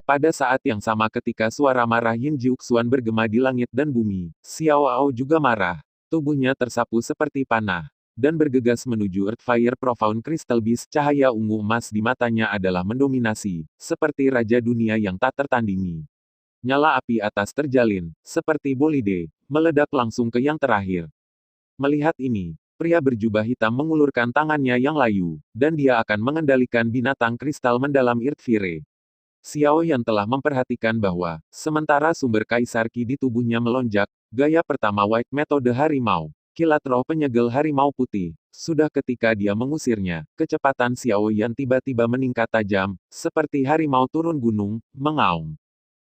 Pada saat yang sama ketika suara marah Yin Jiuxuan bergema di langit dan bumi, Xiao Ao juga marah. Tubuhnya tersapu seperti panah dan bergegas menuju Earthfire Profound Crystal Beast. Cahaya ungu emas di matanya adalah mendominasi, seperti raja dunia yang tak tertandingi. Nyala api atas terjalin, seperti bolide, meledak langsung ke yang terakhir. Melihat ini, pria berjubah hitam mengulurkan tangannya yang layu, dan dia akan mengendalikan binatang kristal mendalam Earthfire. Xiao Yan telah memperhatikan bahwa, sementara sumber Kaisar Qi di tubuhnya melonjak, gaya pertama White Metode Harimau, kilat roh penyegel harimau putih, sudah ketika dia mengusirnya, kecepatan Xiao Yan tiba-tiba meningkat tajam, seperti harimau turun gunung, mengaum.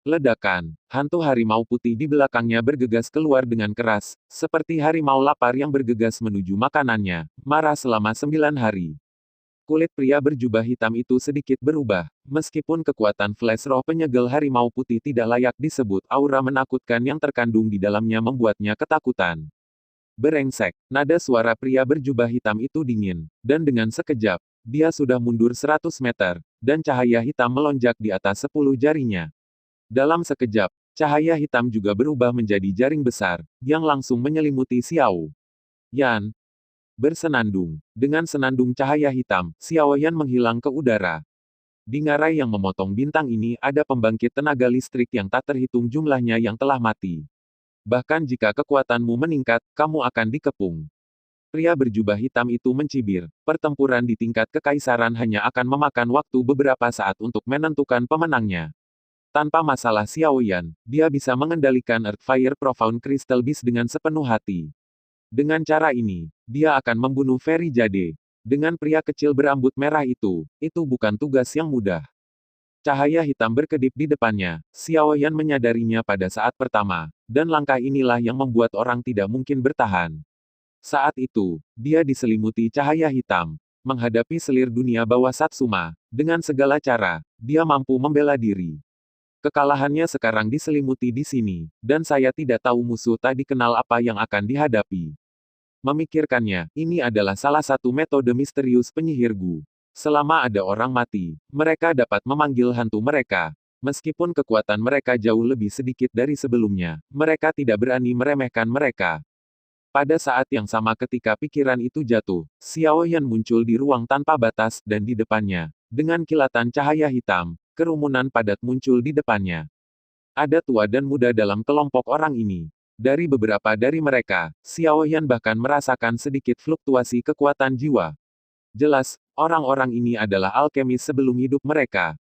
Ledakan, hantu harimau putih di belakangnya bergegas keluar dengan keras, seperti harimau lapar yang bergegas menuju makanannya, marah selama 9 hari. Kulit pria berjubah hitam itu sedikit berubah, meskipun kekuatan flash roh penyegel harimau putih tidak layak disebut, aura menakutkan yang terkandung di dalamnya membuatnya ketakutan. Berengsek, nada suara pria berjubah hitam itu dingin, dan dengan sekejap, dia sudah mundur 100 meter, dan cahaya hitam melonjak di atas 10 jarinya. Dalam sekejap, cahaya hitam juga berubah menjadi jaring besar, yang langsung menyelimuti Xiao Yan. Bersenandung, dengan senandung cahaya hitam, Xiao Yan menghilang ke udara. Di ngarai yang memotong bintang ini ada pembangkit tenaga listrik yang tak terhitung jumlahnya yang telah mati. Bahkan jika kekuatanmu meningkat, kamu akan dikepung. Pria berjubah hitam itu mencibir, pertempuran di tingkat kekaisaran hanya akan memakan waktu beberapa saat untuk menentukan pemenangnya. Tanpa masalah Xiao Yan, dia bisa mengendalikan Earthfire Profound Crystal Beast dengan sepenuh hati. Dengan cara ini, dia akan membunuh Fairy Jade. Dengan pria kecil berambut merah itu bukan tugas yang mudah. Cahaya hitam berkedip di depannya, Xiao Yan menyadarinya pada saat pertama, dan langkah inilah yang membuat orang tidak mungkin bertahan. Saat itu, dia diselimuti cahaya hitam. Menghadapi selir dunia bawah Satsuma, dengan segala cara, dia mampu membela diri. Kekalahannya sekarang diselimuti di sini, dan saya tidak tahu musuh tak dikenal apa yang akan dihadapi. Memikirkannya, ini adalah salah satu metode misterius penyihir Gu. Selama ada orang mati, mereka dapat memanggil hantu mereka. Meskipun kekuatan mereka jauh lebih sedikit dari sebelumnya, mereka tidak berani meremehkan mereka. Pada saat yang sama ketika pikiran itu jatuh, Xiao Yan muncul di ruang tanpa batas, dan di depannya, dengan kilatan cahaya hitam, kerumunan padat muncul di depannya. Ada tua dan muda dalam kelompok orang ini. Dari beberapa dari mereka, Xiao Yan bahkan merasakan sedikit fluktuasi kekuatan jiwa. Jelas, orang-orang ini adalah alkemis sebelum hidup mereka.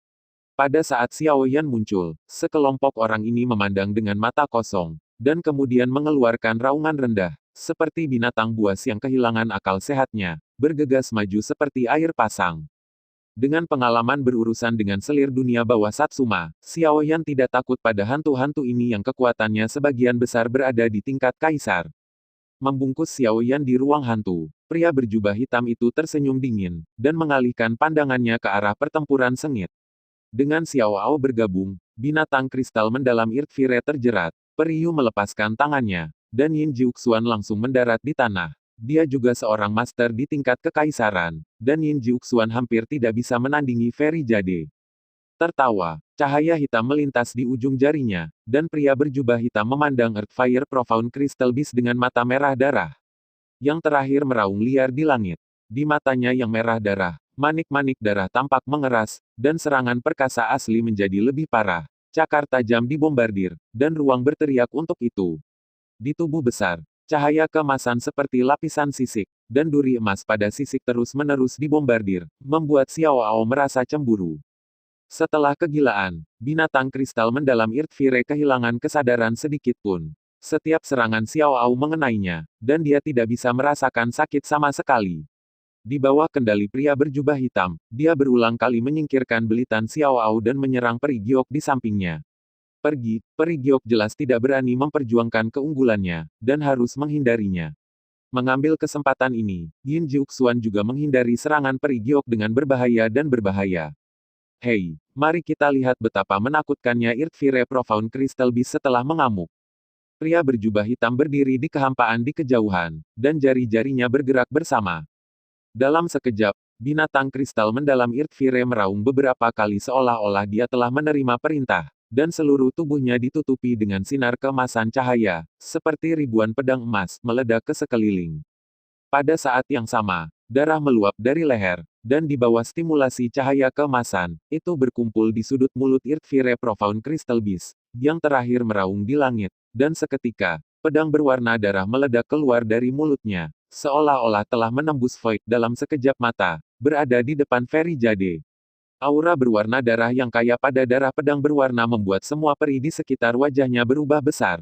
Pada saat Xiao Yan muncul, sekelompok orang ini memandang dengan mata kosong, dan kemudian mengeluarkan raungan rendah, seperti binatang buas yang kehilangan akal sehatnya, bergegas maju seperti air pasang. Dengan pengalaman berurusan dengan selir dunia bawah Satsuma, Xiao Yan tidak takut pada hantu-hantu ini yang kekuatannya sebagian besar berada di tingkat kaisar. Membungkus Xiao Yan di ruang hantu, pria berjubah hitam itu tersenyum dingin, dan mengalihkan pandangannya ke arah pertempuran sengit. Dengan Xiao Ao bergabung, binatang kristal mendalam Earthfire terjerat. Periu melepaskan tangannya, dan Yin Jiuxuan langsung mendarat di tanah. Dia juga seorang master di tingkat kekaisaran, dan Yin Jiuxuan hampir tidak bisa menandingi Fairy Jade. Tertawa, cahaya hitam melintas di ujung jarinya, dan pria berjubah hitam memandang Earthfire Profound Crystal Beast dengan mata merah darah. Yang terakhir meraung liar di langit. Di matanya yang merah darah, manik-manik darah tampak mengeras, dan serangan perkasa asli menjadi lebih parah. Cakar tajam dibombardir, dan ruang berteriak untuk itu. Di tubuh besar, cahaya keemasan seperti lapisan sisik, dan duri emas pada sisik terus-menerus dibombardir, membuat Xiao Ao merasa cemburu. Setelah kegilaan, binatang kristal mendalam Earthfire kehilangan kesadaran sedikit pun. Setiap serangan Xiao Ao mengenainya, dan dia tidak bisa merasakan sakit sama sekali. Di bawah kendali pria berjubah hitam, dia berulang kali menyingkirkan belitan Xiao Ao dan menyerang peri giok di sampingnya. Peri giok jelas tidak berani memperjuangkan keunggulannya, dan harus menghindarinya. Mengambil kesempatan ini, Yin Jiuxuan juga menghindari serangan peri giok dengan berbahaya dan berbahaya. Hei, mari kita lihat betapa menakutkannya Earthfire Profound Crystal Beast setelah mengamuk. Pria berjubah hitam berdiri di kehampaan di kejauhan, dan jari-jarinya bergerak bersama. Dalam sekejap, Binatang kristal mendalam Irtvire meraung beberapa kali seolah-olah dia telah menerima perintah, dan seluruh tubuhnya ditutupi dengan sinar keemasan cahaya, seperti ribuan pedang emas meledak ke sekeliling. Pada saat yang sama, darah meluap dari leher, dan di bawah stimulasi cahaya keemasan, itu berkumpul di sudut mulut Irtvire Profound Crystal Beast, yang terakhir meraung di langit, dan seketika, pedang berwarna darah meledak keluar dari mulutnya, seolah-olah telah menembus Void dalam sekejap mata, berada di depan Fairy Jade. Aura berwarna darah yang kaya pada darah pedang berwarna membuat semua peri di sekitar wajahnya berubah besar.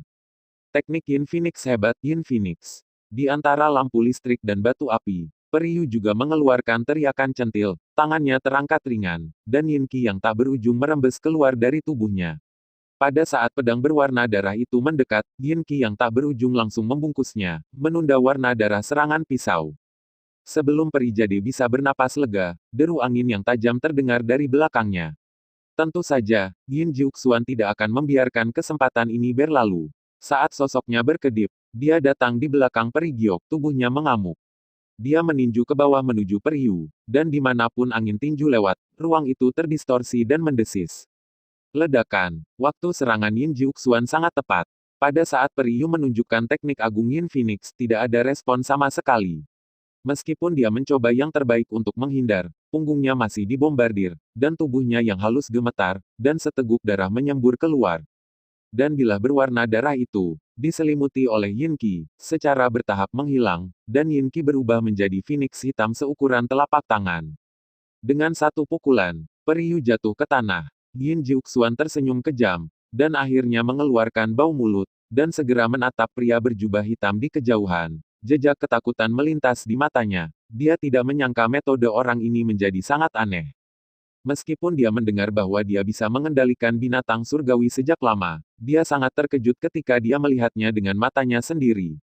Teknik Yin Phoenix hebat Yin Phoenix. Di antara lampu listrik dan batu api, Periu juga mengeluarkan teriakan centil, tangannya terangkat ringan, dan Yin Qi yang tak berujung merembes keluar dari tubuhnya. Pada saat pedang berwarna darah itu mendekat, Yin Qi yang tak berujung langsung membungkusnya, menunda warna darah serangan pisau. Sebelum peri Jade bisa bernapas lega, deru angin yang tajam terdengar dari belakangnya. Tentu saja, Yin Jiuxuan tidak akan membiarkan kesempatan ini berlalu. Saat sosoknya berkedip, dia datang di belakang peri giok, tubuhnya mengamuk. Dia meninju ke bawah menuju Periu, dan dimanapun angin tinju lewat, ruang itu terdistorsi dan mendesis. Ledakan. Waktu serangan Yin Jiuxuan sangat tepat. Pada saat Periu menunjukkan teknik agung Yin Phoenix, tidak ada respon sama sekali. Meskipun dia mencoba yang terbaik untuk menghindar, punggungnya masih dibombardir, dan tubuhnya yang halus gemetar, dan seteguk darah menyembur keluar. Dan bila berwarna darah itu, diselimuti oleh Yin Qi, secara bertahap menghilang, dan Yin Qi berubah menjadi Phoenix hitam seukuran telapak tangan. Dengan satu pukulan, Periu jatuh ke tanah. Yin Jiuxuan tersenyum kejam, dan akhirnya mengeluarkan bau mulut, dan segera menatap pria berjubah hitam di kejauhan. Jejak ketakutan melintas di matanya. Dia tidak menyangka metode orang ini menjadi sangat aneh. Meskipun dia mendengar bahwa dia bisa mengendalikan binatang surgawi sejak lama, dia sangat terkejut ketika dia melihatnya dengan matanya sendiri.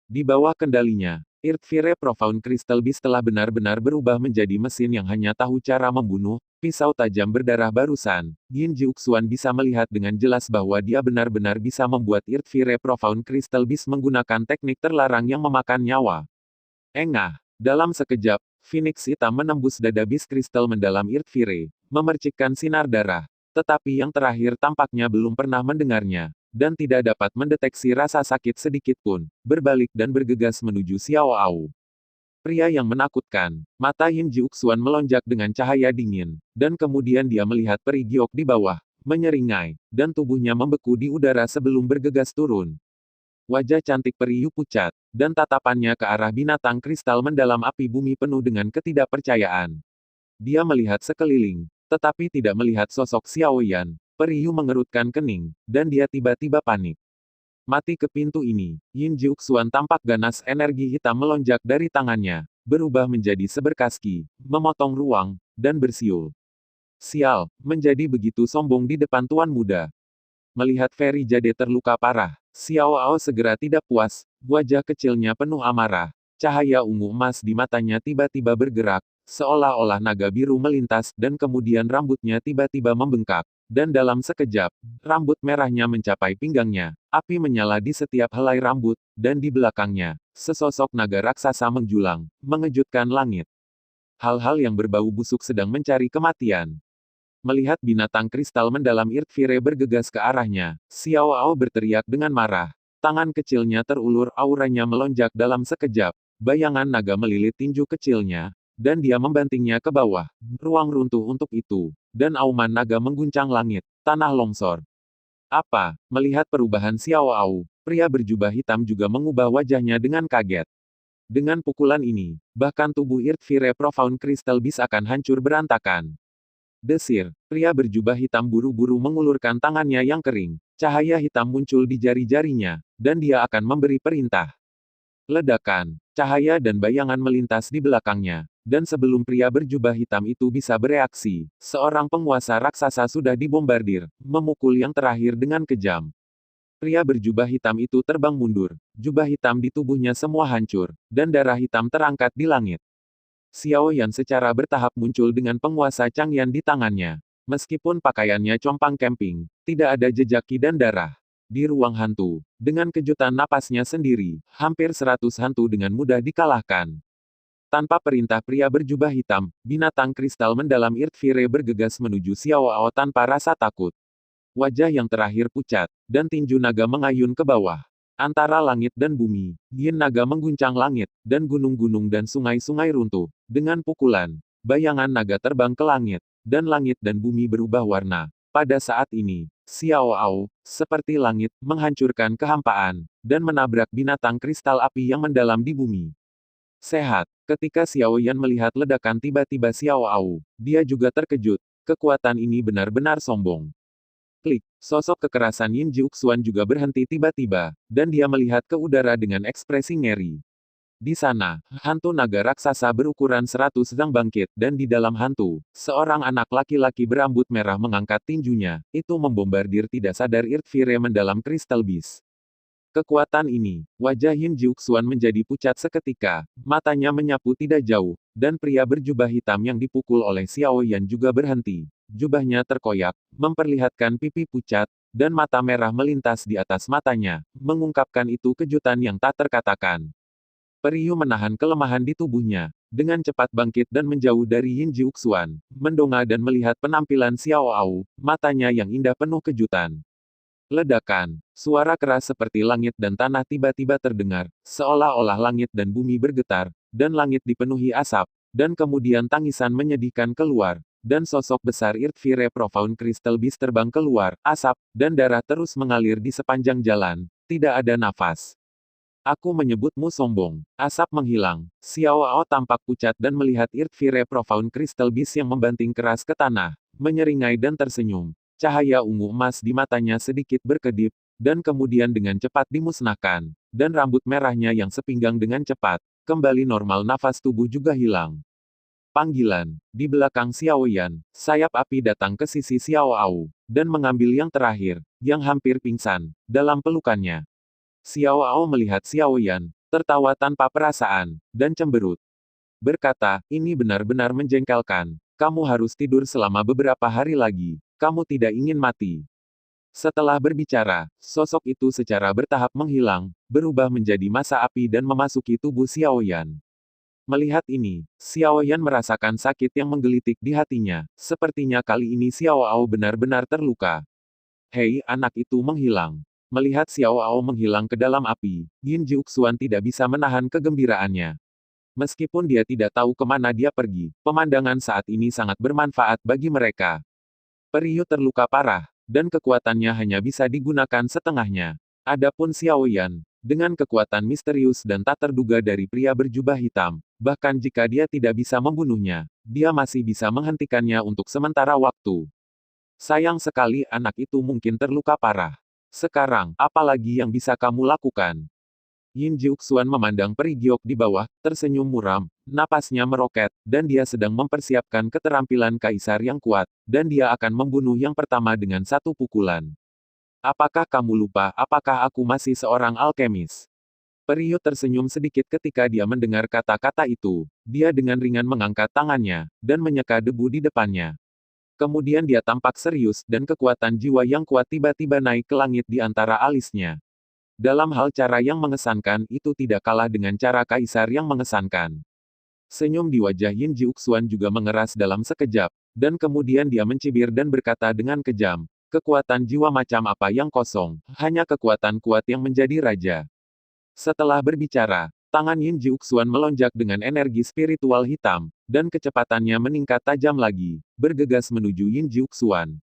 Di bawah kendalinya, Irtvire Profound Crystal Beast telah benar-benar berubah menjadi mesin yang hanya tahu cara membunuh, pisau tajam berdarah barusan. Yin Jiuxuan bisa melihat dengan jelas bahwa dia benar-benar bisa membuat Irtvire Profound Crystal Beast menggunakan teknik terlarang yang memakan nyawa. Engah. Dalam sekejap, Phoenix hitam menembus dada bis kristal mendalam Irtvire, memercikkan sinar darah. Tetapi yang terakhir tampaknya belum pernah mendengarnya, dan tidak dapat mendeteksi rasa sakit sedikit pun, berbalik dan bergegas menuju Xiao Au. Pria yang menakutkan, mata Yin Jiuxuan melonjak dengan cahaya dingin, dan kemudian dia melihat peri giok di bawah, menyeringai, dan tubuhnya membeku di udara sebelum bergegas turun. Wajah cantik Periu pucat, dan tatapannya ke arah binatang kristal mendalam api bumi penuh dengan ketidakpercayaan. Dia melihat sekeliling, tetapi tidak melihat sosok Xiao Yan. Periu mengerutkan kening, dan dia tiba-tiba panik. Mati ke pintu ini, Yin Jiuxuan tampak ganas energi hitam melonjak dari tangannya, berubah menjadi seberkas ki, memotong ruang, dan bersiul. Sial, menjadi begitu sombong di depan tuan muda. Melihat Fairy Jade terluka parah, Xiao Ao segera tidak puas, wajah kecilnya penuh amarah. Cahaya ungu emas di matanya tiba-tiba bergerak, seolah-olah naga biru melintas, dan kemudian rambutnya tiba-tiba membengkak. Dan dalam sekejap, rambut merahnya mencapai pinggangnya, api menyala di setiap helai rambut, dan di belakangnya, sesosok naga raksasa menjulang, mengejutkan langit. Hal-hal yang berbau busuk sedang mencari kematian. Melihat binatang kristal mendalam Irtvire bergegas ke arahnya, Xiao Ao berteriak dengan marah. Tangan kecilnya terulur, auranya melonjak dalam sekejap. Bayangan naga melilit tinju kecilnya, dan dia membantingnya ke bawah. Ruang runtuh untuk itu, dan auman naga mengguncang langit. Tanah longsor. Apa? Melihat perubahan Xiao Ao, pria berjubah hitam juga mengubah wajahnya dengan kaget. Dengan pukulan ini, bahkan tubuh Irtvire Profound Crystal Beast akan hancur berantakan. Desir, pria berjubah hitam buru-buru mengulurkan tangannya yang kering. Cahaya hitam muncul di jari-jarinya, dan dia akan memberi perintah. Ledakan, cahaya dan bayangan melintas di belakangnya. Dan sebelum pria berjubah hitam itu bisa bereaksi, seorang penguasa raksasa sudah dibombardir, memukul yang terakhir dengan kejam. Pria berjubah hitam itu terbang mundur, jubah hitam di tubuhnya semua hancur, dan darah hitam terangkat di langit. Xiao Yan secara bertahap muncul dengan penguasa Changyan di tangannya. Meskipun pakaiannya compang camping, tidak ada jejak ki dan darah. Di ruang hantu, dengan kejutan napasnya sendiri, hampir 100 hantu dengan mudah dikalahkan. Tanpa perintah pria berjubah hitam, binatang kristal mendalam Earthfire bergegas menuju Xiao Ao tanpa rasa takut. Wajah yang terakhir pucat, dan tinju naga mengayun ke bawah. Antara langit dan bumi, yin naga mengguncang langit, dan gunung-gunung dan sungai-sungai runtuh. Dengan pukulan, bayangan naga terbang ke langit, dan langit dan bumi berubah warna. Pada saat ini, Xiao Ao, seperti langit, menghancurkan kehampaan, dan menabrak binatang kristal api yang mendalam di bumi. Sehat. Ketika Xiao Yan melihat ledakan tiba-tiba Xiao Ao, dia juga terkejut. Kekuatan ini benar-benar sombong. Klik. Sosok kekerasan Yin Jiuxuan juga berhenti tiba-tiba, dan dia melihat ke udara dengan ekspresi ngeri. Di sana, hantu naga raksasa berukuran 100 sedang bangkit, dan di dalam hantu, seorang anak laki-laki berambut merah mengangkat tinjunya. Itu membombardir tidak sadar Earthfire mendalam Crystal Beast. Kekuatan ini, wajah Yin Jiuxuan menjadi pucat seketika, matanya menyapu tidak jauh, dan pria berjubah hitam yang dipukul oleh Xiao Yan juga berhenti. Jubahnya terkoyak, memperlihatkan pipi pucat, dan mata merah melintas di atas matanya, mengungkapkan itu kejutan yang tak terkatakan. Periu menahan kelemahan di tubuhnya, dengan cepat bangkit dan menjauh dari Yin Jiuxuan, mendongak dan melihat penampilan Xiao Ao, matanya yang indah penuh kejutan. Ledakan, suara keras seperti langit dan tanah tiba-tiba terdengar, seolah-olah langit dan bumi bergetar, dan langit dipenuhi asap, dan kemudian tangisan menyedihkan keluar, dan sosok besar Earthfire Profound Crystal Beast terbang keluar, asap, dan darah terus mengalir di sepanjang jalan, tidak ada nafas. Aku menyebutmu sombong. Asap menghilang, Xiao Ao tampak pucat dan melihat Earthfire Profound Crystal Beast yang membanting keras ke tanah, menyeringai dan tersenyum. Cahaya ungu emas di matanya sedikit berkedip, dan kemudian dengan cepat dimusnahkan, dan rambut merahnya yang sepinggang dengan cepat, kembali normal nafas tubuh juga hilang. Panggilan, di belakang Xiao Yan, sayap api datang ke sisi Xiao Ao, dan mengambil yang terakhir, yang hampir pingsan, dalam pelukannya. Xiao Ao melihat Xiao Yan, tertawa tanpa perasaan, dan cemberut. Berkata, ini benar-benar menjengkelkan, kamu harus tidur selama beberapa hari lagi. Kamu tidak ingin mati. Setelah berbicara, sosok itu secara bertahap menghilang, berubah menjadi massa api dan memasuki tubuh Xiao Yan. Melihat ini, Xiao Yan merasakan sakit yang menggelitik di hatinya. Sepertinya kali ini Xiao Ao benar-benar terluka. Hei, anak itu menghilang. Melihat Xiao Ao menghilang ke dalam api, Yin Jiuxuan tidak bisa menahan kegembiraannya. Meskipun dia tidak tahu kemana dia pergi, pemandangan saat ini sangat bermanfaat bagi mereka. Periu terluka parah, dan kekuatannya hanya bisa digunakan setengahnya. Adapun Xiao Yan, dengan kekuatan misterius dan tak terduga dari pria berjubah hitam, bahkan jika dia tidak bisa membunuhnya, dia masih bisa menghentikannya untuk sementara waktu. Sayang sekali anak itu mungkin terluka parah. Sekarang, apa lagi yang bisa kamu lakukan? Yin Jiuxuan memandang peri giok di bawah, tersenyum muram, napasnya meroket, dan dia sedang mempersiapkan keterampilan kaisar yang kuat, dan dia akan membunuh yang pertama dengan satu pukulan. Apakah kamu lupa, apakah aku masih seorang alkemis? Periu tersenyum sedikit ketika dia mendengar kata-kata itu. Dia dengan ringan mengangkat tangannya, dan menyeka debu di depannya. Kemudian dia tampak serius, dan kekuatan jiwa yang kuat tiba-tiba naik ke langit di antara alisnya. Dalam hal cara yang mengesankan, itu tidak kalah dengan cara kaisar yang mengesankan. Senyum di wajah Yin Jiuxuan juga mengeras dalam sekejap, dan kemudian dia mencibir dan berkata dengan kejam, kekuatan jiwa macam apa yang kosong, hanya kekuatan kuat yang menjadi raja. Setelah berbicara, tangan Yin Jiuxuan melonjak dengan energi spiritual hitam, dan kecepatannya meningkat tajam lagi, bergegas menuju Yin Jiuxuan.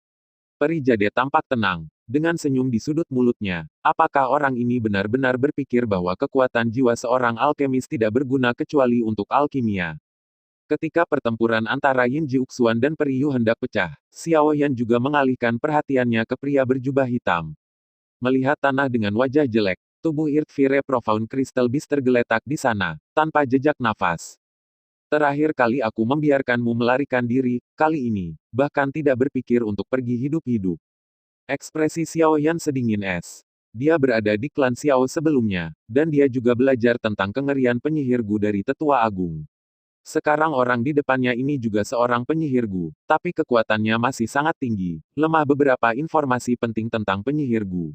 Peri Jade tampak tenang, dengan senyum di sudut mulutnya. Apakah orang ini benar-benar berpikir bahwa kekuatan jiwa seorang alkemis tidak berguna kecuali untuk alkimia? Ketika pertempuran antara Yin Jiuxuan dan Periu hendak pecah, Xiao Yan juga mengalihkan perhatiannya ke pria berjubah hitam. Melihat tanah dengan wajah jelek, tubuh Earthfire Profound Crystal Beast tergeletak di sana, tanpa jejak nafas. Terakhir kali aku membiarkanmu melarikan diri, kali ini, bahkan tidak berpikir untuk pergi hidup-hidup. Ekspresi Xiao Yan sedingin es. Dia berada di klan Xiao sebelumnya, dan dia juga belajar tentang kengerian penyihir Gu dari Tetua Agung. Sekarang orang di depannya ini juga seorang penyihir Gu, tapi kekuatannya masih sangat tinggi, lemah beberapa informasi penting tentang penyihir Gu.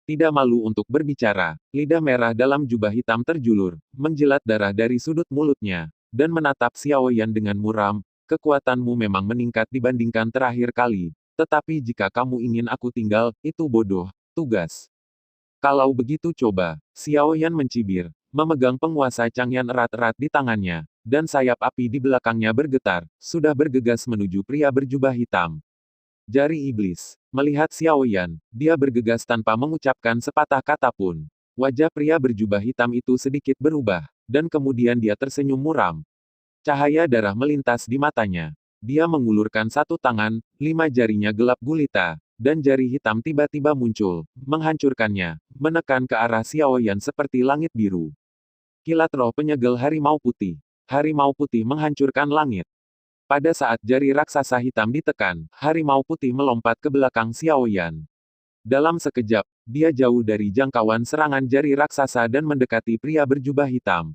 Tidak malu untuk berbicara, lidah merah dalam jubah hitam terjulur, menjilat darah dari sudut mulutnya. dan menatap Xiao Yan dengan muram. Kekuatanmu memang meningkat dibandingkan terakhir kali. Tetapi jika kamu ingin aku tinggal, itu bodoh. Tugas. Kalau begitu coba. Xiao Yan mencibir, memegang penguasa Changyan erat-erat di tangannya, dan sayap api di belakangnya bergetar, sudah bergegas menuju pria berjubah hitam. Jari iblis. Melihat Xiao Yan, dia bergegas tanpa mengucapkan sepatah kata pun. Wajah pria berjubah hitam itu sedikit berubah, dan kemudian dia tersenyum muram. Cahaya darah melintas di matanya. Dia mengulurkan satu tangan, 5 jarinya gelap gulita, dan jari hitam tiba-tiba muncul, menghancurkannya, menekan ke arah Xiao Yan seperti langit biru. Kilat roh penyegel harimau putih. Harimau putih menghancurkan langit. Pada saat jari raksasa hitam ditekan, harimau putih melompat ke belakang Xiao Yan. Dalam sekejap, dia jauh dari jangkauan serangan jari raksasa dan mendekati pria berjubah hitam.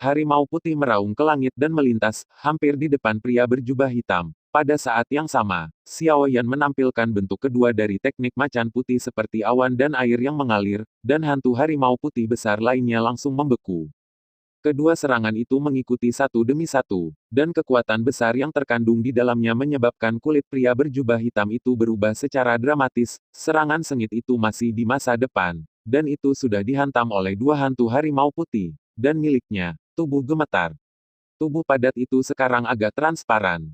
Harimau putih meraung ke langit dan melintas, hampir di depan pria berjubah hitam. Pada saat yang sama, Xiao Yan menampilkan bentuk kedua dari teknik macan putih seperti awan dan air yang mengalir, dan hantu harimau putih besar lainnya langsung membeku. Kedua serangan itu mengikuti satu demi satu, dan kekuatan besar yang terkandung di dalamnya menyebabkan kulit pria berjubah hitam itu berubah secara dramatis. Serangan sengit itu masih di masa depan, dan itu sudah dihantam oleh dua hantu harimau putih, dan miliknya, tubuh gemetar. Tubuh padat itu sekarang agak transparan.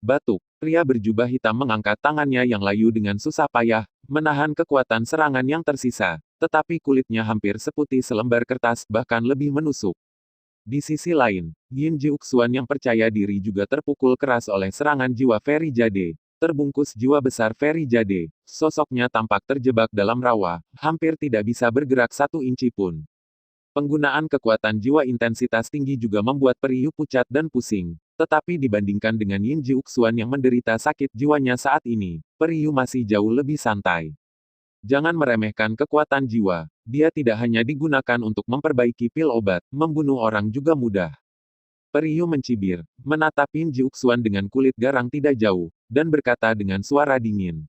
Batuk, pria berjubah hitam mengangkat tangannya yang layu dengan susah payah, menahan kekuatan serangan yang tersisa, tetapi kulitnya hampir seputih selembar kertas, bahkan lebih menusuk. Di sisi lain, Yin Jiuxuan yang percaya diri juga terpukul keras oleh serangan jiwa Feri Jade. Terbungkus jiwa besar Feri Jade, sosoknya tampak terjebak dalam rawa, hampir tidak bisa bergerak 1 inci pun. Penggunaan kekuatan jiwa intensitas tinggi juga membuat Periyu pucat dan pusing. Tetapi dibandingkan dengan Yin Jiuxuan yang menderita sakit jiwanya saat ini, Periyu masih jauh lebih santai. Jangan meremehkan kekuatan jiwa. Dia tidak hanya digunakan untuk memperbaiki pil obat, membunuh orang juga mudah. Periyu mencibir, menatap Yin Jiuxuan dengan kulit garang tidak jauh, dan berkata dengan suara dingin.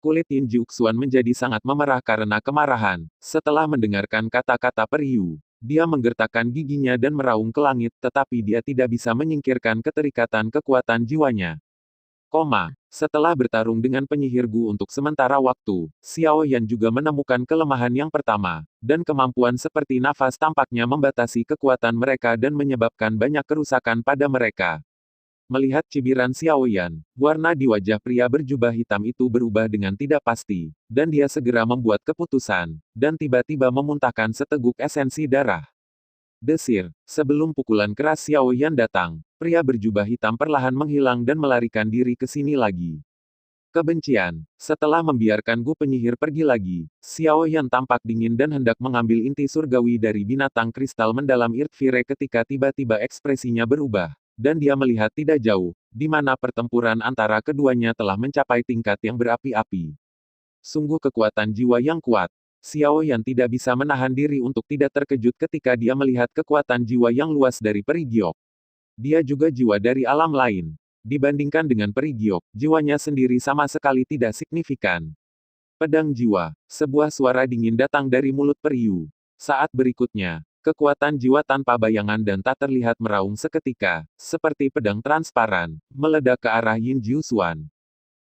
Kulit Yin Jiuxuan menjadi sangat memerah karena kemarahan. Setelah mendengarkan kata-kata Periyu, dia menggertakkan giginya dan meraung ke langit, tetapi dia tidak bisa menyingkirkan keterikatan kekuatan jiwanya. Setelah bertarung dengan penyihir Gu untuk sementara waktu, Xiao Yan juga menemukan kelemahan yang pertama, dan kemampuan seperti nafas tampaknya membatasi kekuatan mereka dan menyebabkan banyak kerusakan pada mereka. Melihat cibiran Xiao Yan, warna di wajah pria berjubah hitam itu berubah dengan tidak pasti, dan dia segera membuat keputusan, dan tiba-tiba memuntahkan seteguk esensi darah. Desir, sebelum pukulan keras Xiao Yan datang, pria berjubah hitam perlahan menghilang dan melarikan diri ke sini lagi. Kebencian, setelah membiarkan Gu penyihir pergi lagi, Xiao Yan tampak dingin dan hendak mengambil inti surgawi dari binatang kristal mendalam Irtvire ketika tiba-tiba ekspresinya berubah, dan dia melihat tidak jauh, di mana pertempuran antara keduanya telah mencapai tingkat yang berapi-api. Sungguh kekuatan jiwa yang kuat. Xiao Yan tidak bisa menahan diri untuk tidak terkejut ketika dia melihat kekuatan jiwa yang luas dari Peri Giok. Dia juga jiwa dari alam lain. Dibandingkan dengan Peri Giok, jiwanya sendiri sama sekali tidak signifikan. Pedang jiwa, sebuah suara dingin datang dari mulut Periyu. Saat berikutnya, kekuatan jiwa tanpa bayangan dan tak terlihat meraung seketika, seperti pedang transparan, meledak ke arah Yin Jiuxuan.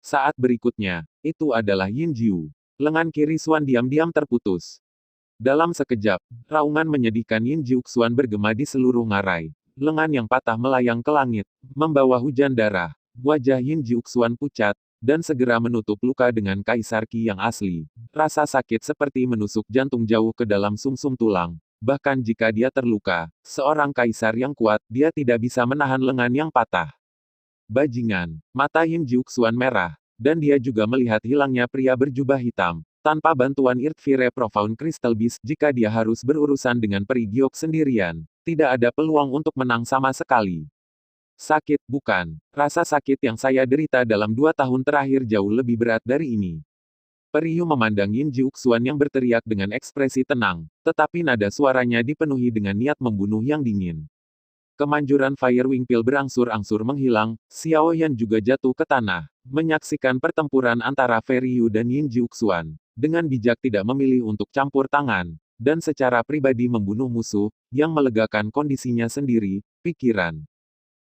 Saat berikutnya, itu adalah Yin Jiu. Lengan kiri Xuan diam-diam terputus. Dalam sekejap, raungan menyedihkan Yin Jiuxuan bergema di seluruh ngarai. Lengan yang patah melayang ke langit, membawa hujan darah. Wajah Yin Jiuxuan pucat, dan segera menutup luka dengan kaisar Qi yang asli. Rasa sakit seperti menusuk jantung jauh ke dalam sumsum tulang. Bahkan jika dia terluka, seorang kaisar yang kuat, dia tidak bisa menahan lengan yang patah. Bajingan, mata Yin Jiuxuan merah. Dan dia juga melihat hilangnya pria berjubah hitam. Tanpa bantuan Irtvire Profound Crystal Beast, jika dia harus berurusan dengan Peri Giok sendirian, tidak ada peluang untuk menang sama sekali. Sakit, bukan? Rasa sakit yang saya derita dalam 2 tahun terakhir jauh lebih berat dari ini. Periyu memandang Yin Jiuxuan yang berteriak dengan ekspresi tenang, tetapi nada suaranya dipenuhi dengan niat membunuh yang dingin. Kemanjuran Fire Wing Pill berangsur-angsur menghilang, Xiao Yan juga jatuh ke tanah, menyaksikan pertempuran antara Feriyu dan Yin Jiuxuan. Dengan bijak tidak memilih untuk campur tangan, dan secara pribadi membunuh musuh, yang melegakan kondisinya sendiri, pikiran.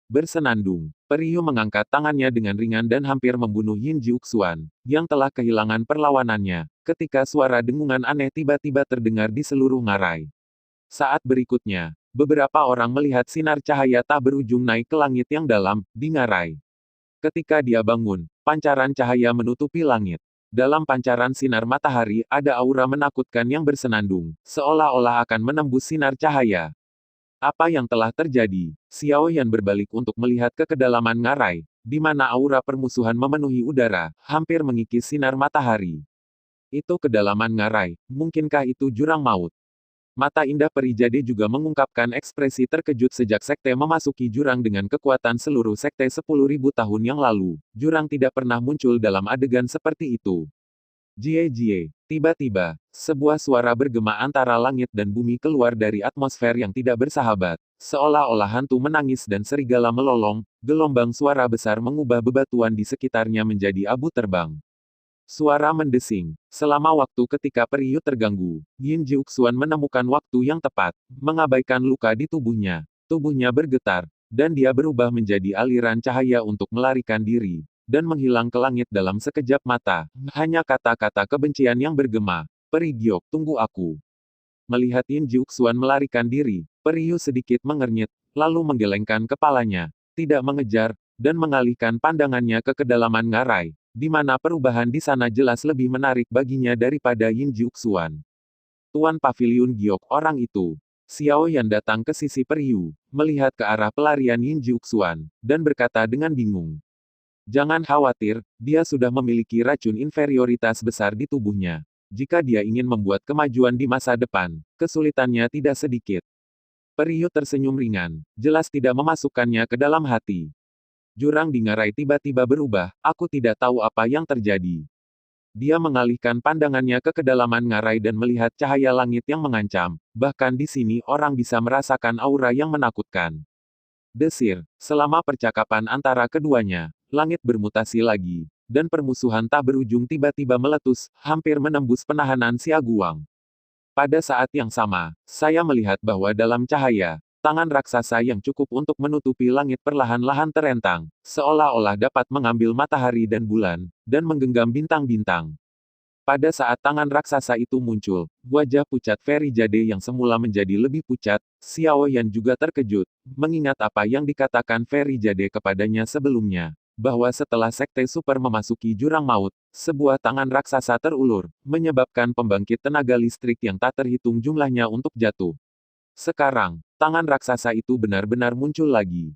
Bersenandung, Periu mengangkat tangannya dengan ringan dan hampir membunuh Yin Jiuxuan, yang telah kehilangan perlawanannya, ketika suara dengungan aneh tiba-tiba terdengar di seluruh ngarai. Saat berikutnya, beberapa orang melihat sinar cahaya tak berujung naik ke langit yang dalam, di ngarai. Ketika dia bangun, pancaran cahaya menutupi langit. Dalam pancaran sinar matahari, ada aura menakutkan yang bersenandung, seolah-olah akan menembus sinar cahaya. Apa yang telah terjadi? Xiao Yan berbalik untuk melihat ke kedalaman ngarai, di mana aura permusuhan memenuhi udara, hampir mengikis sinar matahari. Itu kedalaman ngarai, mungkinkah itu jurang maut? Mata indah Peri Jade juga mengungkapkan ekspresi terkejut sejak sekte memasuki jurang dengan kekuatan seluruh sekte 10.000 tahun yang lalu. Jurang tidak pernah muncul dalam adegan seperti itu. Jie. Tiba-tiba, sebuah suara bergema antara langit dan bumi keluar dari atmosfer yang tidak bersahabat. Seolah-olah hantu menangis dan serigala melolong, gelombang suara besar mengubah bebatuan di sekitarnya menjadi abu terbang. Suara mendesing. Selama waktu ketika Periu terganggu, Yin Jiuxuan menemukan waktu yang tepat, mengabaikan luka di tubuhnya. Tubuhnya bergetar, dan dia berubah menjadi aliran cahaya untuk melarikan diri dan menghilang ke langit dalam sekejap mata. Hanya kata-kata kebencian yang bergema. Peri Giok, tunggu aku. Melihat Yin Jiuxuan melarikan diri, Periu sedikit mengernyit, lalu menggelengkan kepalanya, tidak mengejar, dan mengalihkan pandangannya ke kedalaman ngarai, di mana perubahan di sana jelas lebih menarik baginya daripada Yin Jiuxuan. Tuan Paviliun Giok, orang itu. Xiao Yan datang ke sisi Periu, melihat ke arah pelarian Yin Jiuxuan, dan berkata dengan bingung. Jangan khawatir, dia sudah memiliki racun inferioritas besar di tubuhnya. Jika dia ingin membuat kemajuan di masa depan, kesulitannya tidak sedikit. Periu tersenyum ringan, jelas tidak memasukkannya ke dalam hati. Jurang di ngarai tiba-tiba berubah, aku tidak tahu apa yang terjadi. Dia mengalihkan pandangannya ke kedalaman ngarai dan melihat cahaya langit yang mengancam, bahkan di sini orang bisa merasakan aura yang menakutkan. Desir, selama percakapan antara keduanya, langit bermutasi lagi, dan permusuhan tak berujung tiba-tiba meletus, hampir menembus penahanan Si Aguang. Pada saat yang sama, saya melihat bahwa dalam cahaya, tangan raksasa yang cukup untuk menutupi langit perlahan-lahan terentang, seolah-olah dapat mengambil matahari dan bulan, dan menggenggam bintang-bintang. Pada saat tangan raksasa itu muncul, wajah pucat Peri Jade yang semula menjadi lebih pucat. Xiao Yan juga terkejut, mengingat apa yang dikatakan Peri Jade kepadanya sebelumnya, bahwa setelah Sekte Super memasuki jurang maut, sebuah tangan raksasa terulur, menyebabkan pembangkit tenaga listrik yang tak terhitung jumlahnya untuk jatuh. Sekarang, tangan raksasa itu benar-benar muncul lagi.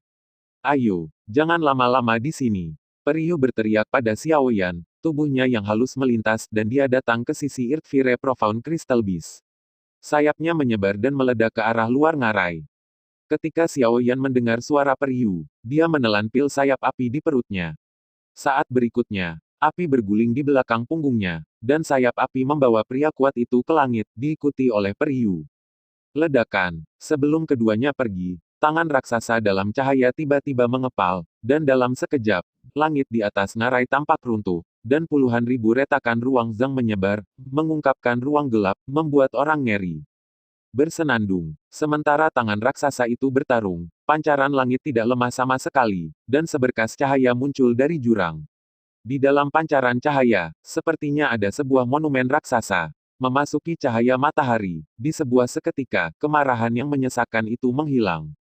Ayo, jangan lama-lama di sini. Periu berteriak pada Xiao Yan, tubuhnya yang halus melintas dan dia datang ke sisi Earthfire Profound Crystal Beast. Sayapnya menyebar dan meledak ke arah luar ngarai. Ketika Xiao Yan mendengar suara Periu, dia menelan pil sayap api di perutnya. Saat berikutnya, api berguling di belakang punggungnya, dan sayap api membawa pria kuat itu ke langit, diikuti oleh Periu. Ledakan. Sebelum keduanya pergi, tangan raksasa dalam cahaya tiba-tiba mengepal, dan dalam sekejap, langit di atas ngarai tampak runtuh, dan puluhan ribu retakan ruang zang menyebar, mengungkapkan ruang gelap, membuat orang ngeri. Bersenandung. Sementara tangan raksasa itu bertarung, pancaran langit tidak lemah sama sekali, dan seberkas cahaya muncul dari jurang. Di dalam pancaran cahaya, sepertinya ada sebuah monumen raksasa. Memasuki cahaya matahari, di sebuah seketika, kemarahan yang menyesakkan itu menghilang.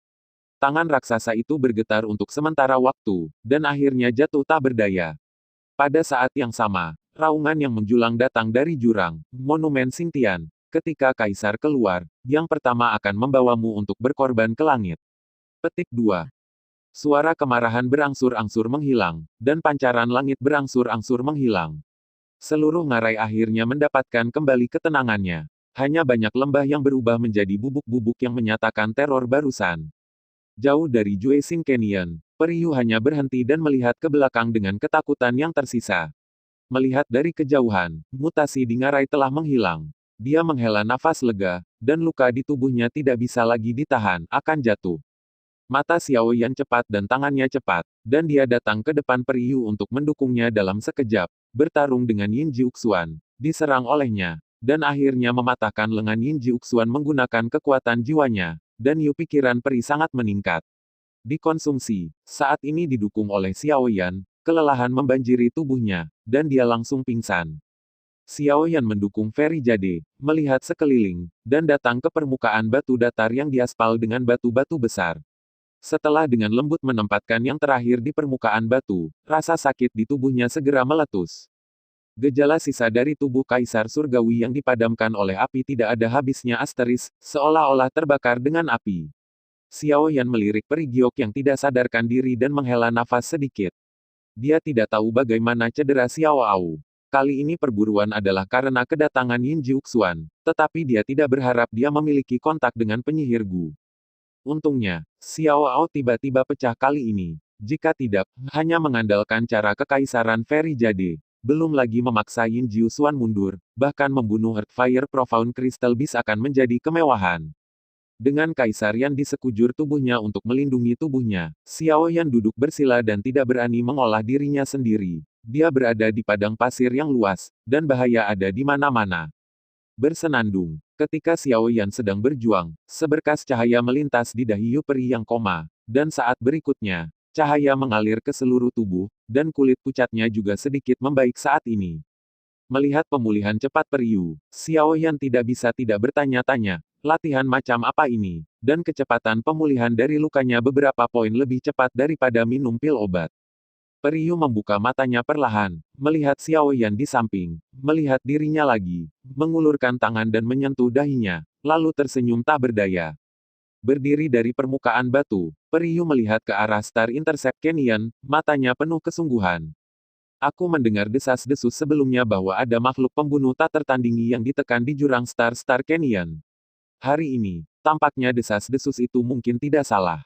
Tangan raksasa itu bergetar untuk sementara waktu, dan akhirnya jatuh tak berdaya. Pada saat yang sama, raungan yang menjulang datang dari jurang, monumen Xingtian. Ketika Kaisar keluar, yang pertama akan membawamu untuk berkorban ke langit. Petik 2. Suara kemarahan berangsur-angsur menghilang, dan pancaran langit berangsur-angsur menghilang. Seluruh ngarai akhirnya mendapatkan kembali ketenangannya. Hanya banyak lembah yang berubah menjadi bubuk-bubuk yang menyatakan teror barusan. Jauh dari Juesin Canyon, Periu hanya berhenti dan melihat ke belakang dengan ketakutan yang tersisa. Melihat dari kejauhan, mutasi di ngarai telah menghilang. Dia menghela nafas lega, dan luka di tubuhnya tidak bisa lagi ditahan, akan jatuh. Mata Xiao Yan cepat dan tangannya cepat, dan dia datang ke depan Periu untuk mendukungnya dalam sekejap, bertarung dengan Yin Jiuxuan, diserang olehnya, dan akhirnya mematahkan lengan Yin Jiuxuan menggunakan kekuatan jiwanya, dan Yu pikiran peri sangat meningkat. Dikonsumsi. Saat ini didukung oleh Xiao Yan, kelelahan membanjiri tubuhnya, dan dia langsung pingsan. Xiao Yan mendukung Fairy Jade, melihat sekeliling, dan datang ke permukaan batu datar yang diaspal dengan batu-batu besar. Setelah dengan lembut menempatkan yang terakhir di permukaan batu, rasa sakit di tubuhnya segera meletus. Gejala sisa dari tubuh Kaisar Surgawi yang dipadamkan oleh api tidak ada habisnya asteris, seolah-olah terbakar dengan api. Xiao Yan melirik peri giok yang tidak sadarkan diri dan menghela nafas sedikit. Dia tidak tahu bagaimana cedera Xiao Ao. Kali ini perburuan adalah karena kedatangan Yin Jiuxuan, tetapi dia tidak berharap dia memiliki kontak dengan penyihir Gu. Untungnya, Xiao Ao tiba-tiba pecah kali ini. Jika tidak, hanya mengandalkan cara kekaisaran Fairy Jade, belum lagi memaksa Yin Jiuxuan mundur, bahkan membunuh Earthfire Profound Crystal Beast akan menjadi kemewahan. Dengan Kaisar Yan di sekujur tubuhnya untuk melindungi tubuhnya, Xiao Yan duduk bersila dan tidak berani mengolah dirinya sendiri. Dia berada di padang pasir yang luas, dan bahaya ada di mana-mana. Bersenandung. Ketika Xiao Yan sedang berjuang, seberkas cahaya melintas di dahi peri yang koma, dan saat berikutnya, cahaya mengalir ke seluruh tubuh, dan kulit pucatnya juga sedikit membaik saat ini. Melihat pemulihan cepat Periu, Xiao Yan tidak bisa tidak bertanya-tanya, latihan macam apa ini, dan kecepatan pemulihan dari lukanya beberapa poin lebih cepat daripada minum pil obat. Periu membuka matanya perlahan, melihat Xiao Yan di samping, melihat dirinya lagi, mengulurkan tangan dan menyentuh dahinya, lalu tersenyum tak berdaya. Berdiri dari permukaan batu, Periu melihat ke arah Star Intercept Canyon, matanya penuh kesungguhan. Aku mendengar desas-desus sebelumnya bahwa ada makhluk pembunuh tak tertandingi yang ditekan di jurang Star Canyon. Hari ini, tampaknya desas-desus itu mungkin tidak salah.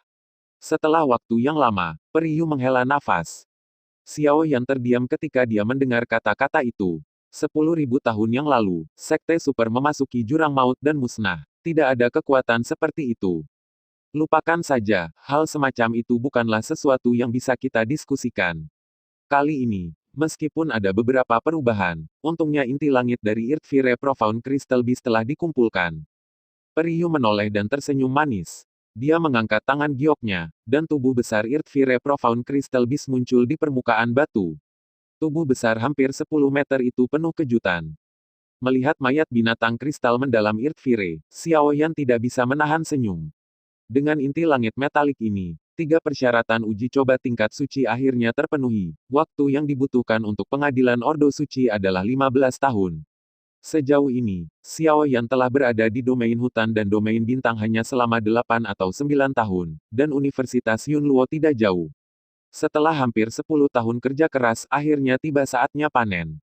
Setelah waktu yang lama, Periu menghela nafas. Xiao Yan terdiam ketika dia mendengar kata-kata itu. 10.000 tahun yang lalu, Sekte Super memasuki jurang maut dan musnah. Tidak ada kekuatan seperti itu. Lupakan saja, hal semacam itu bukanlah sesuatu yang bisa kita diskusikan. Kali ini, meskipun ada beberapa perubahan, untungnya inti langit dari Earthfire Profound Crystal Beast telah dikumpulkan. Periu menoleh dan tersenyum manis. Dia mengangkat tangan gioknya, dan tubuh besar Earthfire Profound Crystal Beast muncul di permukaan batu. Tubuh besar hampir 10 meter itu penuh kejutan. Melihat mayat binatang kristal mendalam Earthfire, Xiao Yan tidak bisa menahan senyum. Dengan inti langit metalik ini, 3 persyaratan uji coba tingkat suci akhirnya terpenuhi. Waktu yang dibutuhkan untuk pengadilan Ordo Suci adalah 15 tahun. Sejauh ini, Xiao Yan telah berada di domain hutan dan domain bintang hanya selama 8 atau 9 tahun, dan Universitas Yunluo tidak jauh. Setelah hampir 10 tahun kerja keras, akhirnya tiba saatnya panen.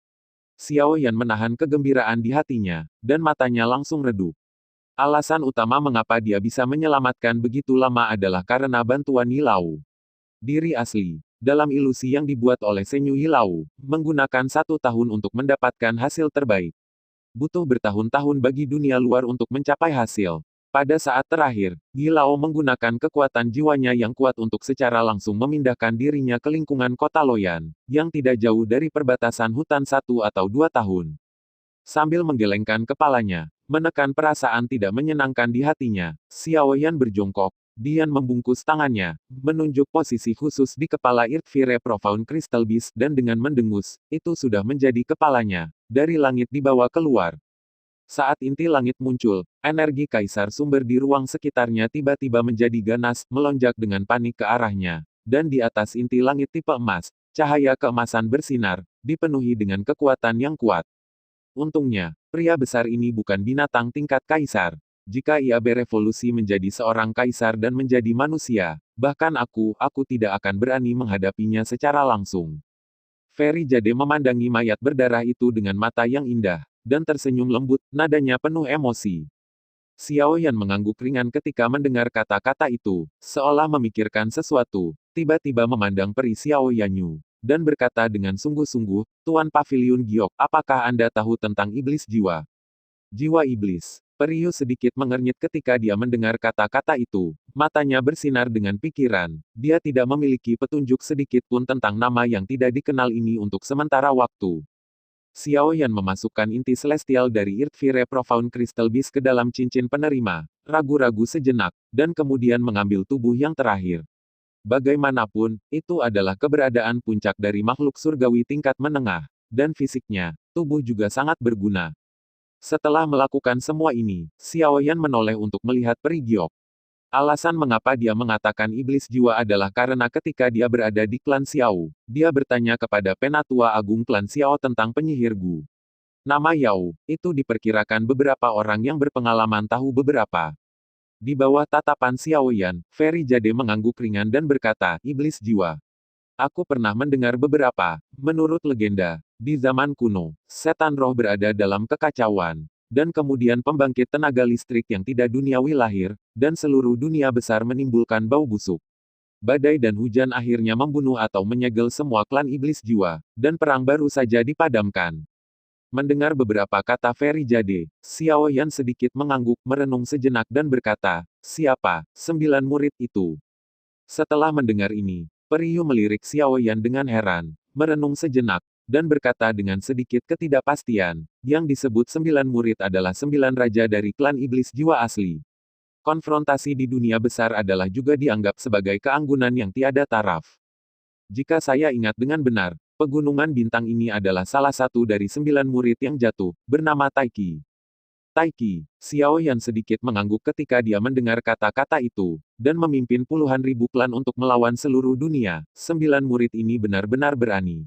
Xiao Yan menahan kegembiraan di hatinya, dan matanya langsung redup. Alasan utama mengapa dia bisa menyelamatkan begitu lama adalah karena bantuan Yilau. Diri asli, dalam ilusi yang dibuat oleh Senyu Yilau, menggunakan 1 tahun untuk mendapatkan hasil terbaik. Butuh bertahun-tahun bagi dunia luar untuk mencapai hasil. Pada saat terakhir, Yilao menggunakan kekuatan jiwanya yang kuat untuk secara langsung memindahkan dirinya ke lingkungan kota Loyan, yang tidak jauh dari perbatasan hutan 1 atau 2 tahun. Sambil menggelengkan kepalanya, menekan perasaan tidak menyenangkan di hatinya, Xiao Yan berjongkok. Dian membungkus tangannya, menunjuk posisi khusus di kepala Earthfire Profound Crystal Beast dan dengan mendengus, itu sudah menjadi kepalanya. Dari langit dibawa keluar. Saat inti langit muncul, energi kaisar sumber di ruang sekitarnya tiba-tiba menjadi ganas, melonjak dengan panik ke arahnya. Dan di atas inti langit tipe emas, cahaya keemasan bersinar, dipenuhi dengan kekuatan yang kuat. Untungnya, pria besar ini bukan binatang tingkat kaisar. Jika ia berevolusi menjadi seorang kaisar dan menjadi manusia, bahkan aku tidak akan berani menghadapinya secara langsung. Fairy Jade memandangi mayat berdarah itu dengan mata yang indah, dan tersenyum lembut, nadanya penuh emosi. Xiao Yan mengangguk ringan ketika mendengar kata-kata itu, seolah memikirkan sesuatu, tiba-tiba memandang peri Xiao Yanyu, dan berkata dengan sungguh-sungguh, Tuan Pavilion Giok, apakah Anda tahu tentang iblis jiwa? Jiwa iblis. Periu sedikit mengernyit ketika dia mendengar kata-kata itu. Matanya bersinar dengan pikiran. Dia tidak memiliki petunjuk sedikit pun tentang nama yang tidak dikenal ini untuk sementara waktu. Xiao Yan memasukkan inti celestial dari Earthfire Profound Crystal Beast ke dalam cincin penerima, ragu-ragu sejenak, dan kemudian mengambil tubuh yang terakhir. Bagaimanapun, itu adalah keberadaan puncak dari makhluk surgawi tingkat menengah, dan fisiknya, tubuh juga sangat berguna. Setelah melakukan semua ini, Xiao Yan menoleh untuk melihat peri giok. Alasan mengapa dia mengatakan iblis jiwa adalah karena ketika dia berada di klan Xiao, dia bertanya kepada Penatua Agung klan Xiao tentang penyihir Gu. Nama Yao, itu diperkirakan beberapa orang yang berpengalaman tahu beberapa. Di bawah tatapan Xiao Yan, Feri Jade mengangguk ringan dan berkata, iblis jiwa. Aku pernah mendengar beberapa, menurut legenda, di zaman kuno, setan roh berada dalam kekacauan, dan kemudian pembangkit tenaga listrik yang tidak duniawi lahir, dan seluruh dunia besar menimbulkan bau busuk. Badai dan hujan akhirnya membunuh atau menyegel semua klan iblis jiwa, dan perang baru saja dipadamkan. Mendengar beberapa kata Feri Jade, Xiao Yan sedikit mengangguk, merenung sejenak dan berkata, siapa, 9 murid itu? Setelah mendengar ini, Periu melirik Xiao Yan dengan heran, merenung sejenak, dan berkata dengan sedikit ketidakpastian, yang disebut 9 murid adalah 9 raja dari klan iblis jiwa asli. Konfrontasi di dunia besar adalah juga dianggap sebagai keanggunan yang tiada taraf. Jika saya ingat dengan benar, pegunungan bintang ini adalah salah satu dari 9 murid yang jatuh, bernama Taiki. Taiki, Xiao Yan sedikit mengangguk ketika dia mendengar kata-kata itu, dan memimpin puluhan ribu klan untuk melawan seluruh dunia. 9 murid ini benar-benar berani.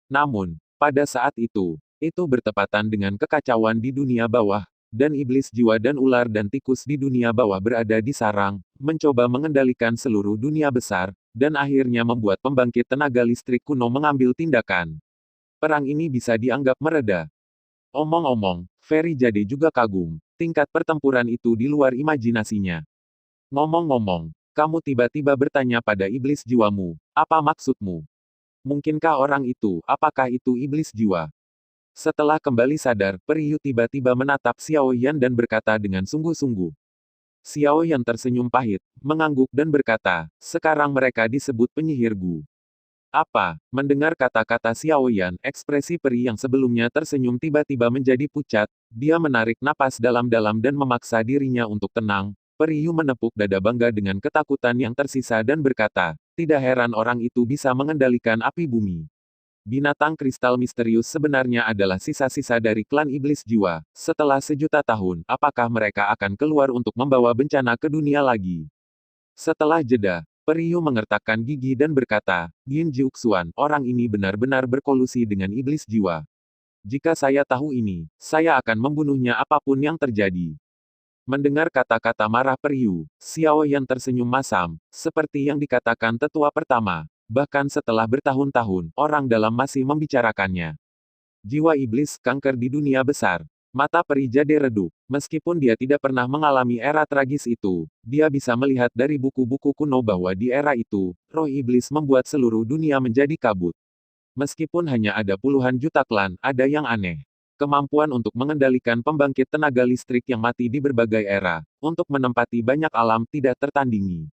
Namun, pada saat itu bertepatan dengan kekacauan di dunia bawah, dan iblis jiwa dan ular dan tikus di dunia bawah berada di sarang, mencoba mengendalikan seluruh dunia besar, dan akhirnya membuat pembangkit tenaga listrik kuno mengambil tindakan. Perang ini bisa dianggap mereda. Omong-omong, Feri Jade juga kagum. Tingkat pertempuran itu di luar imajinasinya. Ngomong-ngomong, kamu tiba-tiba bertanya pada iblis jiwamu, apa maksudmu? Mungkinkah orang itu, apakah itu iblis jiwa? Setelah kembali sadar, Periu tiba-tiba menatap Xiao Yan dan berkata dengan sungguh-sungguh. Xiao Yan tersenyum pahit, mengangguk dan berkata, sekarang mereka disebut penyihir Gu. Apa? Mendengar kata-kata Xiao Yan, ekspresi peri yang sebelumnya tersenyum tiba-tiba menjadi pucat, dia menarik napas dalam-dalam dan memaksa dirinya untuk tenang. Periu menepuk dada bangga dengan ketakutan yang tersisa dan berkata, tidak heran orang itu bisa mengendalikan api bumi. Binatang kristal misterius sebenarnya adalah sisa-sisa dari klan iblis jiwa. Setelah sejuta tahun, apakah mereka akan keluar untuk membawa bencana ke dunia lagi? Setelah jeda, Periu mengertakkan gigi dan berkata, Yin Jiuxuan, orang ini benar-benar berkolusi dengan iblis jiwa. Jika saya tahu ini, saya akan membunuhnya apapun yang terjadi. Mendengar kata-kata marah Periu, Xiao Yan tersenyum masam, seperti yang dikatakan tetua pertama. Bahkan setelah bertahun-tahun, orang dalam masih membicarakannya. Jiwa iblis, kanker di dunia besar. Mata Peri Jade redup. Meskipun dia tidak pernah mengalami era tragis itu, dia bisa melihat dari buku-buku kuno bahwa di era itu, roh iblis membuat seluruh dunia menjadi kabut. Meskipun hanya ada puluhan juta klan, ada yang aneh. Kemampuan untuk mengendalikan pembangkit tenaga listrik yang mati di berbagai era, untuk menempati banyak alam tidak tertandingi.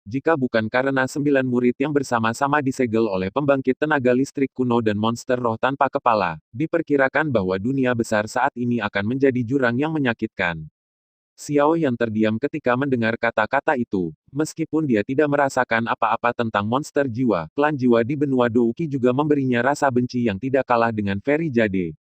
Jika bukan karena 9 murid yang bersama-sama disegel oleh pembangkit tenaga listrik kuno dan monster roh tanpa kepala, diperkirakan bahwa dunia besar saat ini akan menjadi jurang yang menyakitkan. Xiao yang terdiam ketika mendengar kata-kata itu, meskipun dia tidak merasakan apa-apa tentang monster jiwa, klan jiwa di benua Douki juga memberinya rasa benci yang tidak kalah dengan Feri Jade.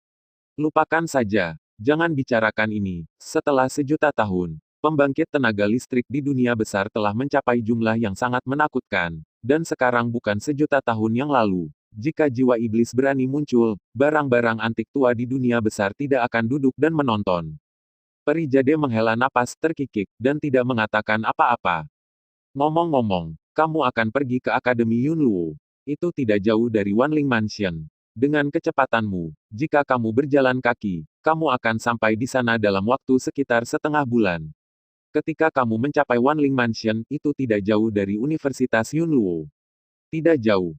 Lupakan saja, jangan bicarakan ini, setelah sejuta tahun. Pembangkit tenaga listrik di dunia besar telah mencapai jumlah yang sangat menakutkan, dan sekarang bukan sejuta tahun yang lalu. Jika jiwa iblis berani muncul, barang-barang antik tua di dunia besar tidak akan duduk dan menonton. Peri Jade menghela napas terkikik, dan tidak mengatakan apa-apa. Ngomong-ngomong, kamu akan pergi ke Akademi Yunluo. Itu tidak jauh dari Wanling Mansion. Dengan kecepatanmu, jika kamu berjalan kaki, kamu akan sampai di sana dalam waktu sekitar setengah bulan. Ketika kamu mencapai Wanling Mansion, itu tidak jauh dari Universitas Yunluo. Tidak jauh.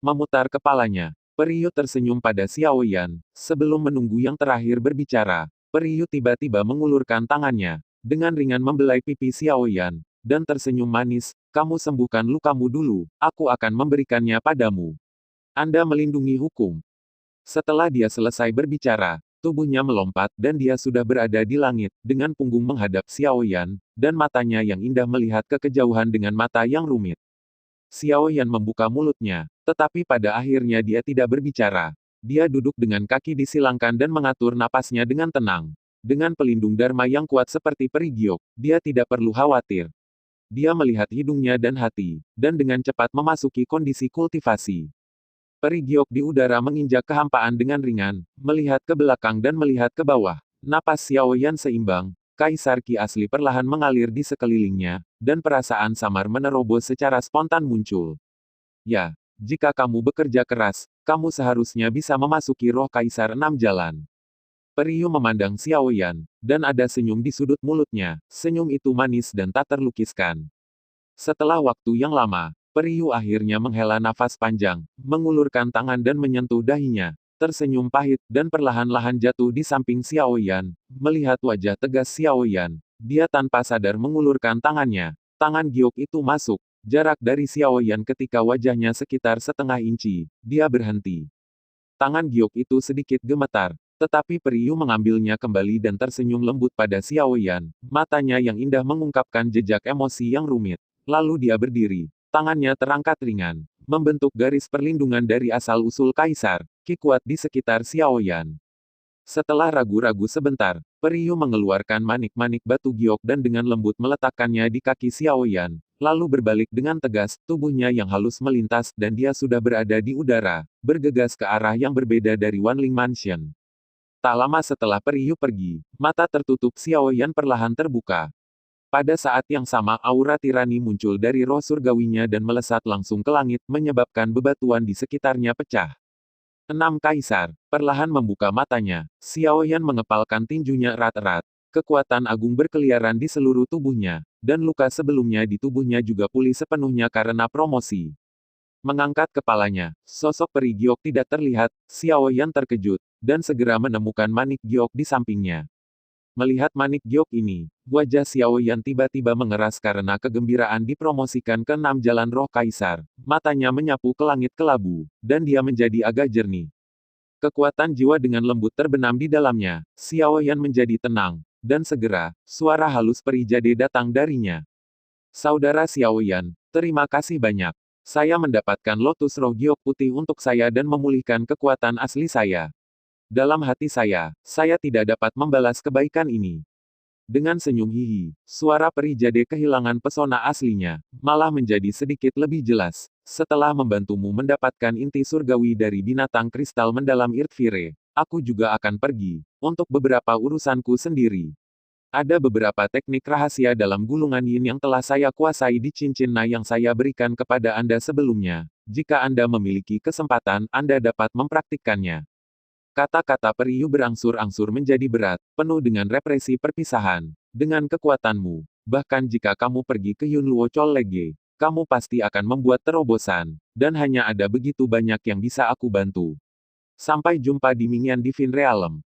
Memutar kepalanya, Periu tersenyum pada Xiao Yan. Sebelum menunggu yang terakhir berbicara, Periu tiba-tiba mengulurkan tangannya, dengan ringan membelai pipi Xiao Yan, dan tersenyum manis, kamu sembuhkan lukamu dulu, aku akan memberikannya padamu. Anda melindungi hukum. Setelah dia selesai berbicara, tubuhnya melompat dan dia sudah berada di langit, dengan punggung menghadap Xiao Yan, dan matanya yang indah melihat ke kejauhan dengan mata yang rumit. Xiao Yan membuka mulutnya, tetapi pada akhirnya dia tidak berbicara. Dia duduk dengan kaki disilangkan dan mengatur napasnya dengan tenang. Dengan pelindung Dharma yang kuat seperti peri giok, dia tidak perlu khawatir. Dia melihat hidungnya dan hati, dan dengan cepat memasuki kondisi kultivasi. Peri giok di udara menginjak kehampaan dengan ringan, melihat ke belakang dan melihat ke bawah. Napas Xiao Yan seimbang, kaisar Qi asli perlahan mengalir di sekelilingnya, dan perasaan samar menerobos secara spontan muncul. Ya, jika kamu bekerja keras, kamu seharusnya bisa memasuki roh kaisar 6 jalan. Periu memandang Xiao Yan, dan ada senyum di sudut mulutnya, senyum itu manis dan tak terlukiskan. Setelah waktu yang lama, Periu akhirnya menghela nafas panjang, mengulurkan tangan dan menyentuh dahinya, tersenyum pahit, dan perlahan-lahan jatuh di samping Xiao Yan. Melihat wajah tegas Xiao Yan, dia tanpa sadar mengulurkan tangannya. Tangan giok itu masuk, jarak dari Xiao Yan ketika wajahnya sekitar setengah inci. Dia berhenti. Tangan giok itu sedikit gemetar, tetapi Periu mengambilnya kembali dan tersenyum lembut pada Xiao Yan. Matanya yang indah mengungkapkan jejak emosi yang rumit. Lalu dia berdiri, tangannya terangkat ringan, membentuk garis perlindungan dari asal-usul kaisar, Qi kuat di sekitar Xiao Yan. Setelah ragu-ragu sebentar, Periu mengeluarkan manik-manik batu giok dan dengan lembut meletakkannya di kaki Xiao Yan, lalu berbalik dengan tegas, tubuhnya yang halus melintas dan dia sudah berada di udara, bergegas ke arah yang berbeda dari Wanling Mansion. Tak lama setelah Periu pergi, mata tertutup Xiao Yan perlahan terbuka. Pada saat yang sama aura tirani muncul dari roh surgawinya dan melesat langsung ke langit, menyebabkan bebatuan di sekitarnya pecah. 6 Kaisar, perlahan membuka matanya. Xiao Yan mengepalkan tinjunya erat-erat. Kekuatan agung berkeliaran di seluruh tubuhnya, dan luka sebelumnya di tubuhnya juga pulih sepenuhnya karena promosi. Mengangkat kepalanya, sosok peri giok tidak terlihat. Xiao Yan terkejut, dan segera menemukan manik giok di sampingnya. Melihat manik giok ini, wajah Xiao Yan tiba-tiba mengeras karena kegembiraan dipromosikan ke 6 jalan roh kaisar. Matanya menyapu ke langit kelabu, dan dia menjadi agak jernih. Kekuatan jiwa dengan lembut terbenam di dalamnya. Xiao Yan menjadi tenang, dan segera, suara halus peri jade datang darinya. Saudara Xiao Yan, terima kasih banyak. Saya mendapatkan lotus roh giok putih untuk saya dan memulihkan kekuatan asli saya. Dalam hati saya tidak dapat membalas kebaikan ini. Dengan senyum hihi, suara peri jade kehilangan pesona aslinya, malah menjadi sedikit lebih jelas. Setelah membantumu mendapatkan inti surgawi dari binatang kristal mendalam Irtvire, aku juga akan pergi, untuk beberapa urusanku sendiri. Ada beberapa teknik rahasia dalam gulungan yin yang telah saya kuasai di cincin Na yang saya berikan kepada Anda sebelumnya. Jika Anda memiliki kesempatan, Anda dapat mempraktikkannya. Kata-kata Periu berangsur-angsur menjadi berat, penuh dengan represi perpisahan. Dengan kekuatanmu, bahkan jika kamu pergi ke Yunluo Chollege, kamu pasti akan membuat terobosan, dan hanya ada begitu banyak yang bisa aku bantu. Sampai jumpa di Mingyan Divine Realm.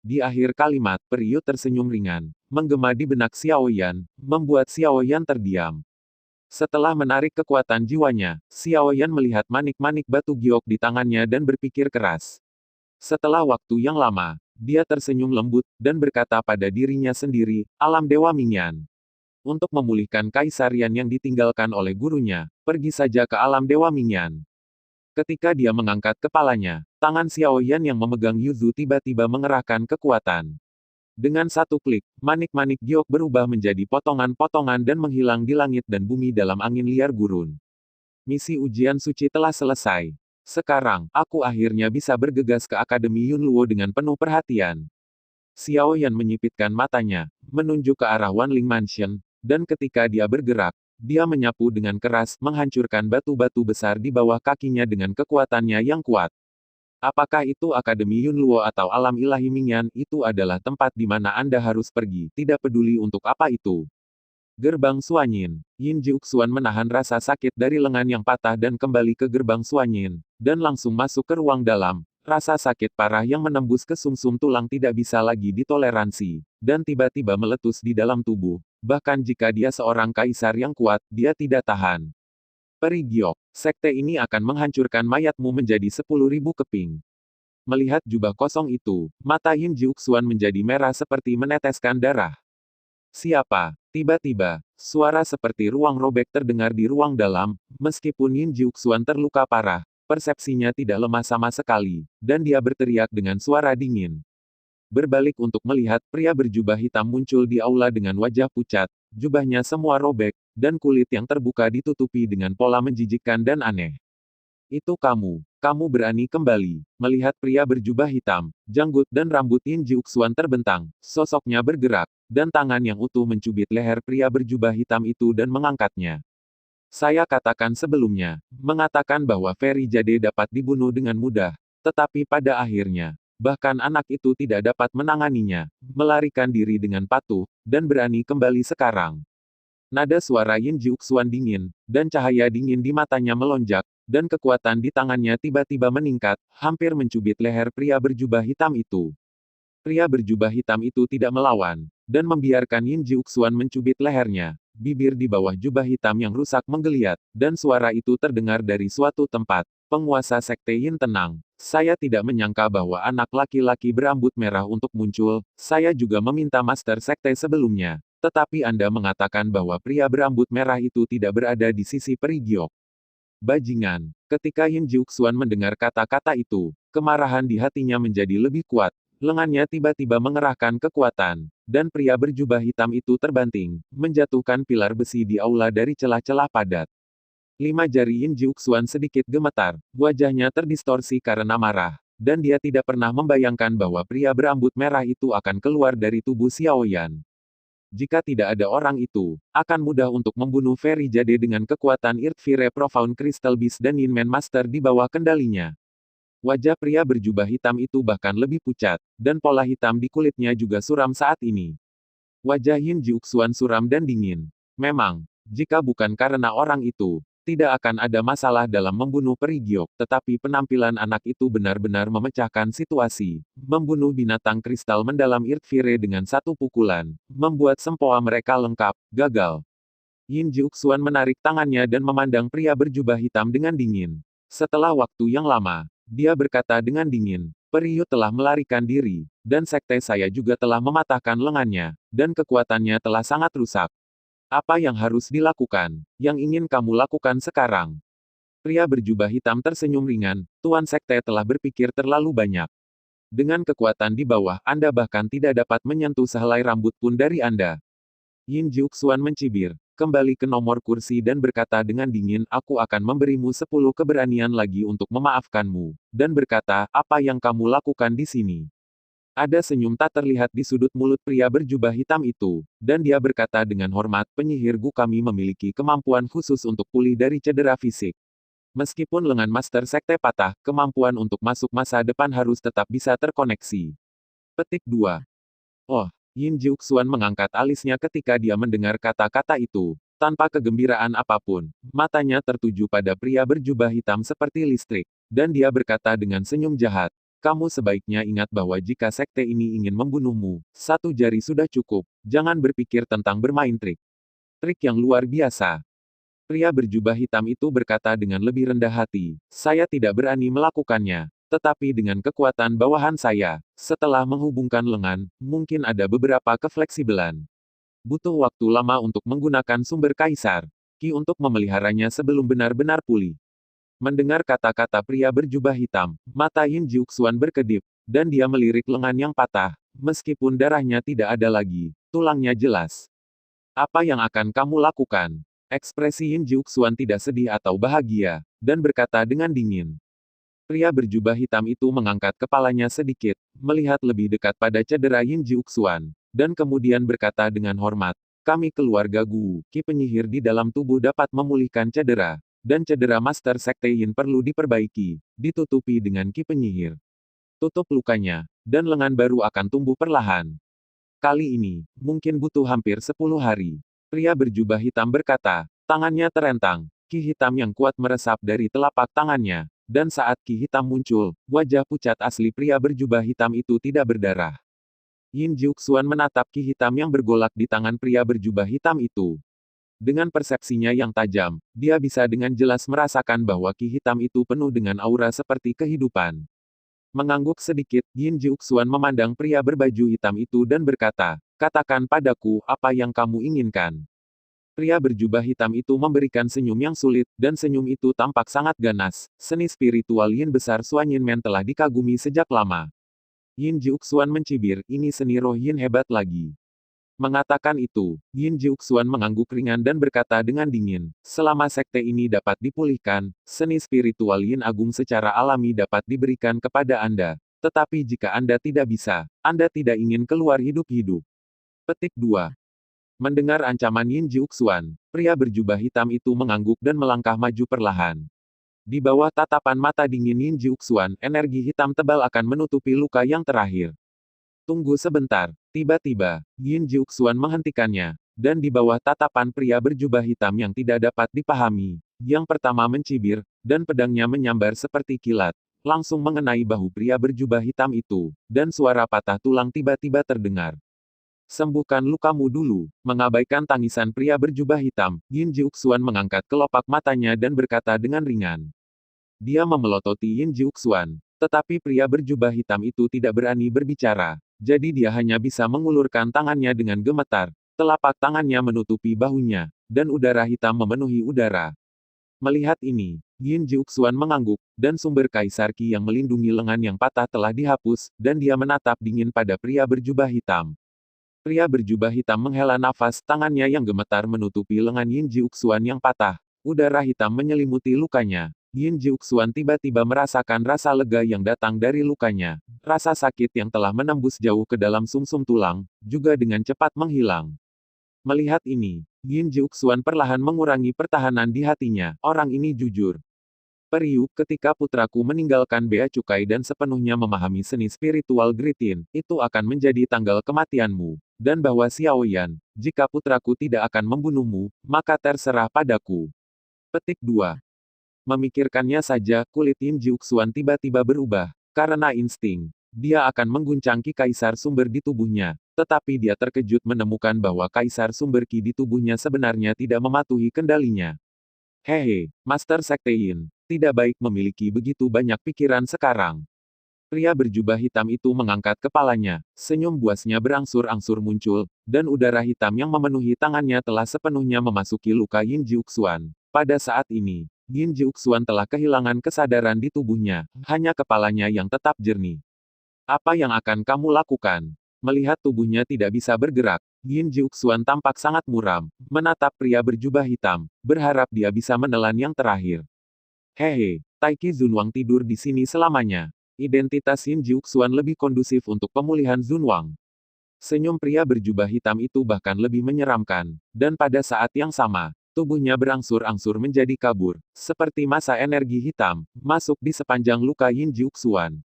Di akhir kalimat, Periu tersenyum ringan, menggema di benak Xiao Yan, membuat Xiao Yan terdiam. Setelah menarik kekuatan jiwanya, Xiao Yan melihat manik-manik batu giok di tangannya dan berpikir keras. Setelah waktu yang lama, dia tersenyum lembut, dan berkata pada dirinya sendiri, alam Dewa Mingyan. Untuk memulihkan kaisarian yang ditinggalkan oleh gurunya, pergi saja ke alam Dewa Mingyan. Ketika dia mengangkat kepalanya, tangan Xiao Yan yang memegang Yuzu tiba-tiba mengerahkan kekuatan. Dengan satu klik, manik-manik giok berubah menjadi potongan-potongan dan menghilang di langit dan bumi dalam angin liar gurun. Misi ujian suci telah selesai. Sekarang, aku akhirnya bisa bergegas ke Akademi Yunluo dengan penuh perhatian. Xiao Yan menyipitkan matanya, menunjuk ke arah Wanling Mansion, dan ketika dia bergerak, dia menyapu dengan keras, menghancurkan batu-batu besar di bawah kakinya dengan kekuatannya yang kuat. Apakah itu Akademi Yunluo atau Alam Ilahi Mingyan, itu adalah tempat di mana Anda harus pergi, tidak peduli untuk apa itu. Gerbang Suanyin. Yin Jiuxuan menahan rasa sakit dari lengan yang patah dan kembali ke gerbang Suanyin, dan langsung masuk ke ruang dalam. Rasa sakit parah yang menembus ke sumsum tulang tidak bisa lagi ditoleransi, dan tiba-tiba meletus di dalam tubuh. Bahkan jika dia seorang kaisar yang kuat, dia tidak tahan. Peri giok, sekte ini akan menghancurkan mayatmu menjadi 10.000 keping. Melihat jubah kosong itu, mata Yin Jiuxuan menjadi merah seperti meneteskan darah. Siapa? Tiba-tiba, suara seperti ruang robek terdengar di ruang dalam, Meskipun Yin Jiuxuan terluka parah, persepsinya tidak lemah sama sekali, dan dia berteriak dengan suara dingin. Berbalik untuk melihat, pria berjubah hitam muncul di aula dengan wajah pucat, jubahnya semua robek, dan kulit yang terbuka ditutupi dengan pola menjijikkan dan aneh. Itu kamu berani kembali. Melihat pria berjubah hitam, janggut dan rambut Yin Jiuxuan terbentang, sosoknya bergerak, dan tangan yang utuh mencubit leher pria berjubah hitam itu dan mengangkatnya. Saya katakan sebelumnya, mengatakan bahwa Feri Jade dapat dibunuh dengan mudah, tetapi pada akhirnya, bahkan anak itu tidak dapat menanganinya, melarikan diri dengan patuh, dan berani kembali sekarang. Nada suara Yin Jiuxuan dingin, dan cahaya dingin di matanya melonjak, dan kekuatan di tangannya tiba-tiba meningkat, hampir mencubit leher pria berjubah hitam itu. Pria berjubah hitam itu tidak melawan, dan membiarkan Yin Jiuxuan mencubit lehernya. Bibir di bawah jubah hitam yang rusak menggeliat, dan suara itu terdengar dari suatu tempat. Penguasa Sekte Yin tenang. Saya tidak menyangka bahwa anak laki-laki berambut merah untuk muncul, saya juga meminta Master Sekte sebelumnya. Tetapi Anda mengatakan bahwa pria berambut merah itu tidak berada di sisi Peri Giok. Bajingan. Ketika Yin Jiuxuan mendengar kata-kata itu, kemarahan di hatinya menjadi lebih kuat. Lengannya tiba-tiba mengerahkan kekuatan, dan pria berjubah hitam itu terbanting, menjatuhkan pilar besi di aula dari celah-celah padat. 5 jari Yin Jiuxuan sedikit gemetar, wajahnya terdistorsi karena marah, dan dia tidak pernah membayangkan bahwa pria berambut merah itu akan keluar dari tubuh Xiaoyan. Jika tidak ada orang itu, akan mudah untuk membunuh Feri Jade dengan kekuatan Earth Fire Profound Crystal Beast dan Yin Man Master di bawah kendalinya. Wajah pria berjubah hitam itu bahkan lebih pucat, dan pola hitam di kulitnya juga suram saat ini. Wajah Yin Jiuxuan suram dan dingin. Memang, jika bukan karena orang itu, tidak akan ada masalah dalam membunuh Peri Giok, tetapi penampilan anak itu benar-benar memecahkan situasi. Membunuh binatang kristal mendalam Earth Fire dengan satu pukulan, membuat sempoa mereka lengkap, gagal. Yin Jiuxuan menarik tangannya dan memandang pria berjubah hitam dengan dingin. Setelah waktu yang lama, dia berkata dengan dingin, Periu telah melarikan diri, dan sekte saya juga telah mematahkan lengannya, dan kekuatannya telah sangat rusak. Apa yang harus dilakukan? Yang ingin kamu lakukan sekarang? Pria berjubah hitam tersenyum ringan, Tuan Sekte telah berpikir terlalu banyak. Dengan kekuatan di bawah, Anda bahkan tidak dapat menyentuh sehelai rambut pun dari Anda. Yin Jiuxuan mencibir, kembali ke nomor kursi dan berkata dengan dingin, aku akan memberimu 10 keberanian lagi untuk memaafkanmu, dan berkata, apa yang kamu lakukan di sini? Ada senyum tak terlihat di sudut mulut pria berjubah hitam itu, dan dia berkata dengan hormat, penyihir Gu kami memiliki kemampuan khusus untuk pulih dari cedera fisik. Meskipun lengan Master Sekte patah, kemampuan untuk masuk masa depan harus tetap bisa terkoneksi. Petik 2. Oh, Yin Jiuxuan mengangkat alisnya ketika dia mendengar kata-kata itu. Tanpa kegembiraan apapun, matanya tertuju pada pria berjubah hitam seperti listrik, dan dia berkata dengan senyum jahat, kamu sebaiknya ingat bahwa jika sekte ini ingin membunuhmu, 1 jari sudah cukup, jangan berpikir tentang bermain trik. Trik yang luar biasa. Pria berjubah hitam itu berkata dengan lebih rendah hati, saya tidak berani melakukannya, tetapi dengan kekuatan bawahan saya, setelah menghubungkan lengan, mungkin ada beberapa kefleksibelan. Butuh waktu lama untuk menggunakan sumber kaisar, Ki untuk memeliharanya sebelum benar-benar pulih. Mendengar kata-kata pria berjubah hitam, mata Yin Jiuxuan berkedip, dan dia melirik lengan yang patah, meskipun darahnya tidak ada lagi, tulangnya jelas. Apa yang akan kamu lakukan? Ekspresi Yin Jiuxuan tidak sedih atau bahagia, dan berkata dengan dingin. Pria berjubah hitam itu mengangkat kepalanya sedikit, melihat lebih dekat pada cedera Yin Jiuxuan, dan kemudian berkata dengan hormat, kami keluarga Gu, Ki penyihir di dalam tubuh dapat memulihkan cedera, dan cedera Master Sekte Yin perlu diperbaiki, ditutupi dengan Ki penyihir. Tutup lukanya, dan lengan baru akan tumbuh perlahan. Kali ini, mungkin butuh hampir 10 hari. Pria berjubah hitam berkata, tangannya terentang, ki hitam yang kuat meresap dari telapak tangannya, dan saat ki hitam muncul, wajah pucat asli pria berjubah hitam itu tidak berdarah. Yin Jiuxuan menatap ki hitam yang bergolak di tangan pria berjubah hitam itu. Dengan persepsinya yang tajam, dia bisa dengan jelas merasakan bahwa ki hitam itu penuh dengan aura seperti kehidupan. Mengangguk sedikit, Yin Jiuxuan memandang pria berbaju hitam itu dan berkata, katakan padaku apa yang kamu inginkan. Pria berjubah hitam itu memberikan senyum yang sulit, dan senyum itu tampak sangat ganas. Seni spiritual Yin besar Xuan Yinmen telah dikagumi sejak lama. Yin Jiuxuan mencibir, ini seni roh Yin hebat lagi. Mengatakan itu, Yin Jiuxuan mengangguk ringan dan berkata dengan dingin, selama sekte ini dapat dipulihkan, seni spiritual Yin agung secara alami dapat diberikan kepada Anda. Tetapi jika Anda tidak bisa, Anda tidak ingin keluar hidup-hidup. Petik 2. Mendengar ancaman Yin Jiuxuan, pria berjubah hitam itu mengangguk dan melangkah maju perlahan. Di bawah tatapan mata dingin Yin Jiuxuan, energi hitam tebal akan menutupi luka yang terakhir. Tunggu sebentar. Tiba-tiba, Yin Jiuxuan menghentikannya, dan di bawah tatapan pria berjubah hitam yang tidak dapat dipahami, yang pertama mencibir, dan pedangnya menyambar seperti kilat, langsung mengenai bahu pria berjubah hitam itu, dan suara patah tulang tiba-tiba terdengar. Sembuhkan lukamu dulu. Mengabaikan tangisan pria berjubah hitam, Yin Jiuxuan mengangkat kelopak matanya dan berkata dengan ringan. Dia memelototi Yin Jiuxuan, tetapi pria berjubah hitam itu tidak berani berbicara, jadi dia hanya bisa mengulurkan tangannya dengan gemetar, telapak tangannya menutupi bahunya, dan udara hitam memenuhi udara. Melihat ini, Yin Jiuxuan mengangguk, dan sumber kaisar Qi yang melindungi lengan yang patah telah dihapus, dan dia menatap dingin pada pria berjubah hitam. Pria berjubah hitam menghela nafas, tangannya yang gemetar menutupi lengan Yin Jiuxuan yang patah. Udara hitam menyelimuti lukanya. Yin Jiuxuan tiba-tiba merasakan rasa lega yang datang dari lukanya. Rasa sakit yang telah menembus jauh ke dalam sumsum tulang, juga dengan cepat menghilang. Melihat ini, Yin Jiuxuan perlahan mengurangi pertahanan di hatinya. Orang ini jujur. Periuk, ketika putraku meninggalkan bea cukai dan sepenuhnya memahami seni spiritual Gritin, itu akan menjadi tanggal kematianmu. Dan bahwa Xiaoyan, jika putraku tidak akan membunuhmu, maka terserah padaku. Petik 2. Memikirkannya saja, kulit Yin Jiuxuan tiba-tiba berubah. Karena insting, dia akan mengguncang Ki Kaisar sumber di tubuhnya. Tetapi dia terkejut menemukan bahwa Kaisar sumber Ki di tubuhnya sebenarnya tidak mematuhi kendalinya. Hehe, Master Sekte Yin. Tidak baik memiliki begitu banyak pikiran sekarang. Pria berjubah hitam itu mengangkat kepalanya, senyum buasnya berangsur-angsur muncul, dan udara hitam yang memenuhi tangannya telah sepenuhnya memasuki luka Yin Jiuxuan. Pada saat ini, Yin Jiuxuan telah kehilangan kesadaran di tubuhnya, hanya kepalanya yang tetap jernih. Apa yang akan kamu lakukan? Melihat tubuhnya tidak bisa bergerak, Yin Jiuxuan tampak sangat muram, menatap pria berjubah hitam, berharap dia bisa menelan yang terakhir. Hehe, Taiki Zunwang tidur di sini selamanya. Identitas Yin Jiuxuan lebih kondusif untuk pemulihan Zunwang. Senyum pria berjubah hitam itu bahkan lebih menyeramkan, dan pada saat yang sama, tubuhnya berangsur-angsur menjadi kabur, seperti masa energi hitam, masuk di sepanjang luka Yin Jiuxuan.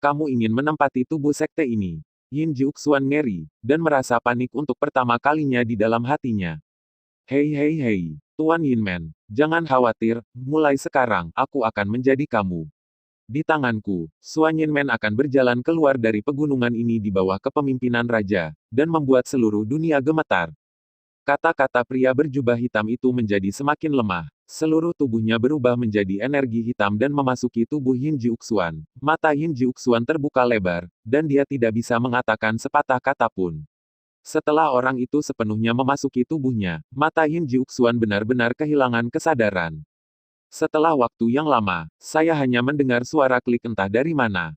Kamu ingin menempati tubuh sekte ini. Yin Jiuxuan ngeri, dan merasa panik untuk pertama kalinya di dalam hatinya. Hei hei hei, Tuan Yinmen, jangan khawatir, mulai sekarang, aku akan menjadi kamu. Di tanganku, Xuan Yinmen akan berjalan keluar dari pegunungan ini di bawah kepemimpinan raja, dan membuat seluruh dunia gemetar. Kata-kata pria berjubah hitam itu menjadi semakin lemah. Seluruh tubuhnya berubah menjadi energi hitam dan memasuki tubuh Yin Jiuxuan. Mata Yin Jiuxuan terbuka lebar, dan dia tidak bisa mengatakan sepatah kata pun. Setelah orang itu sepenuhnya memasuki tubuhnya, mata Yin Jiuxuan benar-benar kehilangan kesadaran. Setelah waktu yang lama, saya hanya mendengar suara klik entah dari mana.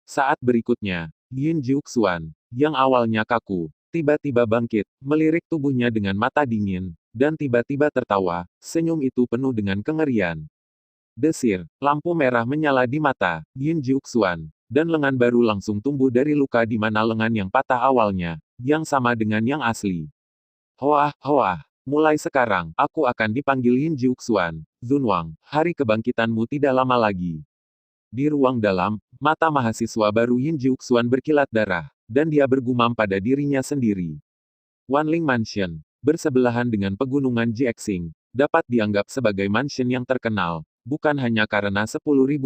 Saat berikutnya, Yin Jiuxuan, yang awalnya kaku, tiba-tiba bangkit, melirik tubuhnya dengan mata dingin, dan tiba-tiba tertawa, senyum itu penuh dengan kengerian. Desir, lampu merah menyala di mata Yin Jiuxuan, dan lengan baru langsung tumbuh dari luka di mana lengan yang patah awalnya, yang sama dengan yang asli. Hoah, hoah, mulai sekarang, aku akan dipanggil Yin Jiuxuan. Zunwang, hari kebangkitanmu tidak lama lagi. Di ruang dalam, mata mahasiswa baru Yin Jiuxuan berkilat darah, dan dia bergumam pada dirinya sendiri. Wanling Mansion, bersebelahan dengan pegunungan Jiexing, dapat dianggap sebagai mansion yang terkenal, bukan hanya karena 10.000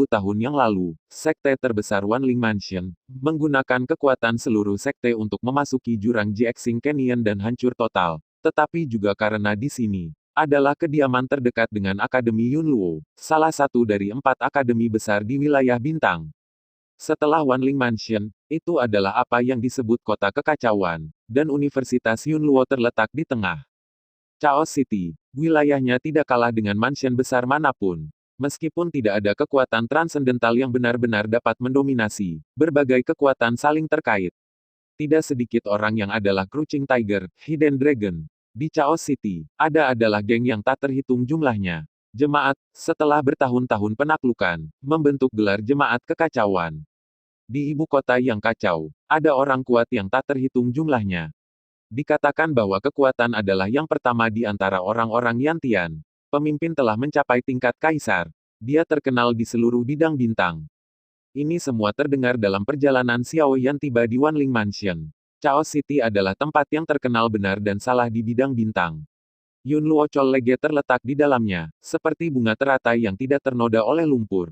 tahun yang lalu, sekte terbesar Wanling Mansion, menggunakan kekuatan seluruh sekte untuk memasuki jurang Jiexing Canyon dan hancur total, tetapi juga karena di sini adalah kediaman terdekat dengan Akademi Yunluo, salah satu dari 4 akademi besar di wilayah bintang. Setelah Wanling Mansion, itu adalah apa yang disebut kota kekacauan, dan Universitas Yunluo terletak di tengah. Chaos City, wilayahnya tidak kalah dengan mansion besar manapun. Meskipun tidak ada kekuatan transendental yang benar-benar dapat mendominasi, berbagai kekuatan saling terkait. Tidak sedikit orang yang adalah Crouching Tiger, Hidden Dragon. Di Chaos City, adalah geng yang tak terhitung jumlahnya. Jemaat, setelah bertahun-tahun penaklukan, membentuk gelar Jemaat Kekacauan. Di ibu kota yang kacau, ada orang kuat yang tak terhitung jumlahnya. Dikatakan bahwa kekuatan adalah yang pertama di antara orang-orang Yantian. Pemimpin telah mencapai tingkat kaisar. Dia terkenal di seluruh bidang bintang. Ini semua terdengar dalam perjalanan Xiao Yan tiba di Wanling Mansion. Chaos City adalah tempat yang terkenal benar dan salah di bidang bintang. Yun Luo Chol Lege terletak di dalamnya, seperti bunga teratai yang tidak ternoda oleh lumpur.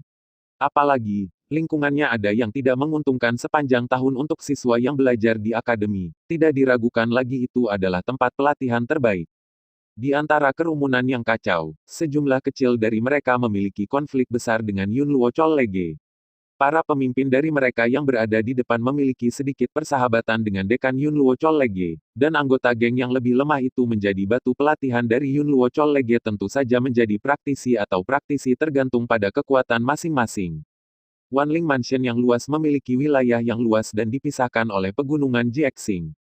Apalagi, lingkungannya ada yang tidak menguntungkan sepanjang tahun untuk siswa yang belajar di akademi. Tidak diragukan lagi itu adalah tempat pelatihan terbaik. Di antara kerumunan yang kacau, sejumlah kecil dari mereka memiliki konflik besar dengan Yun Luo Chol Lege. Para pemimpin dari mereka yang berada di depan memiliki sedikit persahabatan dengan dekan Yun Luo Chol Lege, dan anggota geng yang lebih lemah itu menjadi batu pelatihan dari Yun Luo Chol Lege tentu saja menjadi praktisi atau praktisi tergantung pada kekuatan masing-masing. Wanling Mansion yang luas memiliki wilayah yang luas dan dipisahkan oleh pegunungan Jiexing.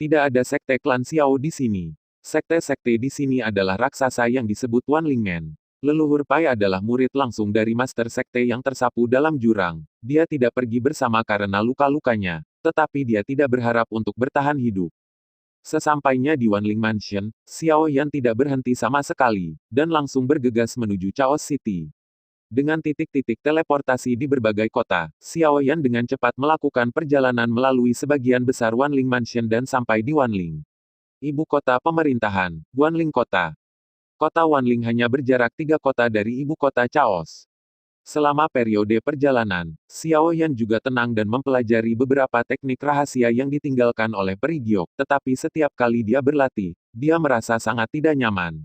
Tidak ada sekte klan Xiao di sini. Sekte-sekte di sini adalah raksasa yang disebut Wanling Men. Leluhur Pai adalah murid langsung dari Master Sekte yang tersapu dalam jurang. Dia tidak pergi bersama karena luka-lukanya, tetapi dia tidak berharap untuk bertahan hidup. Sesampainya di Wanling Mansion, Xiao Yan tidak berhenti sama sekali, dan langsung bergegas menuju Chaos City. Dengan titik-titik teleportasi di berbagai kota, Xiao Yan dengan cepat melakukan perjalanan melalui sebagian besar Wanling Mansion dan sampai di Wanling. Ibu kota pemerintahan, Wanling Kota. Kota Wanling hanya berjarak 3 kota dari ibu kota Chaos. Selama periode perjalanan, Xiao Yan juga tenang dan mempelajari beberapa teknik rahasia yang ditinggalkan oleh Peri Giok, tetapi setiap kali dia berlatih, dia merasa sangat tidak nyaman.